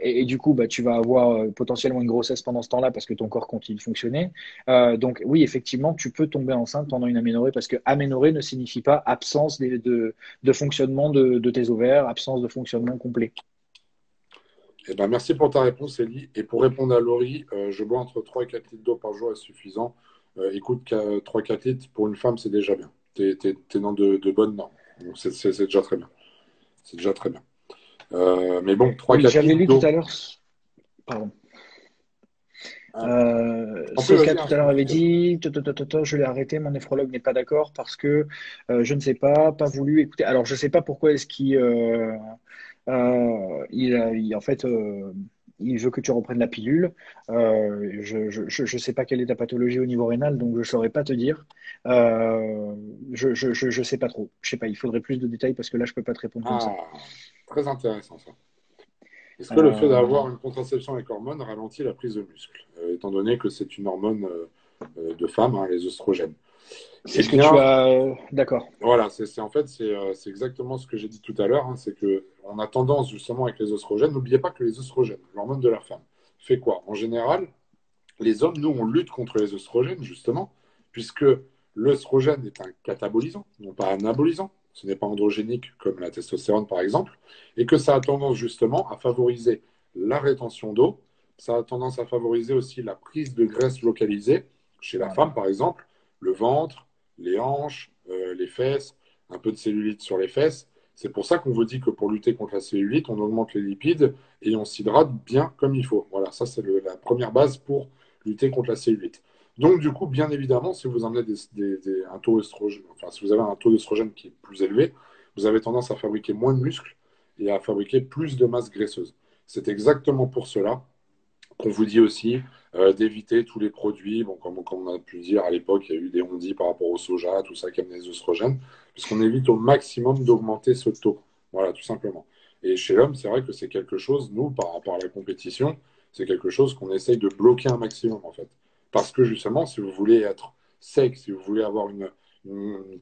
Et du coup, bah, tu vas avoir potentiellement une grossesse pendant ce temps-là parce que ton corps continue de fonctionner. Donc oui, effectivement, tu peux tomber enceinte pendant une aménorrhée parce que aménorrhée ne signifie pas absence de fonctionnement de tes ovaires, absence de fonctionnement complet. Eh ben, merci pour ta réponse, Ellie. Et pour répondre à Laurie, je bois entre 3 et 4 litres d'eau par jour est suffisant. Écoute, 3-4 litres, pour une femme, c'est déjà bien. Tu es, dans de bonnes normes. Donc, c'est déjà très bien. C'est déjà très bien. Mais bon, trois Oui, quatre j'avais litres lu tout d'eau. à l'heure. Pardon. Hein. En plus, Solka vas-y, tout hein, à je t'en l'heure avait prie. dit, je l'ai arrêté, mon néphrologue n'est pas d'accord parce que je ne sais pas voulu écouter. Alors je ne sais pas pourquoi est-ce en fait, il veut que tu reprennes la pilule. Je sais pas quelle est ta pathologie au niveau rénal, donc je ne saurais pas te dire. Je sais pas trop. Je sais pas, il faudrait plus de détails parce que là, je peux pas te répondre comme ça. Ah, très intéressant ça. Est-ce que le fait Euh, d'avoir une contraception avec hormones ralentit la prise de muscle, étant donné que c'est une hormone de femme, hein, les oestrogènes? c'est Eh ce que tu bien, as. D'accord. voilà, en fait, c'est exactement ce que j'ai dit tout à l'heure, hein, c'est que on a tendance justement avec les oestrogènes. N'oubliez pas que les oestrogènes, l'hormone de la femme, fait quoi? En général, les hommes, nous, on lutte contre les oestrogènes, justement, puisque l'œstrogène est un catabolisant, non pas un anabolisant. Ce n'est pas androgénique comme la testostérone, par exemple, et que ça a tendance, justement, à favoriser la rétention d'eau. Ça a tendance à favoriser aussi la prise de graisse localisée. Chez la Voilà. femme, par exemple, le ventre, les hanches, les fesses, un peu de cellulite sur les fesses. C'est pour ça qu'on vous dit que pour lutter contre la cellulite, on augmente les lipides et on s'hydrate bien comme il faut. Voilà, ça c'est la première base pour lutter contre la cellulite. Donc, du coup, bien évidemment, si vous emmenez un taux d'œstrogène, enfin, si vous avez un taux d'œstrogène qui est plus élevé, vous avez tendance à fabriquer moins de muscles et à fabriquer plus de masse graisseuse. C'est exactement pour cela qu'on vous dit aussi d'éviter tous les produits, bon, comme on a pu dire à l'époque, il y a eu des on-dit par rapport au soja, tout ça qui amenait des oestrogènes, puisqu'on évite au maximum d'augmenter ce taux. Voilà, tout simplement. Et chez l'homme, c'est vrai que c'est quelque chose, nous, par rapport à la compétition, c'est quelque chose qu'on essaye de bloquer un maximum, en fait. Parce que justement, si vous voulez être sec, si vous voulez avoir une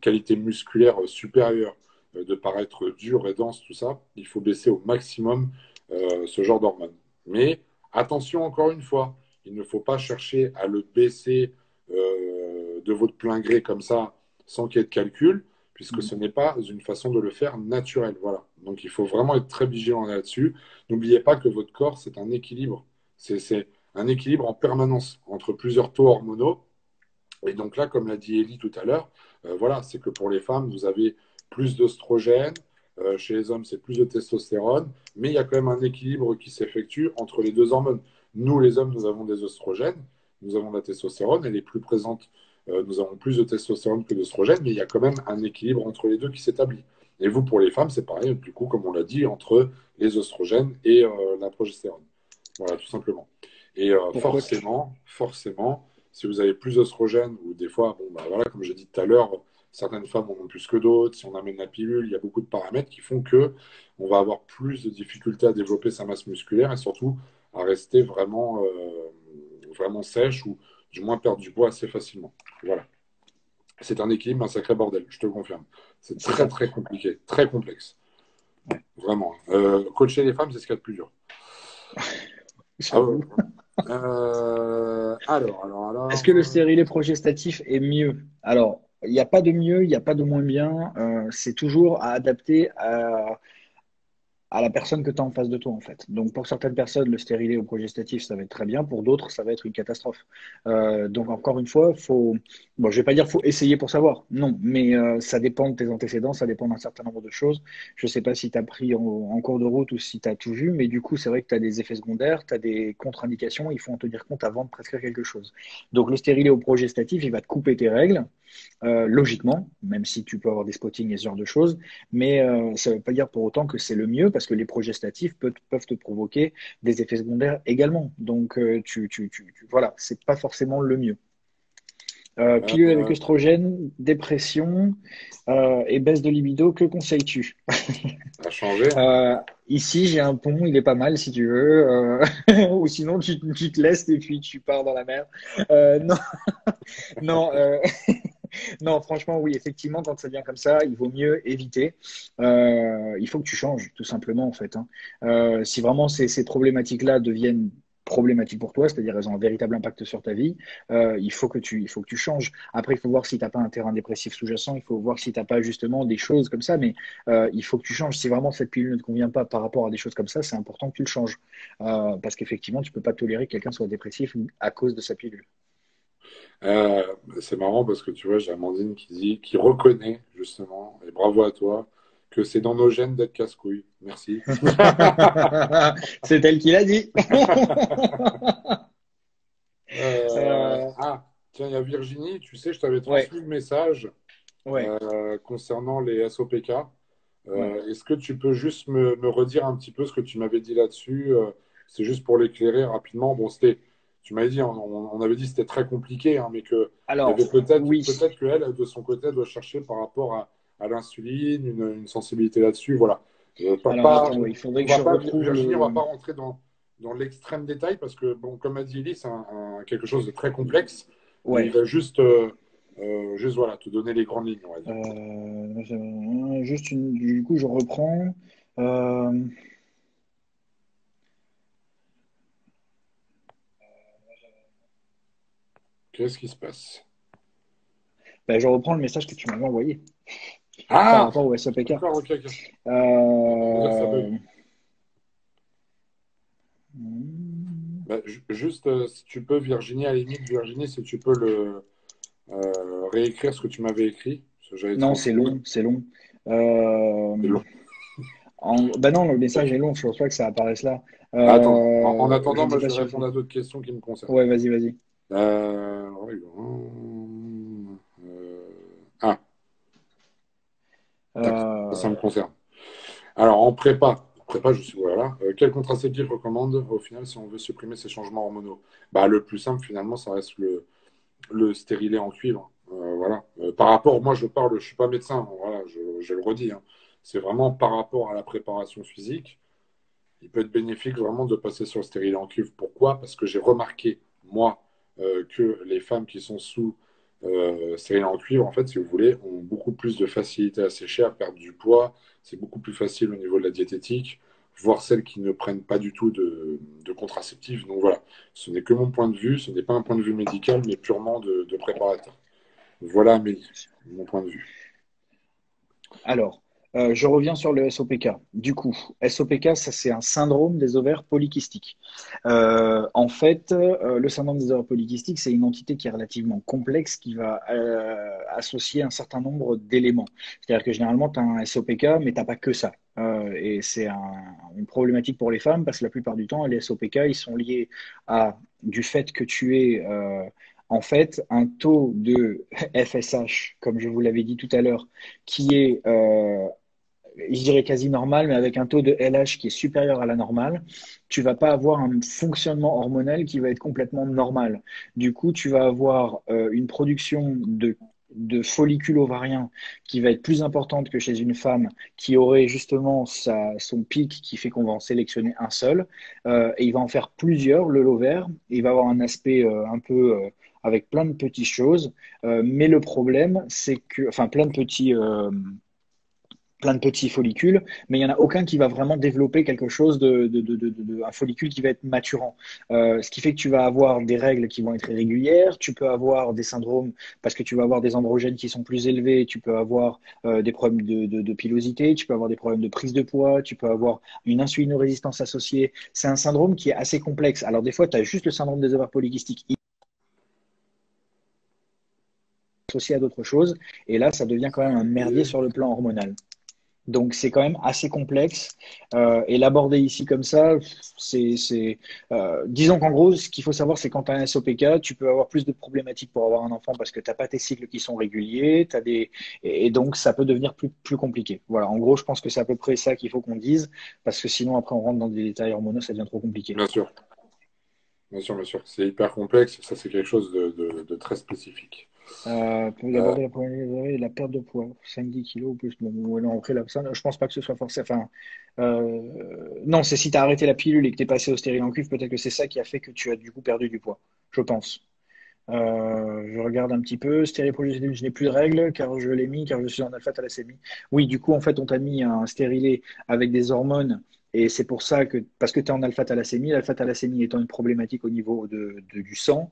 qualité musculaire supérieure, de paraître dur et dense, tout ça, il faut baisser au maximum ce genre d'hormones. Mais Attention, encore une fois, il ne faut pas chercher à le baisser de votre plein gré comme ça, sans qu'il y ait de calcul, puisque ce n'est pas une façon de le faire naturelle. Voilà. Donc il faut vraiment être très vigilant là-dessus. N'oubliez pas que votre corps, c'est un équilibre. C'est un équilibre en permanence entre plusieurs taux hormonaux. Et donc là, comme l'a dit Ellie tout à l'heure, voilà, c'est que pour les femmes, vous avez plus d'oestrogène. Chez les hommes, c'est plus de testostérone. Mais il y a quand même un équilibre qui s'effectue entre les deux hormones. Nous, les hommes, nous avons des oestrogènes. Nous avons de la testostérone. Elle est plus présente. Nous avons plus de testostérone que d'oestrogène. Mais il y a quand même un équilibre entre les deux qui s'établit. Et vous, pour les femmes, c'est pareil. Du coup, comme on l'a dit, entre les oestrogènes et la progestérone. Voilà, tout simplement. Et forcément, si vous avez plus d'oestrogène, ou des fois, bon, bah, voilà, comme j'ai dit tout à l'heure, certaines femmes en ont plus que d'autres. Si on amène la pilule, il y a beaucoup de paramètres qui font que on va avoir plus de difficultés à développer sa masse musculaire et surtout à rester vraiment sèche ou du moins perdre du poids assez facilement. Voilà. C'est un équilibre, un sacré bordel, je te le confirme. C'est très, très compliqué, très complexe. Vraiment. Coacher les femmes, c'est ce qu'il y a de plus dur. Alors. Est-ce que le stérilet progestatif est mieux? Alors, il n'y a pas de mieux, il n'y a pas de moins bien. C'est toujours à adapter à la personne que tu as en face de toi, en fait. Donc, pour certaines personnes, le stérilet au progestatif, ça va être très bien. Pour d'autres, ça va être une catastrophe. Donc, encore une fois, bon, je vais pas dire faut essayer pour savoir. Non, mais ça dépend de tes antécédents, ça dépend d'un certain nombre de choses. Je sais pas si tu as pris en cours de route ou si tu as tout vu, mais du coup, c'est vrai que tu as des effets secondaires, tu as des contre-indications. Il faut en tenir compte avant de prescrire quelque chose. Donc, le stérilet au progestatif, il va te couper tes règles. Logiquement, même si tu peux avoir des spottings et ce genre de choses, mais ça ne veut pas dire pour autant que c'est le mieux parce que les progestatifs peuvent te provoquer des effets secondaires également. Donc, voilà, c'est pas forcément le mieux. Pilule avec œstrogène, dépression et baisse de libido, que conseilles-tu? À changer. Ici, j'ai un pont, il est pas mal si tu veux. Ou sinon, tu te laisses et puis tu pars dans la mer. Non, non. Non, franchement, oui, effectivement, quand ça vient comme ça, il vaut mieux éviter. Il faut que tu changes, tout simplement, en fait. Hein. Si vraiment ces problématiques-là deviennent problématiques pour toi, c'est-à-dire elles ont un véritable impact sur ta vie, il faut que tu changes. Après, il faut voir si tu n'as pas un terrain dépressif sous-jacent, il faut voir si tu n'as pas justement des choses comme ça, mais il faut que tu changes. Si vraiment cette pilule ne te convient pas par rapport à des choses comme ça, c'est important que tu le changes. Parce qu'effectivement, tu ne peux pas tolérer que quelqu'un soit dépressif à cause de sa pilule. C'est marrant parce que tu vois, j'ai Amandine qui reconnaît justement, et bravo à toi, que c'est dans nos gènes d'être casse-couille. Merci. C'est elle qui l'a dit. Tiens, il y a Virginie, tu sais, je t'avais Ouais, transmis le message ouais, concernant les SOPK. ouais. Est-ce que tu peux juste me redire un petit peu ce que tu m'avais dit là-dessus? C'est juste pour l'éclairer rapidement. Bon, tu m'avais dit, on avait dit que c'était très compliqué, hein, mais qu'il y avait Alors, oui. peut-être qu'elle, de son côté, elle doit chercher par rapport à l'insuline, une sensibilité là-dessus. Voilà. Alors, attends, ouais, il faudrait On que je va pas, retrouve Virginie, on va le. pas rentrer dans l'extrême détail parce que, bon, comme a dit Ellie, c'est quelque chose de très complexe, mais il Ouais. va juste voilà, te donner les grandes lignes, on va dire. Du coup, je reprends. Euh, Qu'est-ce qui se passe? je reprends le message que tu m'avais envoyé par Ah! rapport au SOPK. D'accord, ok, ok. On va dire que ça Euh, bug. Bah, juste, si tu peux, Virginie, à la limite, Virginie, si tu peux réécrire ce que tu m'avais écrit, parce que j'avais Non, c'est transmis. long, c'est long. Euh, C'est long. Bah non, le message est long, je ne pense pas que ça apparaisse là. Bah, attends, en Je attendant, ne sais moi, pas je vais si vous. répondre à d'autres questions qui me concernent. Ouais, vas-y, vas-y. Ouais, ah, d'accord, ça me Euh, concerne. Alors, en prépa, je suis, voilà. Quel contraceptif recommande au final si on veut supprimer ces changements hormonaux? Bah, le plus simple, finalement, ça reste le stérilet en cuivre. Voilà. Par rapport, moi je suis pas médecin, hein, voilà, je le redis, hein. C'est vraiment par rapport à la préparation physique. Il peut être bénéfique vraiment de passer sur le stérilet en cuivre. Pourquoi? Parce que j'ai remarqué, moi, que les femmes qui sont sous stérilet en cuivre, en fait, si vous voulez, ont beaucoup plus de facilité à sécher, à perdre du poids. C'est beaucoup plus facile au niveau de la diététique. voire celles qui ne prennent pas du tout de contraceptifs. Donc voilà, ce n'est que mon point de vue, ce n'est pas un point de vue médical, mais purement de préparateur. Voilà, Amélie, mon point de vue. Alors, je reviens sur le SOPK. Du coup, SOPK, ça c'est un syndrome des ovaires polykystiques. En fait, le syndrome des ovaires polykystiques, c'est une entité qui est relativement complexe qui va associer un certain nombre d'éléments. C'est-à-dire que généralement, tu as un SOPK, mais tu n'as pas que ça. Et c'est une problématique pour les femmes parce que la plupart du temps, les SOPK, ils sont liés à du fait que tu es en fait un taux de FSH, comme je vous l'avais dit tout à l'heure, qui est, je dirais quasi normal, mais avec un taux de LH qui est supérieur à la normale, tu vas pas avoir un fonctionnement hormonal qui va être complètement normal. Du coup, tu vas avoir une production de follicules ovariens qui va être plus importante que chez une femme qui aurait justement son pic qui fait qu'on va en sélectionner un seul. Et il va en faire plusieurs, le l'ovaire. Il va avoir un aspect un peu avec plein de petites choses. Mais le problème, c'est que, enfin, plein de petits follicules, mais il n'y en a aucun qui va vraiment développer quelque chose un follicule qui va être maturant. Ce qui fait que tu vas avoir des règles qui vont être irrégulières, tu peux avoir des syndromes parce que tu vas avoir des androgènes qui sont plus élevés, tu peux avoir des problèmes de pilosité, tu peux avoir des problèmes de prise de poids, tu peux avoir une insulinorésistance associée. C'est un syndrome qui est assez complexe. Alors des fois, tu as juste le syndrome des ovaires polykystiques associé à d'autres choses, et là, ça devient quand même un merdier sur le plan hormonal. Donc c'est quand même assez complexe et l'aborder ici comme ça, disons qu'en gros, ce qu'il faut savoir, c'est quand tu as un SOPK, tu peux avoir plus de problématiques pour avoir un enfant parce que tu n'as pas tes cycles qui sont réguliers, et donc ça peut devenir plus compliqué. Voilà, en gros, je pense que c'est à peu près ça qu'il faut qu'on dise parce que sinon après on rentre dans des détails hormonaux, ça devient trop compliqué. Bien sûr, bien sûr, bien sûr. C'est hyper complexe, ça c'est quelque chose de très spécifique. Pour y aborder la problématique et la perte de poids, 5-10 kilos ou plus. Bon, ouais, non, après, là, ça, je pense pas que ce soit forcément. Enfin, non, c'est si tu as arrêté la pilule et que tu es passé au stérile en cuivre, peut-être que c'est ça qui a fait que tu as du coup perdu du poids, je pense. Je regarde un petit peu. Stérilet, je n'ai plus de règles car je l'ai mis, car je suis en alpha-thalassémie. Oui, du coup, en fait, on t'a mis un stérilet avec des hormones. Et c'est pour ça que, parce que tu es en alpha-thalassémie, l'alpha-thalassémie étant une problématique au niveau du sang,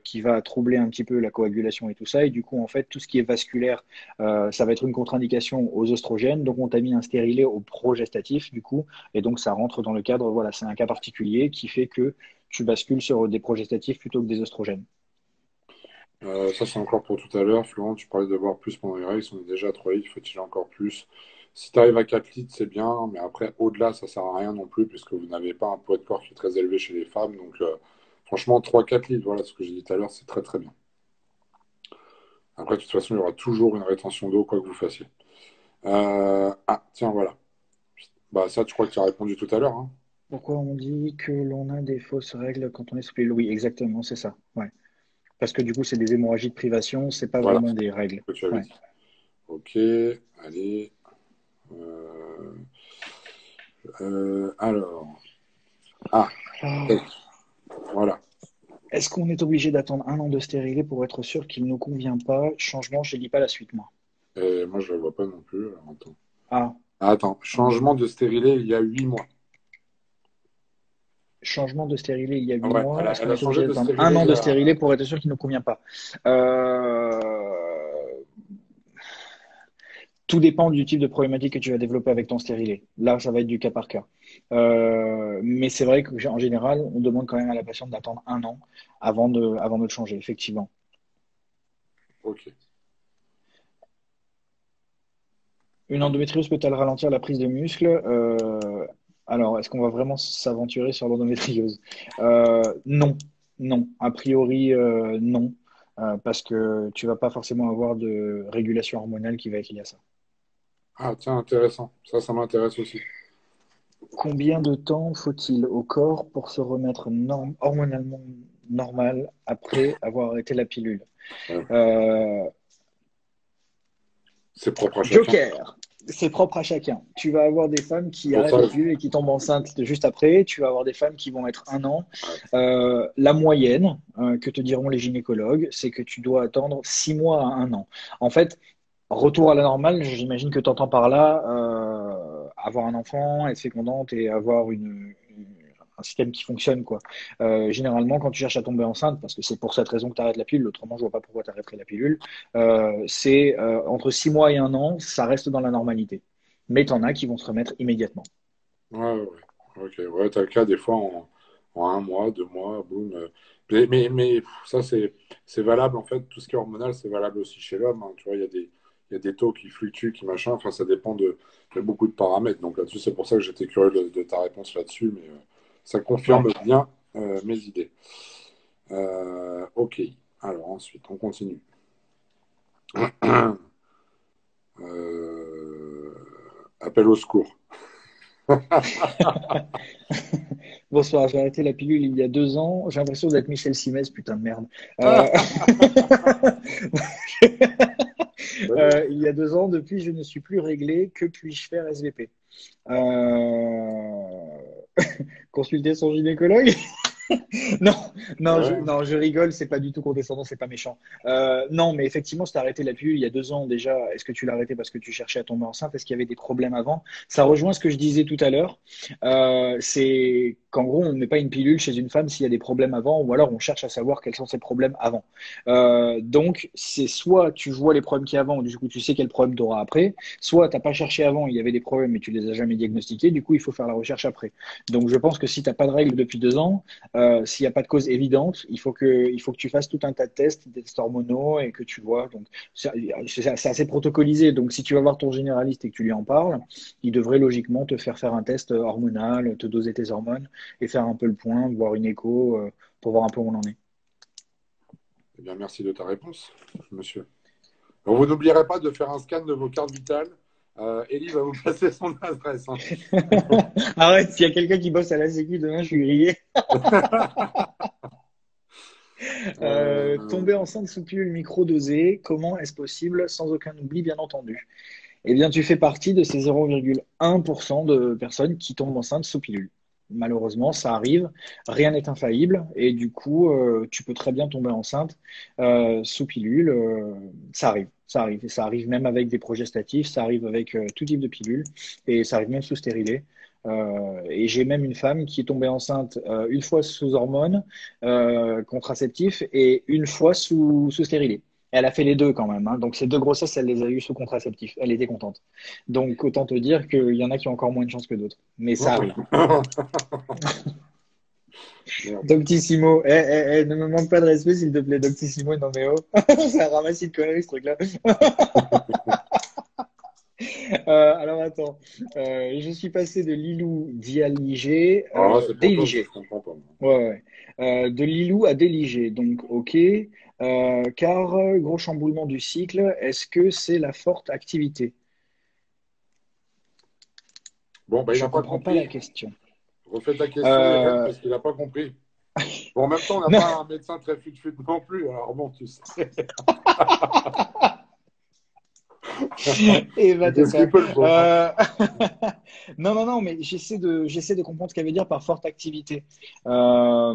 qui va troubler un petit peu la coagulation et tout ça. Et du coup, en fait, tout ce qui est vasculaire, ça va être une contre-indication aux oestrogènes. Donc, on t'a mis un stérilet au progestatif, du coup. Et donc, ça rentre dans le cadre, voilà, c'est un cas particulier qui fait que tu bascules sur des progestatifs plutôt que des oestrogènes. Ça, c'est encore pour tout à l'heure. Florent, tu parlais de boire plus pendant les règles. On est déjà à 3 litres, faut-il encore plus? Si tu arrives à 4 litres, c'est bien, mais après, au-delà, ça sert à rien non plus, puisque vous n'avez pas un poids de corps qui est très élevé chez les femmes. Donc, franchement, 3-4 litres, voilà ce que j'ai dit tout à l'heure, c'est très très bien. Après, de toute façon, il y aura toujours une rétention d'eau, quoi que vous fassiez. Ah, tiens, voilà. Bah, ça, tu crois que tu as répondu tout à l'heure, hein? Pourquoi on dit que l'on a des fausses règles quand on est sous pilule? Oui, exactement, c'est ça. Ouais. Parce que du coup, c'est des hémorragies de privation, c'est pas Voilà vraiment ce des règles. que tu avais Ouais. dit. Ok, allez. Euh, alors. Ah, tac, voilà. Est-ce qu'on est obligé d'attendre 1 an de stérilet pour être sûr qu'il ne nous convient pas? Changement, je ne lis pas la suite, moi. Et moi, je ne la vois pas non plus. Alors, attends. Ah, Attends, changement de stérilet il y a 8 mois. changement de stérilet il y a Ah 8 ouais, mois. Est-ce elle qu'on a est changé obligé de d'attendre un stérilet an il y de a. stérilet pour être sûr qu'il ne nous convient pas? Euh, Tout dépend du type de problématique que tu vas développer avec ton stérilet. Là, ça va être du cas par cas. Mais c'est vrai qu'en général, on demande quand même à la patiente d'attendre 1 an avant de le changer, effectivement. Ok. Une endométriose peut-elle ralentir la prise de muscle? Alors, est-ce qu'on va vraiment s'aventurer sur l'endométriose? Non, non. A priori, non. Parce que tu vas pas forcément avoir de régulation hormonale qui va être liée à ça. Ah, tiens, intéressant. Ça m'intéresse aussi. Combien de temps faut-il au corps pour se remettre hormonalement normal après avoir arrêté la pilule? Ouais. Euh, C'est propre à chacun. Joker, c'est propre à chacun. Tu vas avoir des femmes C'est qui pour arrêtent ça. la pilule et qui tombent enceintes juste après. Tu vas avoir des femmes qui vont être 1 an. Ouais. La moyenne que te diront les gynécologues, c'est que tu dois attendre 6 mois à 1 an. En fait, retour à la normale, j'imagine que tu entends par là avoir un enfant, être fécondante et avoir un système qui fonctionne, quoi. Généralement, quand tu cherches à tomber enceinte, parce que c'est pour cette raison que tu arrêtes la pilule, autrement, je vois pas pourquoi tu arrêterais la pilule, c'est entre 6 mois et 1 an, ça reste dans la normalité. Mais tu en as qui vont se remettre immédiatement. Ouais, ouais, ouais. Ok, ouais, t'as le cas des fois en 1 mois, 2 mois, boum. Mais ça, c'est valable, en fait, tout ce qui est hormonal, c'est valable aussi chez l'homme, hein. Tu vois, il y a des taux qui fluctuent, qui machin, enfin, ça dépend de beaucoup de paramètres. Donc là-dessus, c'est pour ça que j'étais curieux de ta réponse là-dessus, mais ça Ouais. confirme bien mes idées. Ok, alors ensuite, on continue. Euh, Appel au secours. Bonsoir, j'ai arrêté la pilule il y a 2 ans. J'ai l'impression d'être Michel Simès, putain de merde. Euh, il y a 2 ans, depuis, je ne suis plus réglé. Que puis-je faire, SVP? Euh, Consulter son gynécologue? Non, non, Ouais. non, je rigole, c'est pas du tout condescendant, c'est pas méchant. Non, mais effectivement, si t'as arrêté la pilule il y a 2 ans déjà, est-ce que tu l'as arrêté parce que tu cherchais à tomber enceinte? Est-ce qu'il y avait des problèmes avant? Ça rejoint ce que je disais tout à l'heure. C'est qu'en gros, on ne met pas une pilule chez une femme s'il y a des problèmes avant, ou alors on cherche à savoir quels sont ses problèmes avant. Donc, c'est soit tu vois les problèmes qu'il y a avant, du coup tu sais quel problème tu auras après, soit t'as pas cherché avant, il y avait des problèmes mais tu les as jamais diagnostiqués, du coup il faut faire la recherche après. Donc, je pense que si t'as pas de règles depuis 2 ans, s'il n'y a pas de cause évidente, il faut que tu fasses tout un tas de tests, des tests hormonaux et que tu vois. Donc, c'est assez protocolisé. Donc, si tu vas voir ton généraliste et que tu lui en parles, il devrait logiquement te faire un test hormonal, te doser tes hormones et faire un peu le point, voir une écho pour voir un peu où on en est. Eh bien, merci de ta réponse, monsieur. Donc, vous n'oublierez pas de faire un scan de vos cartes vitales. Ellie va vous passer son adresse, hein. Arrête, s'il y a quelqu'un qui bosse à la Sécu, demain je suis grillé. Euh, Tomber enceinte sous pilule microdosée, comment est-ce possible sans aucun oubli, bien entendu? Eh bien, tu fais partie de ces 0,1% de personnes qui tombent enceintes sous pilule. Malheureusement, ça arrive, rien n'est infaillible et du coup, tu peux très bien tomber enceinte sous pilule. Ça arrive. Et ça arrive même avec des progestatifs, ça arrive avec tout type de pilule et ça arrive même sous stérilet. Et j'ai même une femme qui est tombée enceinte une fois sous hormones contraceptifs et une fois sous stérilet. Elle a fait les deux quand même, hein. Donc ces 2 grossesses, elle les a eues sous contraceptif. Elle était contente. Donc autant te dire qu'il y en a qui ont encore moins de chance que d'autres. Mais ça arrive. Merde. Doctissimo. Ne me manque pas de respect, s'il te plaît, Doctissimo, non mais oh. C'est un ramassis de conneries, ce truc-là. Alors attends. Je suis passé de Lilou Dialigé, Ah, c'est pour toi, parce que je Déligé. comprends pas, moi. Ouais, ouais. De Lilou à Déligé. Donc, ok. Car gros chamboulement du cycle, est-ce que c'est la forte activité? Bon, bah, il Je n'a pas comprends pas la compris. question. Refais ta question, Irène, Euh, parce qu'il n'a pas compris. Bon, en même temps, on n'a non. pas un médecin très fut-fut non plus. Alors bon, tu sais. Et va te Qu'est-ce qu'il faire. peut le pauvre, hein. Euh, Non, non, non, mais j'essaie de comprendre ce qu'elle veut dire par forte activité. Euh,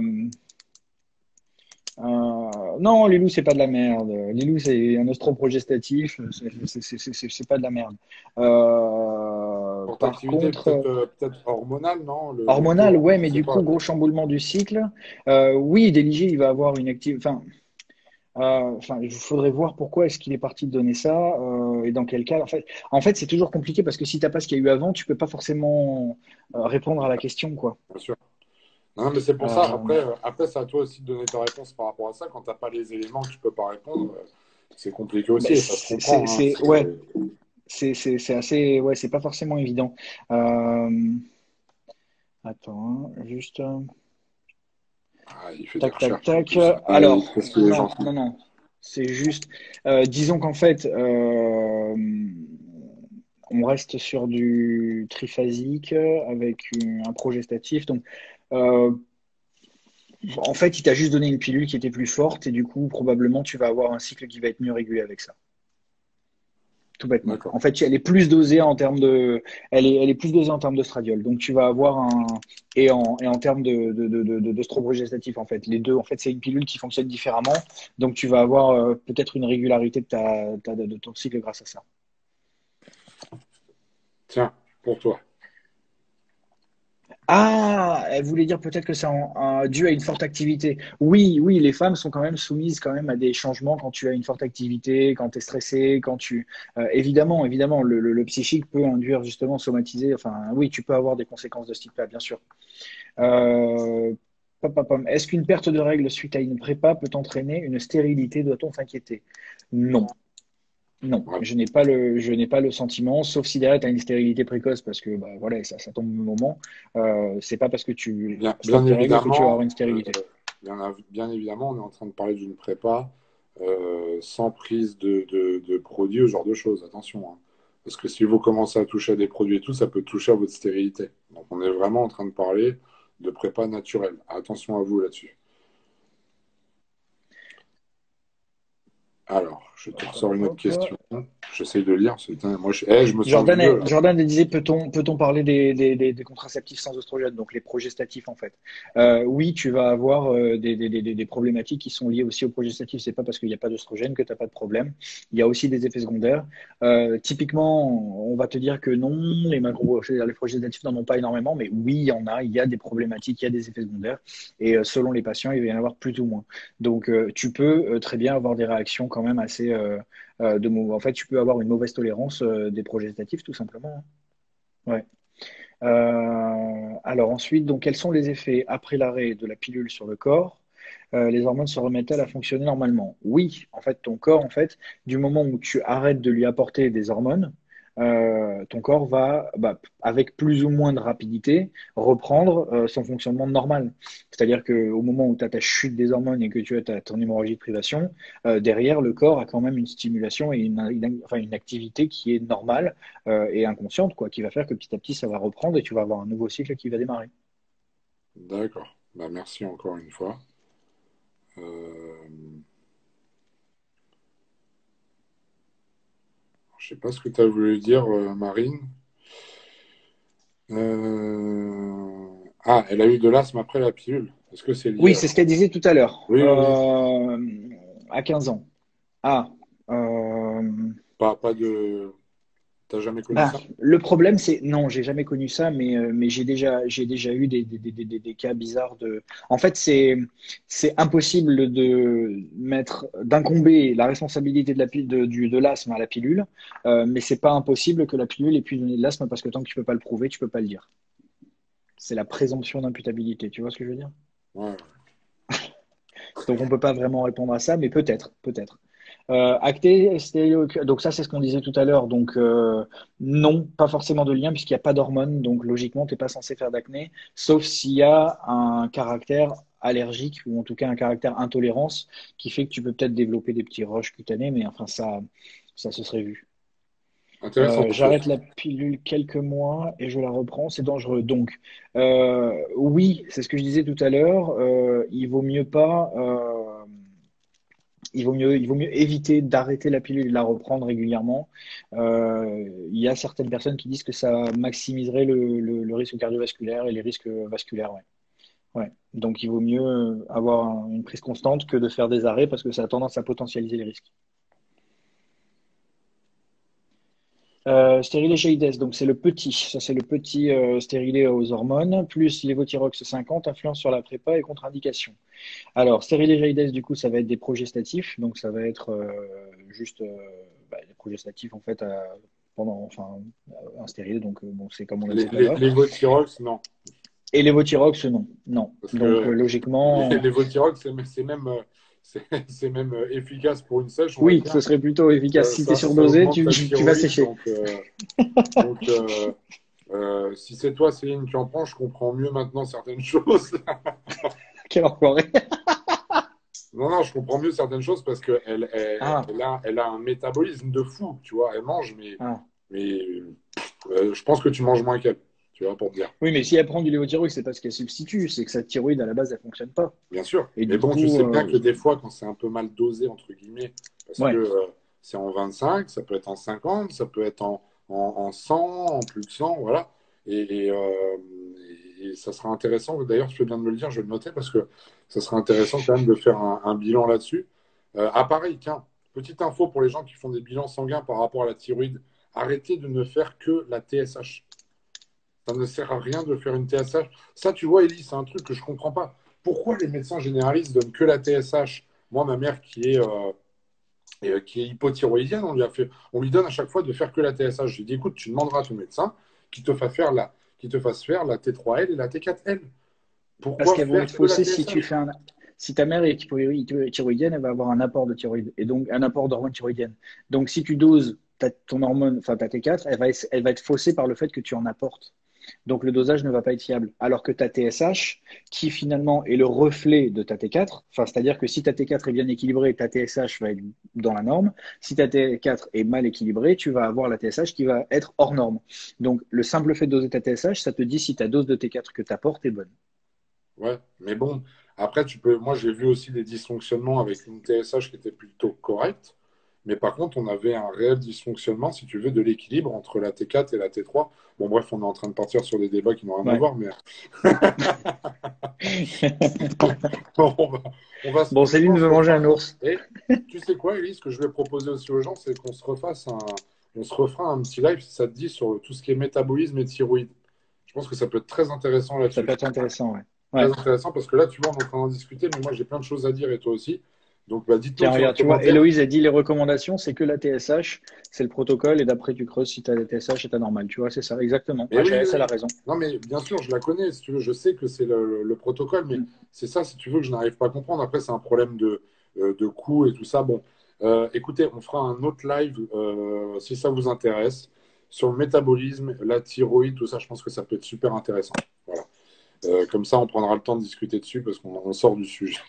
non, Lilou, c'est pas de la merde. Lilou, c'est un ostroprogestatif. C'est pas de la merde. Forte Par activité, contre, peut-être hormonale, non? Le hormonal, taux, ouais, je mais sais du pas. coup, gros chamboulement du cycle. Oui, Déligé, il va avoir une active. Enfin, il faudrait voir pourquoi est-ce qu'il est parti de donner ça et dans quel cas. En fait, c'est toujours compliqué parce que si t'as pas ce qu'il y a eu avant, tu peux pas forcément répondre à la question, quoi. Bien sûr. Non, mais c'est pour ça. Euh, Après, c'est à toi aussi de donner ta réponse par rapport à ça. Quand tu n'as pas les éléments que tu peux pas répondre, c'est compliqué aussi ben, et ça se comprend, hein. ouais, c'est assez, ouais, c'est pas forcément évident. Euh, Attends, hein, juste. Ah, il fait des Tac, tac, recherches en tac. plus. Ah, Alors, qu'est-ce qu'il est non, gentil. non, non. C'est juste. Disons qu'en fait, on reste sur du triphasique avec un progestatif. Donc, euh, en fait, il t'a juste donné une pilule qui était plus forte et du coup, probablement, tu vas avoir un cycle qui va être mieux régulé avec ça. Tout bêtement. D'accord. En fait, elle est plus dosée en termes elle est plus dosée en termes de stradiol. Donc, tu vas avoir et en termes d'oestrogestatif, en fait. Les deux, en fait, c'est une pilule qui fonctionne différemment. Donc, tu vas avoir peut-être une régularité de ton cycle grâce à ça. Tiens, pour toi. Ah, elle voulait dire peut-être que c'est dû à une forte activité. Oui, oui, les femmes sont quand même soumises quand même à des changements quand tu as une forte activité, quand tu es stressé, quand tu... évidemment, évidemment, le psychique peut induire justement somatiser. Enfin, oui, tu peux avoir des conséquences de ce type-là, bien sûr. Euh, Est-ce qu'une perte de règles suite à une prépa peut entraîner une stérilité? Doit-on s'inquiéter? Non. Non, Voilà. je n'ai pas le sentiment, sauf si derrière tu as une stérilité précoce parce que bah, voilà, ça tombe au moment. C'est pas parce que tu Bien stoppes tes règles que tu vas avoir évidemment, une stérilité. bien évidemment, on est en train de parler d'une prépa sans prise de produits, ce genre de choses. Attention, hein. Parce que si vous commencez à toucher à des produits et tout, ça peut toucher à votre stérilité. Donc, on est vraiment en train de parler de prépa naturelle. Attention à vous là-dessus. Alors, je te Hop, ressors une autre hop, hop. question. J'essaye de lire. Moi, je me sens Jordan, vieux là. Jordan disait, peut-on parler des contraceptifs sans oestrogène, donc les progestatifs en fait. Oui, tu vas avoir des problématiques qui sont liées aussi aux progestatifs. C'est pas parce qu'il n'y a pas d'oestrogène que tu n'as pas de problème. Il y a aussi des effets secondaires. Typiquement, on va te dire que non, les progestatifs n'en ont pas énormément, mais oui, il y en a. Il y a des problématiques, il y a des effets secondaires. Et selon les patients, il va y en avoir plus ou moins. Donc, tu peux très bien avoir des réactions quand même assez en fait, tu peux avoir une mauvaise tolérance des progestatifs, tout simplement, hein. Ouais. Alors ensuite, donc, quels sont les effets après l'arrêt de la pilule sur le corps? Les hormones se remettent-elles à fonctionner normalement? Oui, en fait, ton corps, en fait, du moment où tu arrêtes de lui apporter des hormones, ton corps va, bah, avec plus ou moins de rapidité, reprendre son fonctionnement normal. C'est-à-dire qu'au moment où tu as ta chute des hormones et que tu as ton hémorragie de privation, derrière, le corps a quand même une stimulation et enfin, une activité qui est normale et inconsciente, quoi, qui va faire que petit à petit, ça va reprendre et tu vas avoir un nouveau cycle qui va démarrer. D'accord. Bah, merci encore une fois. Euh, je sais pas ce que tu as voulu dire, Marine. Ah, elle a eu de l'asthme après la pilule. Est-ce que c'est lié Oui, c'est ce alors? qu'elle disait tout à l'heure, Oui, oui, oui. à 15 ans. Ah, euh, Pas de. T'as jamais connu bah, ça? le problème, c'est, non, j'ai jamais connu ça, mais j'ai déjà eu des cas bizarres de. En fait, c'est impossible d'incomber la responsabilité de l'asthme à la pilule, mais c'est pas impossible que la pilule ait pu donner de l'asthme parce que tant que tu peux pas le prouver, tu peux pas le dire. C'est la présomption d'imputabilité. Tu vois ce que je veux dire? Ouais. Donc on peut pas vraiment répondre à ça, mais peut-être, peut-être. Acté, donc ça c'est ce qu'on disait tout à l'heure. Donc non, pas forcément de lien puisqu'il n'y a pas d'hormones. Donc logiquement, tu n'es pas censé faire d'acné, sauf s'il y a un caractère allergique ou en tout cas un caractère intolérance qui fait que tu peux peut-être développer des petits rushs cutanés, mais enfin ça se serait vu. Intéressant parce que. J'arrête la pilule quelques mois et je la reprends, c'est dangereux. Donc, oui, c'est ce que je disais tout à l'heure. Il vaut mieux pas, il vaut mieux éviter d'arrêter la pilule et de la reprendre régulièrement. Il y a certaines personnes qui disent que ça maximiserait le risque cardiovasculaire et les risques vasculaires. Ouais. Ouais. Donc, il vaut mieux avoir une prise constante que de faire des arrêts parce que ça a tendance à potentialiser les risques. Stérilet Shaides, donc c'est le petit, ça c'est le petit stérilet aux hormones, plus Levothyrox 50, influence sur la prépa et contre-indication. Alors, stérilet Shaides, du coup, ça va être des progestatifs, donc ça va être juste des progestatifs en fait enfin, un stérilet, donc bon, c'est comme on l'a dit tout à l'heure. Les Votirox, non. Et Levothyrox, non, non. Parce Donc que logiquement, les Votirox, c'est même, c'est même efficace pour une sèche, on va oui, ce dire. serait plutôt efficace. Si tu es Ça surdosé, augmente ta tu vas thyroïde. sécher. Donc, si c'est toi, Céline, qui en prends, je comprends mieux maintenant certaines choses. Quel enfoiré. Non, non, je comprends mieux certaines choses parce Ah, elle a un métabolisme de fou, tu vois. Elle mange, ah. mais je pense que tu manges moins qu'elle, tu vois, pour te dire. Oui, mais si elle prend du lévothyrox, c'est parce qu'elle substitue, c'est que sa thyroïde à la base, elle fonctionne pas. Bien sûr. Et Mais du bon, tu coup, sais bien que des fois, quand c'est un peu mal dosé, entre guillemets, parce que ouais. c'est en 25, ça peut être en 50, ça peut être en 100, en plus de 100, voilà. Et, et, euh, et ça sera intéressant, d'ailleurs, tu fais bien de me le dire, je vais le noter, parce que ça sera intéressant quand même de faire un bilan là-dessus. Pareil, tiens, petite info pour les gens qui font des bilans sanguins par rapport à la thyroïde, arrêtez de ne faire que la TSH. Ça ne sert à rien de faire une TSH. Ça, tu vois, Élie, c'est un truc que je ne comprends pas. Pourquoi les médecins généralistes donnent que la TSH? Moi, ma mère qui est hypothyroïdienne, on lui donne à chaque fois de faire que la TSH. J'ai dit, écoute, tu demanderas à ton médecin qui te fasse faire la T3L et la T4L. Parce Pourquoi qu'elles vont faire être que la faussées si tu TSH? fais un. Si ta mère est thyroïdienne, elle va avoir un apport de thyroïde et donc un apport d'hormone thyroïdienne. Donc si tu doses ton hormone, enfin ta T4, elle va être faussée par le fait que tu en apportes. Donc le dosage ne va pas être fiable. Alors que ta TSH, qui finalement est le reflet de ta T4, enfin, c'est-à-dire que si ta T4 est bien équilibrée, ta TSH va être dans la norme. Si ta T4 est mal équilibrée, tu vas avoir la TSH qui va être hors norme. Donc le simple fait de doser ta TSH, ça te dit si ta dose de T4 que tu apportes est bonne. Ouais, mais bon, après, moi, j'ai vu aussi des dysfonctionnements avec une TSH qui était plutôt correcte. Mais par contre, on avait un réel dysfonctionnement, si tu veux, de l'équilibre entre la T4 et la T3. Bon, bref, on est en train de partir sur des débats qui n'ont rien à Ouais. voir, mais on va, Bon, je Céline pense veut qu'on manger fera. un ours. Et tu sais quoi, Elise, ce que je vais proposer aussi aux gens, c'est on se refera un petit live, si ça te dit, sur tout ce qui est métabolisme et thyroïde. Je pense que ça peut être très intéressant Ça là-dessus. peut être intéressant, ouais. Très Ouais. intéressant parce que là, tu vois, on est en train d'en discuter, mais moi, j'ai plein de choses à dire et toi aussi. Donc, bah, dites-nous Tiens, sur les regarde, tu vois, commentaires. Héloïse a dit les recommandations, c'est que la TSH, c'est le protocole, et d'après tu creuses si tu as la TSH et tu normal. Tu vois, c'est ça, exactement. Mais oui, oui, HAS, elle a oui. raison. Non, mais bien sûr, je la connais, si tu veux. Je sais que c'est le protocole, mais Mm. c'est ça, si tu veux, que je n'arrive pas à comprendre. Après, c'est un problème de coût et tout ça. Bon, écoutez, on fera un autre live si ça vous intéresse sur le métabolisme, la thyroïde, tout ça. Je pense que ça peut être super intéressant. Voilà. Comme ça, on prendra le temps de discuter dessus parce qu'on sort du sujet.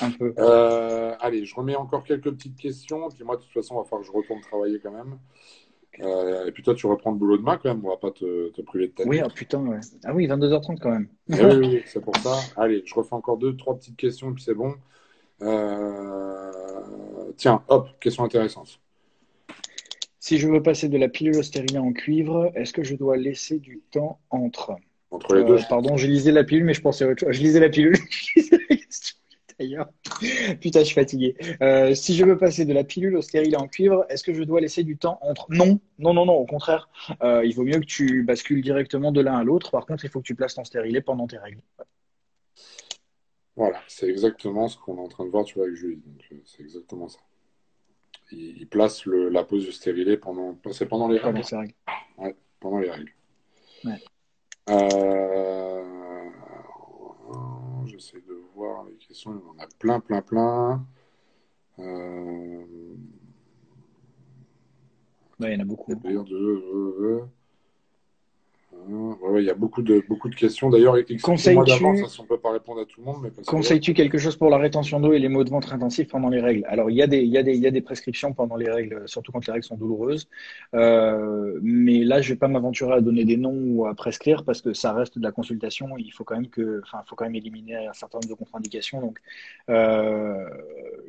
Un peu. Allez, je remets encore quelques petites questions. Puis moi, de toute façon, il va falloir que je retourne travailler quand même. Et puis toi, tu reprends le boulot demain quand même. On va pas te priver de ta Oui, nuit. oh putain, ouais. Ah oui, 22h30 quand même. Eh oui, oui, oui, c'est pour ça. Allez, je refais encore deux, trois petites questions et puis c'est bon. Tiens, hop, question intéressante. Si je veux passer de la pilule au stérilet en cuivre, est-ce que je dois laisser du temps entre? Entre les deux, je pense. Pardon, je lisais la pilule, mais je pensais à autre chose. Je lisais la pilule. Je lisais la question d'ailleurs. Putain, je suis fatigué. Si je veux passer de la pilule au stérilet en cuivre, est-ce que je dois laisser du temps entre? Non, non, non, non, au contraire. Il vaut mieux que tu bascules directement de l'un à l'autre. Par contre, il faut que tu places ton stérilet pendant tes règles. Voilà, c'est exactement ce qu'on est en train de voir, tu vois, avec Julie. Donc, c'est exactement ça. Il place la pose du stérilet c'est pendant les règles. Pendant ses règles. Ouais, pendant les règles. Ouais. J'essaie de voir les questions. Il y en a plein, plein, plein. Euh, Ouais, il y en a beaucoup. D'ailleurs, ouais, il y a beaucoup de questions. D'ailleurs, expliquez-moi d'avance Conseilles-tu si on ne peut pas répondre à tout le monde. Mais parce que là, Conseilles-tu quelque chose pour la rétention d'eau et les maux de ventre intensifs pendant les règles? Alors, il y a des prescriptions pendant les règles, surtout quand les règles sont douloureuses. Mais là, je vais pas m'aventurer à donner des noms ou à prescrire parce que ça reste de la consultation. Faut quand même éliminer un certain nombre de contre-indications. Donc,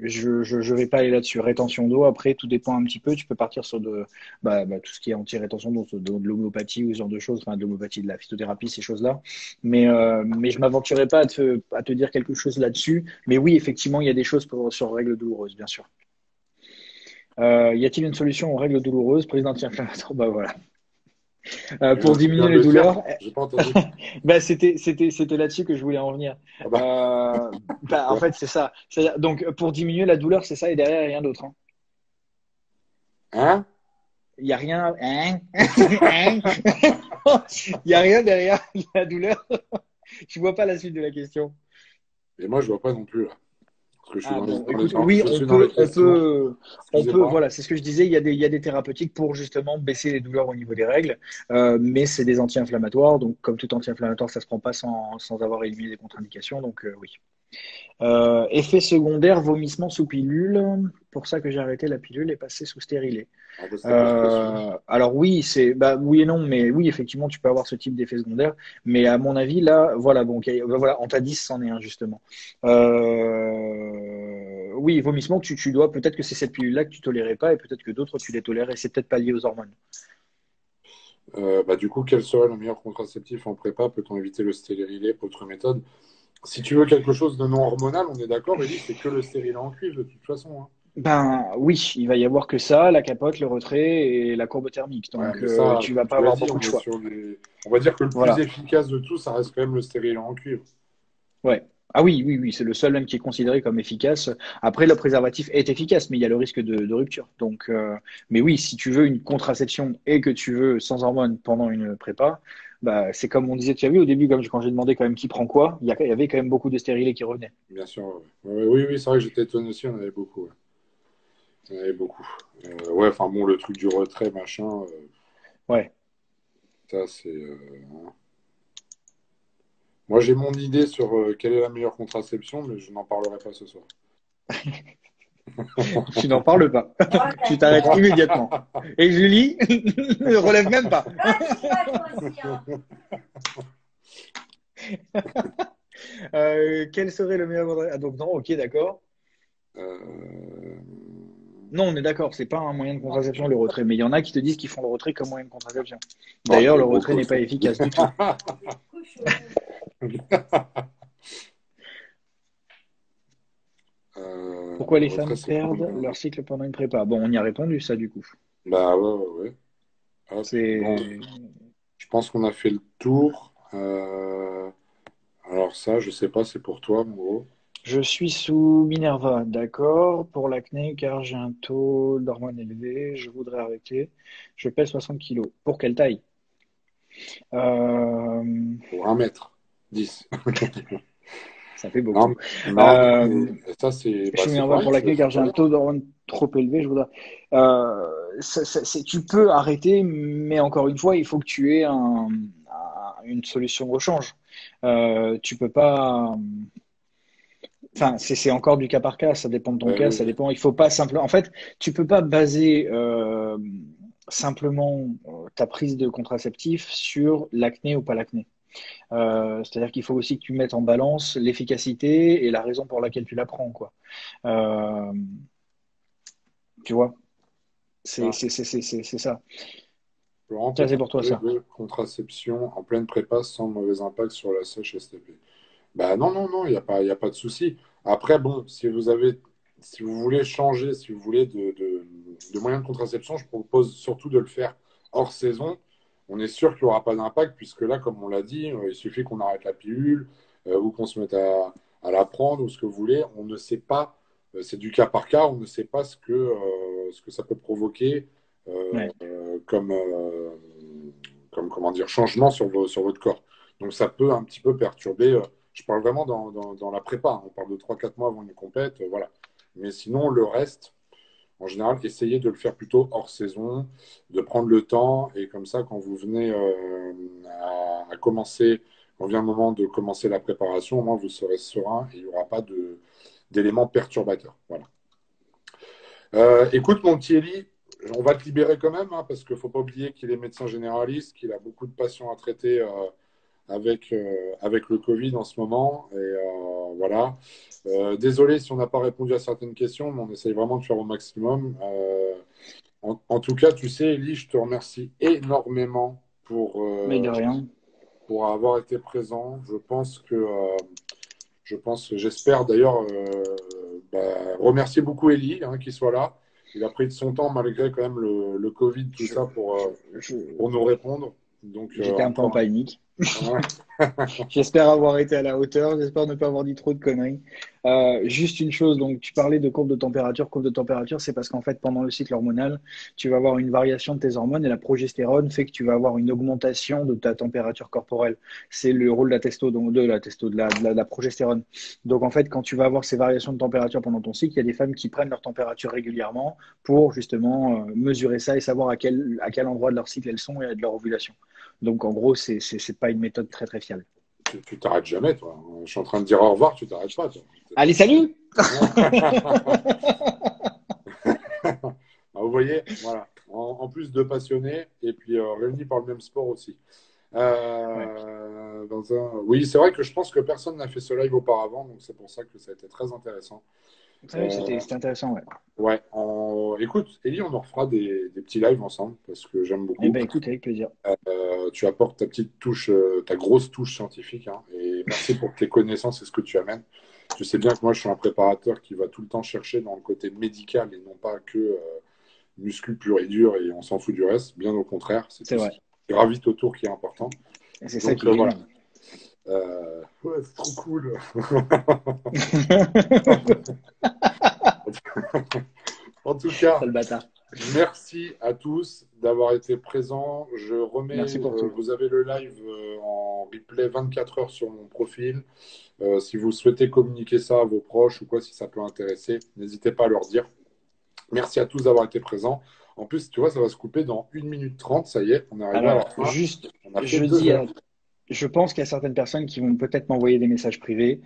je vais pas aller là-dessus. Rétention d'eau, après, tout dépend un petit peu. Tu peux partir sur tout ce qui est anti-rétention d'eau, de l'homéopathie ou ce genre de choses, enfin, de l'homéopathie, de la phytothérapie, ces choses-là. Mais je m'aventurerai pas à te dire quelque chose là-dessus. Mais oui, effectivement, il y a des choses sur règles douloureuses, bien sûr. Y a-t-il une solution aux règles douloureuses? Prise d'anti-inflammatoire, bah voilà. Pour tu viens diminuer de les le dire. douleurs, J'ai pas entendu. c'était là-dessus que je voulais en venir. Ah bah, En fait, c'est ça. Donc, pour diminuer la douleur, c'est ça, et derrière, il n'y a rien d'autre. Hein. hein? Il n'y a rien. Hein. Il n'y a rien derrière la douleur. Je vois pas la suite de la question. Et moi, je vois pas non plus là. Parce que je suis Ah dans bon, les, écoute, oui, je suis dans les questions. Excusez-moi. voilà, c'est ce que je disais, il y a des thérapeutiques pour justement baisser les douleurs au niveau des règles, mais c'est des anti-inflammatoires, donc comme tout anti-inflammatoire, ça se prend pas sans avoir éliminé des contre-indications, donc oui. Effet secondaire, vomissement sous pilule, pour ça que j'ai arrêté la pilule et passé sous stérilet. Ah bah, c'était pas spécifique. Alors oui, oui et non, mais oui, effectivement, tu peux avoir ce type d'effet secondaire. Mais à mon avis, là, voilà, bon, voilà, Antadis, c'en est un justement. Oui, vomissement, tu dois, peut-être que c'est cette pilule-là que tu tolérais pas, et peut-être que d'autres tu les tolères, et c'est peut-être pas lié aux hormones. Du coup, quel serait le meilleur contraceptif en prépa? Peut-on éviter le stérilet? Autre méthode? Si tu veux quelque chose de non hormonal, on est d'accord, Elie, c'est que le stérilet en cuivre de toute façon. Hein. Ben oui, il va y avoir que ça, la capote, le retrait et la courbe thermique. Ouais, Donc mais ça, tu vas comme pas tu l'as avoir dit, beaucoup on de est choix. sur des. On va dire que le plus Voilà. efficace de tout, ça reste quand même le stérilet en cuivre. Ouais. Ah oui, oui, oui, c'est le seul même qui est considéré comme efficace. Après, le préservatif est efficace, mais il y a le risque de rupture. Donc, mais oui, si tu veux une contraception et que tu veux sans hormones pendant une prépa, bah, c'est comme on disait, tu as vu au début, comme quand j'ai demandé quand même qui prend quoi, il y avait quand même beaucoup de stérilés qui revenaient. Bien sûr. Ouais. Oui, oui, c'est vrai que j'étais étonné aussi, on avait beaucoup. Ouais. On avait beaucoup. Ouais, enfin bon, le truc du retrait, machin, Ouais. ça c'est. Moi, j'ai mon idée sur quelle est la meilleure contraception, mais je n'en parlerai pas ce soir. Tu n'en parles pas. Oh, Tu t'as t'arrêtes dit. immédiatement. Et Julie ne relève même pas. Ah, dis-moi toi aussi, hein. Quel serait le meilleur endroit? Ah, donc non, ok, d'accord. Euh, Non, on est d'accord, c'est pas un moyen de contraception le retrait, mais il y en a qui te disent qu'ils font le retrait comme moyen de contraception. Oh, D'ailleurs, quel le gros retrait n'est pas cochon. efficace du tout. C'est cochon. Pourquoi les Retrait, femmes c'est pas perdent mal. leur cycle pendant une prépa? Bon, on y a répondu, ça, du coup. Bah ouais, ouais, ouais. Hop. Bon, C'est. je pense qu'on a fait le tour. Alors ça, je sais pas, c'est pour toi, mon gros. Je suis sous Minerva, d'accord, pour l'acné, car j'ai un taux d'hormones élevé, je voudrais arrêter. Je pèse 60 kilos. Pour quelle taille? Euh, Pour 1 m 10. Ça fait Non, beaucoup. non, non, Euh, mais ça, c'est Je bah, suis c'est Minerva pour correct, l'acné car c'est j'ai très un bien. taux d'hormones trop élevé. Je voudrais. Tu peux arrêter, mais encore une fois, il faut que tu aies une solution au change. Tu peux pas. Enfin, c'est encore du cas par cas. Ça dépend de ton Ouais, cas. oui, Ça oui. dépend. Il faut pas simplement. En fait, tu peux pas baser simplement ta prise de contraceptif sur l'acné ou pas l'acné. C'est-à-dire qu'il faut aussi que tu mettes en balance l'efficacité et la raison pour laquelle tu la prends, quoi. Euh, Tu vois, Ça, c'est ça. Laurent Ça, peut c'est pour toi, parler ça. de contraception en pleine prépa sans mauvais impact sur la sèche STP. Bah non, non, non, il y a pas de souci. Après, bon, si vous voulez changer, si vous voulez de moyens de contraception, je propose surtout de le faire hors saison. On est sûr qu'il n'y aura pas d'impact, puisque là, comme on l'a dit, il suffit qu'on arrête la pilule ou qu'on se mette à la prendre ou ce que vous voulez. On ne sait pas, c'est du cas par cas, on ne sait pas ce que ça peut provoquer Ouais. comme comment dire, changement sur votre corps. Donc ça peut un petit peu perturber. Je parle vraiment dans la prépa. Hein. On parle de 3 4 mois avant une compète. Voilà. Mais sinon, le reste, en général, essayez de le faire plutôt hors saison, de prendre le temps. Et comme ça, quand vous venez à commencer, quand vient le moment de commencer la préparation, au moins vous serez serein et il n'y aura pas d'éléments perturbateurs. Voilà. Écoute, mon petit Eli, on va te libérer quand même, hein, parce qu'il ne faut pas oublier qu'il est médecin généraliste, qu'il a beaucoup de patients à traiter avec le Covid en ce moment. Et voilà. Désolé si on n'a pas répondu à certaines questions, mais on essaye vraiment de faire au maximum. En tout cas, tu sais, Eli, je te remercie énormément Mais de rien. pour avoir été présent. J'espère d'ailleurs remercier beaucoup Eli hein, qui soit là. Il a pris de son temps malgré quand même le Covid, tout Je, ça je, je- pour nous répondre. Donc J'étais un peu en encore. panique. Ouais. J'espère avoir été à la hauteur, j'espère ne pas avoir dit trop de conneries. Juste une chose, donc tu parlais de courbe de température. Courbe de température, c'est parce qu'en fait, pendant le cycle hormonal, tu vas avoir une variation de tes hormones et la progestérone fait que tu vas avoir une augmentation de ta température corporelle. C'est le rôle de la testo, donc de la testo, de la progestérone. Donc en fait, quand tu vas avoir ces variations de température pendant ton cycle, il y a des femmes qui prennent leur température régulièrement pour justement mesurer ça et savoir à quel endroit de leur cycle elles sont et de leur ovulation. Donc en gros, c'est pas une méthode très très fiable. Tu t'arrêtes jamais, toi. Je suis en train de dire au revoir, tu t'arrêtes pas, toi. Allez, salut! Vous voyez, voilà. En plus de passionnés et puis réunis par le même sport aussi. Ouais. Oui, c'est vrai que je pense que personne n'a fait ce live auparavant, donc c'est pour ça que ça a été très intéressant. Ouais, Euh, c'était intéressant, ouais. ouais, écoute, Elie, on en refera des petits lives ensemble parce que j'aime Eh beaucoup. ben écoute, avec plaisir. Tu apportes ta petite touche, ta grosse touche scientifique, hein, et merci pour tes connaissances et ce que tu amènes. Tu sais bien que moi, je suis un préparateur qui va tout le temps chercher dans le côté médical et non pas que muscu pur et dur et on s'en fout du reste. Bien au contraire, c'est C'est tout ce vrai. qui gravite autour qui est important. Et c'est ça Donc qui est voilà. génial. Ouais, c'est trop cool. En tout cas, Sale bâtard. merci à tous d'avoir été présents. Je remets, Merci pour tout. vous avez le live en replay 24 heures sur mon profil. Si vous souhaitez communiquer ça à vos proches ou quoi, si ça peut intéresser, n'hésitez pas à leur dire. Merci à tous d'avoir été présents. En plus, tu vois, ça va se couper dans 1 minute 30. Ça y est, on est arrivé à la Alors, fin. juste, On a fait je 2 dis heures. je pense qu'il y a certaines personnes qui vont peut-être m'envoyer des messages privés.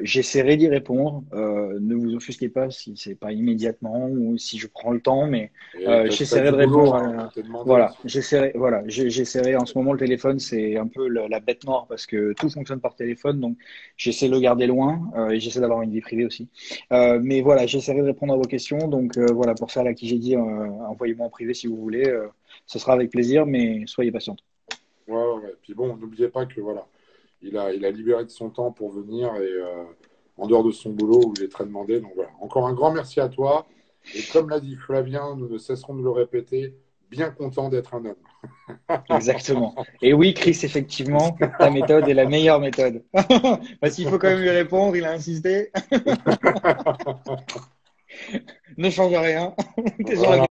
J'essaierai d'y répondre. Ne vous offusquez pas si c'est pas immédiatement ou si je prends le temps, mais Et t'as j'essaierai du de boulot, répondre hein, à. on t'a demandé Voilà, aussi. j'essaierai. En ce moment, le téléphone, c'est un peu la bête noire parce que tout fonctionne par téléphone, donc j'essaie de le garder loin et j'essaie d'avoir une vie privée aussi. Mais voilà, j'essaierai de répondre à vos questions. Donc voilà, pour ça, là, qui j'ai dit, envoyez-moi en privé si vous voulez. Ce sera avec plaisir, mais soyez patients. Ouais, ouais, ouais. Puis bon, n'oubliez pas que voilà, il a libéré de son temps pour venir et en dehors de son boulot où il est très demandé. Donc voilà, encore un grand merci à toi. Et comme l'a dit Flavien, nous ne cesserons de le répéter, bien content d'être un homme. Exactement. Et oui, Chris, effectivement, ta méthode est la meilleure méthode. Parce qu'il faut quand même lui répondre, il a insisté. Ne change rien. T'es sur la Voilà.